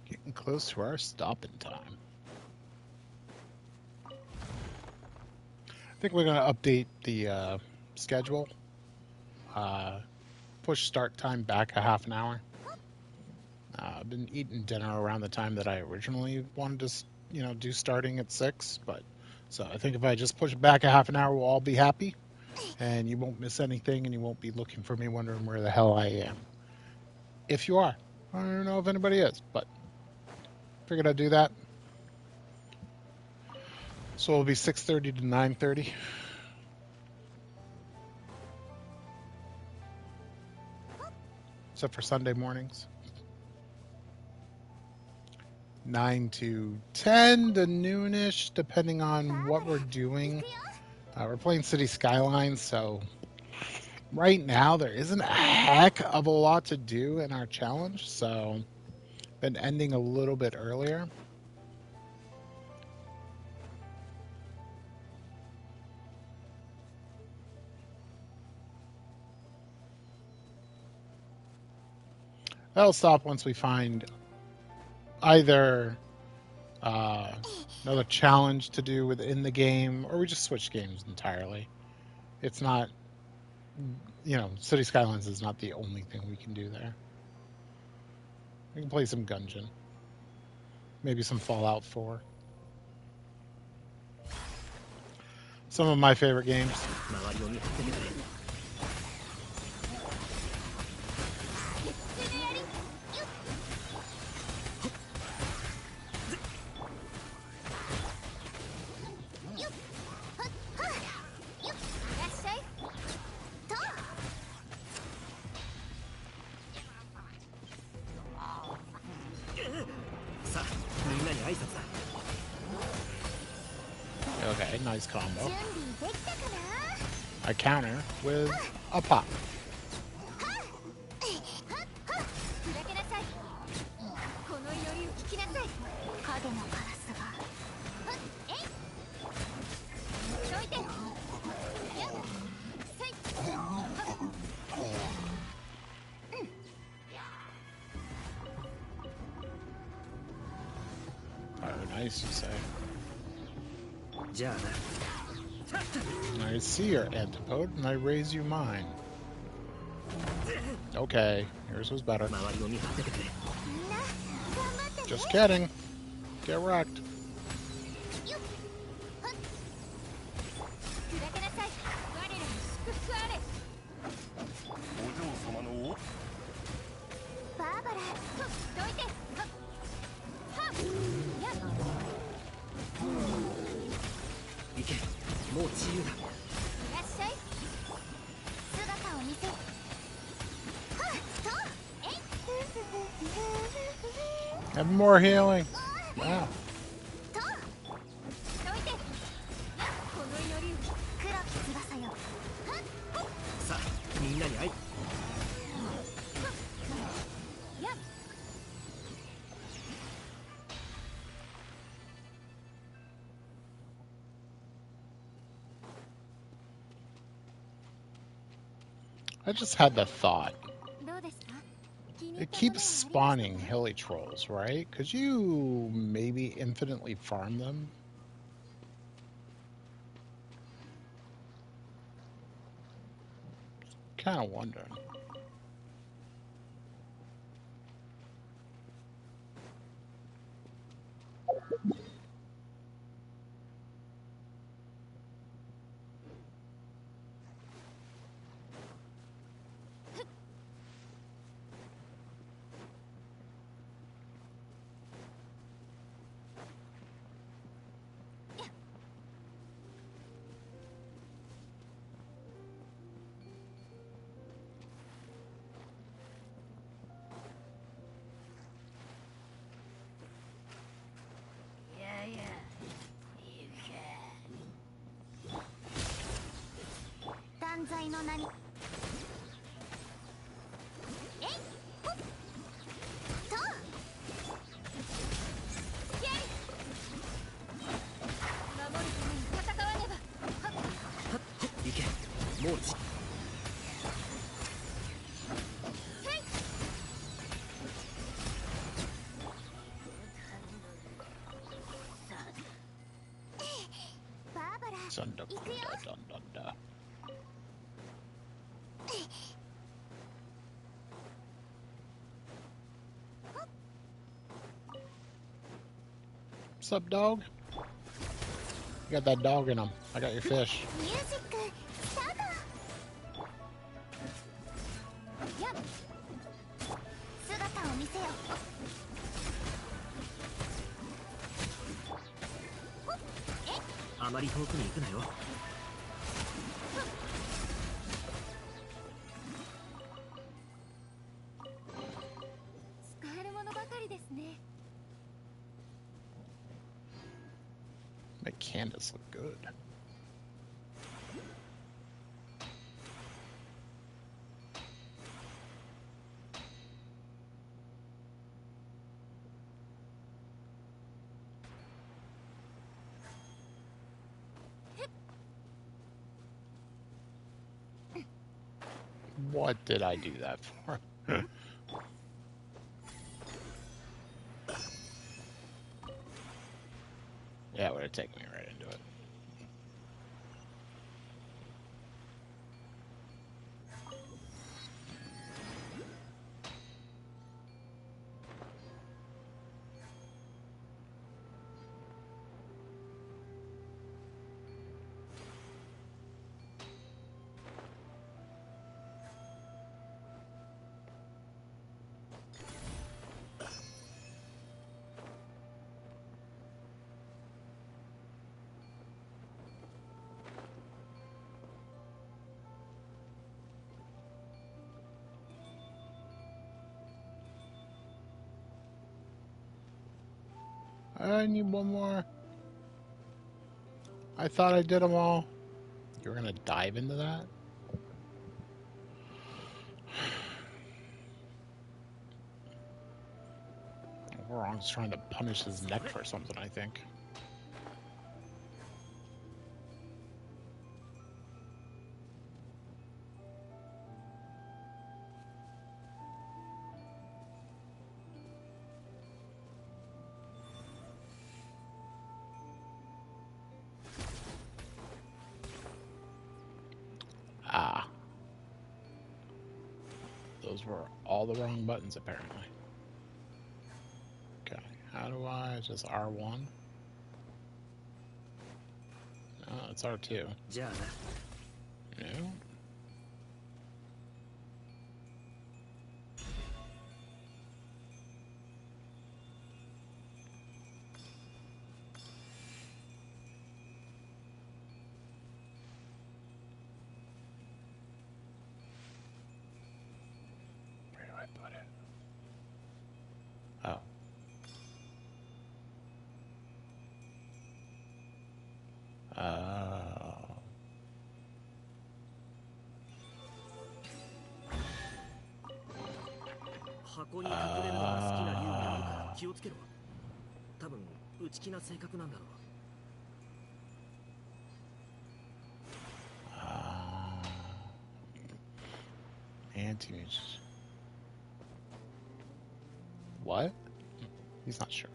Getting close to our stopping time. I think we're going to update the schedule. Push start time back a half an hour. I've been eating dinner around the time that I originally wanted to, do starting at 6. But so I think if I just push it back a half an hour, we'll all be happy, and you won't miss anything, and you won't be looking for me wondering where the hell I am. If you are, I don't know if anybody is, but figured I'd do that. So it'll be 6:30 to 9:30. Except for Sunday mornings. 9 to 10 to noonish, depending on what we're doing. We're playing City Skylines, so right now there isn't a heck of a lot to do in our challenge, so been ending a little bit earlier. That'll stop once we find either another challenge to do within the game, or we just switch games entirely. It's not, City Skylines is not the only thing we can do there. We can play some Gungeon, maybe some Fallout 4. Some of my favorite games. 周りを見張っててくれ さあみんなに挨拶だ Okay, nice combo. 準備できたかな I counter with a pop. 砕けなさいこの祈りを聞きなさい影のカラスがえいどいてやっせい Oh, nice, you say. じゃあな I see your antipode, and I raise you mine. Okay, yours was better. 周りを見張っててくれ みんな頑張ってね Just kidding. Get wrecked. よっはっ砕けなさい我らに祝福あれお嬢様のおバーバラどいてはっはっやっ行けもう自由だいらっしゃい姿を見せはっとえい Have more healing. Wow. とどいてやっこの祈りを黒き翼よはっさあみんなに会いやっ I just had the thought. どうですか気に入っ It た keeps ものは spawning hilly trolls, right? Could you maybe infinitely farm them? Kind of wondering.断罪の名にえいほっとやり守るために戦わねばはっ行けもう自せいバーバラ Dun, dun, 行くよ dun, dun, dun, dun. What's up, dog? You got that dog in him. I got your fish. ミュージックスタートやっ姿を見せよほっえあまり遠くに行くなよ使えるものばかりですね Make Candace look good. What did I do that for? Yeah, it would have taken me right into it. I need one more. I thought I did them all. You were gonna dive into that? Wrong's trying to punish his neck for something, I think. Ah. Those were all the wrong buttons, apparently. Okay, how do I just R1? No, it's R2. じゃあな No. Where do I put it? Oh. Oh. 箱に隠れるのが好きな竜もいるから気をつけろ多分内気な性格なんだろう Anti-mage. What? He's not sure.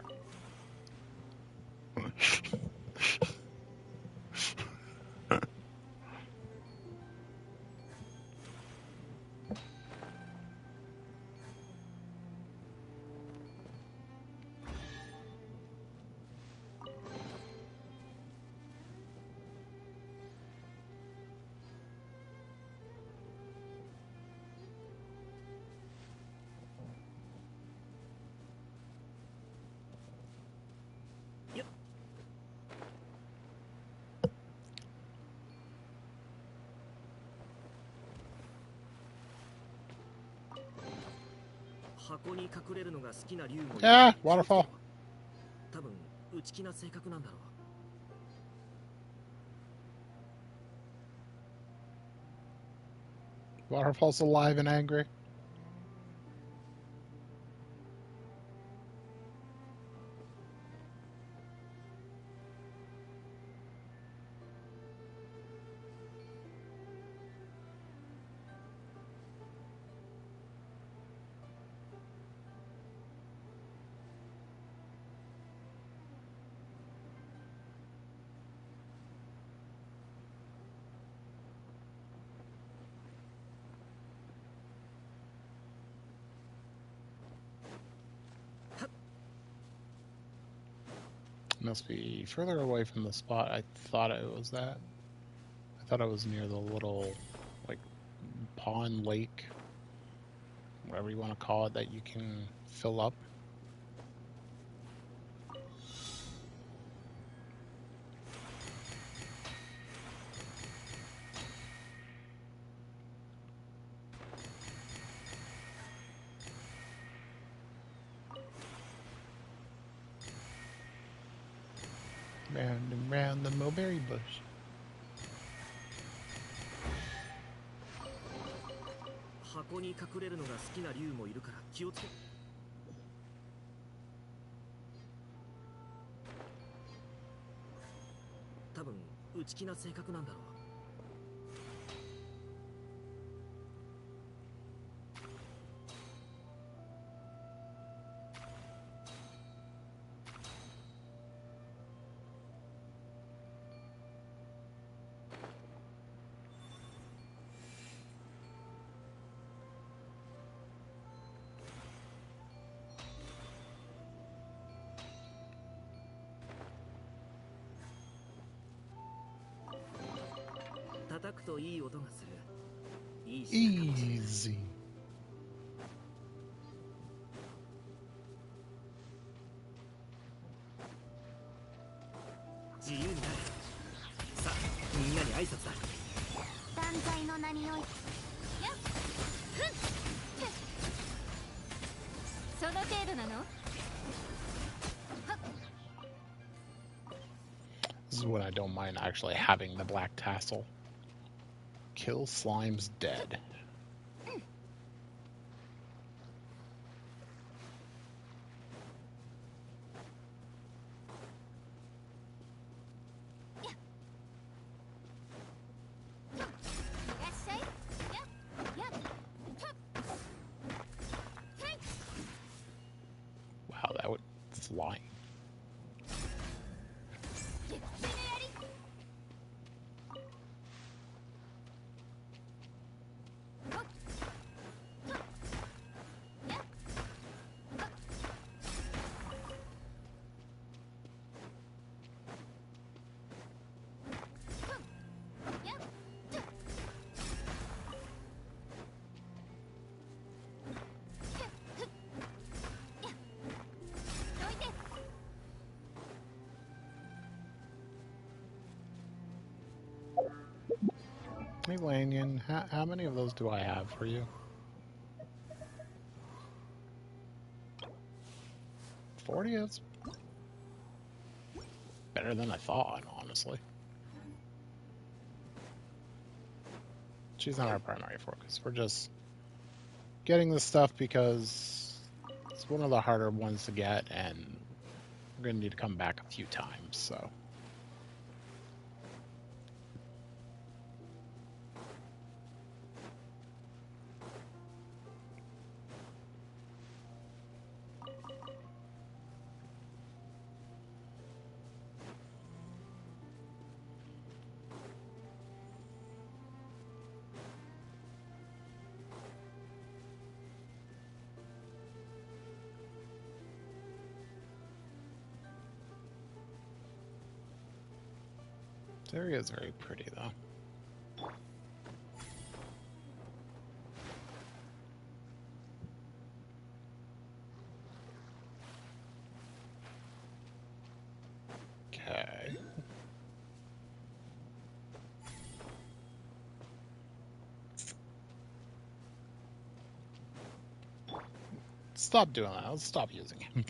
Yeah, waterfall. 多分内気な性格なんだろう Waterfall's alive and angry. Must be further away from the spot I thought it was at. I thought I was near the little, like, pond, lake, whatever you want to call it, that you can fill up. Round and round the mulberry bush. 箱に隠れるのが好きな竜もいるから気をつけ多分内気な性格なんだろう Where くといい音がする。いい品かもしれない。 Easy. 自由になる。さあ、みんなに挨拶だ。断罪の名においてその程度なの？ This is when I don't mind actually having the black tassel. Kill slimes dead. Wow, that would flying. Hey, Lanyon, how many of those do I have for you? 40? That's better than I thought, honestly. She's not our primary focus. We're just getting this stuff because it's one of the harder ones to get, and we're going to need to come back a few times, so. This area is very pretty, though. Okay. Stop doing that. Let's stop using it.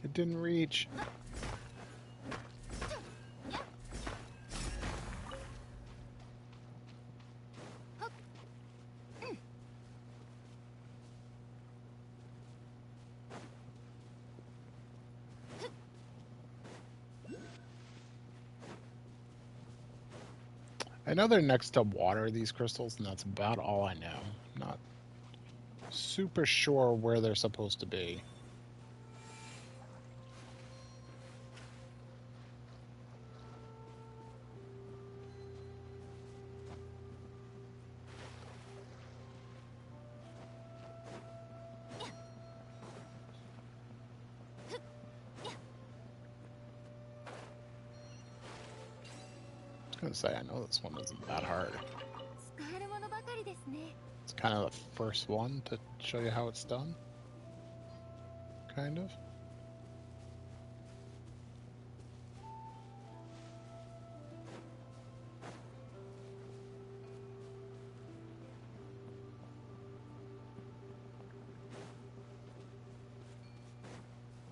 It didn't reach. I know they're next to water, these crystals, and that's about all I know. I'm not super sure where they're supposed to be. I was gonna say, I know this one isn't that hard. 使えるものばかりですね。 It's kind of the first one to show you how it's done. Kind of.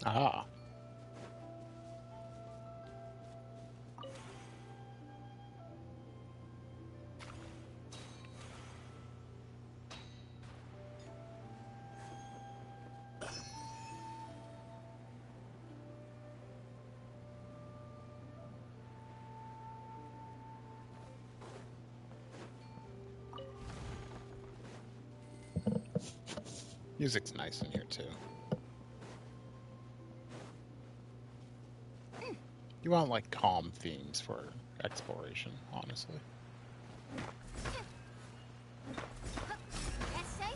Ah. Music's nice in here too. You want like calm themes for exploration, honestly. いらっしゃい。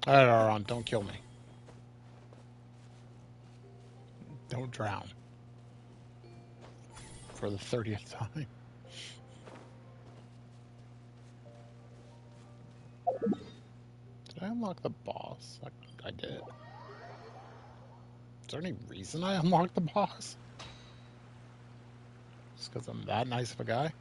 All right, Auron, don't kill me. Don't drown. For the 30th time. Did I unlock the boss? I did. Is there any reason I unlocked the boss? Just because I'm that nice of a guy?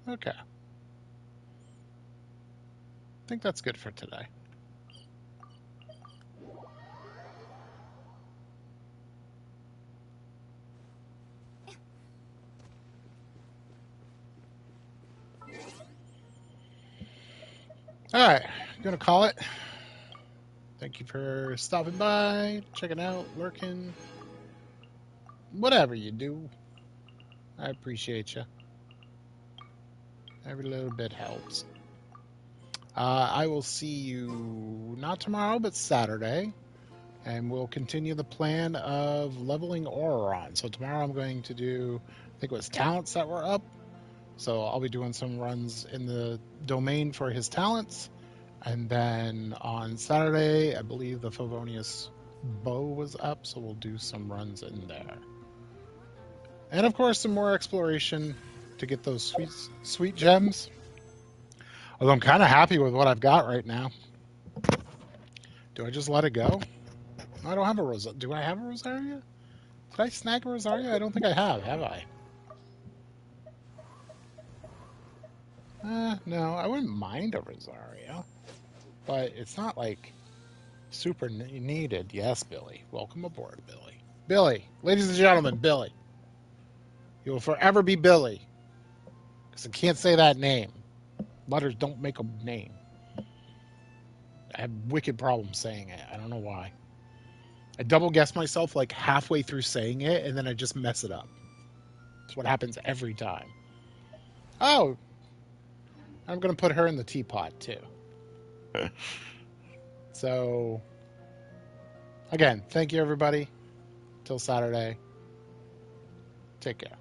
Okay. I think that's good for today. All right, gonna call it. Thank you for stopping by, checking out, lurking, whatever you do. I appreciate you. Every little bit helps. I will see you not tomorrow, but Saturday, and we'll continue the plan of leveling Auron. So tomorrow I'm going to do, I think it was talents that were up. So I'll be doing some runs in the domain for his talents. And then on Saturday, I believe the Favonius bow was up, so we'll do some runs in there. And of course, some more exploration to get those sweet gems. Although I'm kind of happy with what I've got right now. Do I just let it go? I don't have a Rosaria. Do I have a Rosaria? Did I snag a Rosaria? I don't think I have I? No, I wouldn't mind a Rosaria. But it's not like super needed. Yes, Billy. Welcome aboard, Billy. Billy. Ladies and gentlemen, Billy. You will forever be Billy. Because I can't say that name. Letters don't make a name. I have wicked problems saying it. I don't know why. I double guess myself like halfway through saying it, and then I just mess it up. That's what happens every time. Oh, I'm going to put her in the teapot, too. So, again, thank you, everybody. Till Saturday. Take care.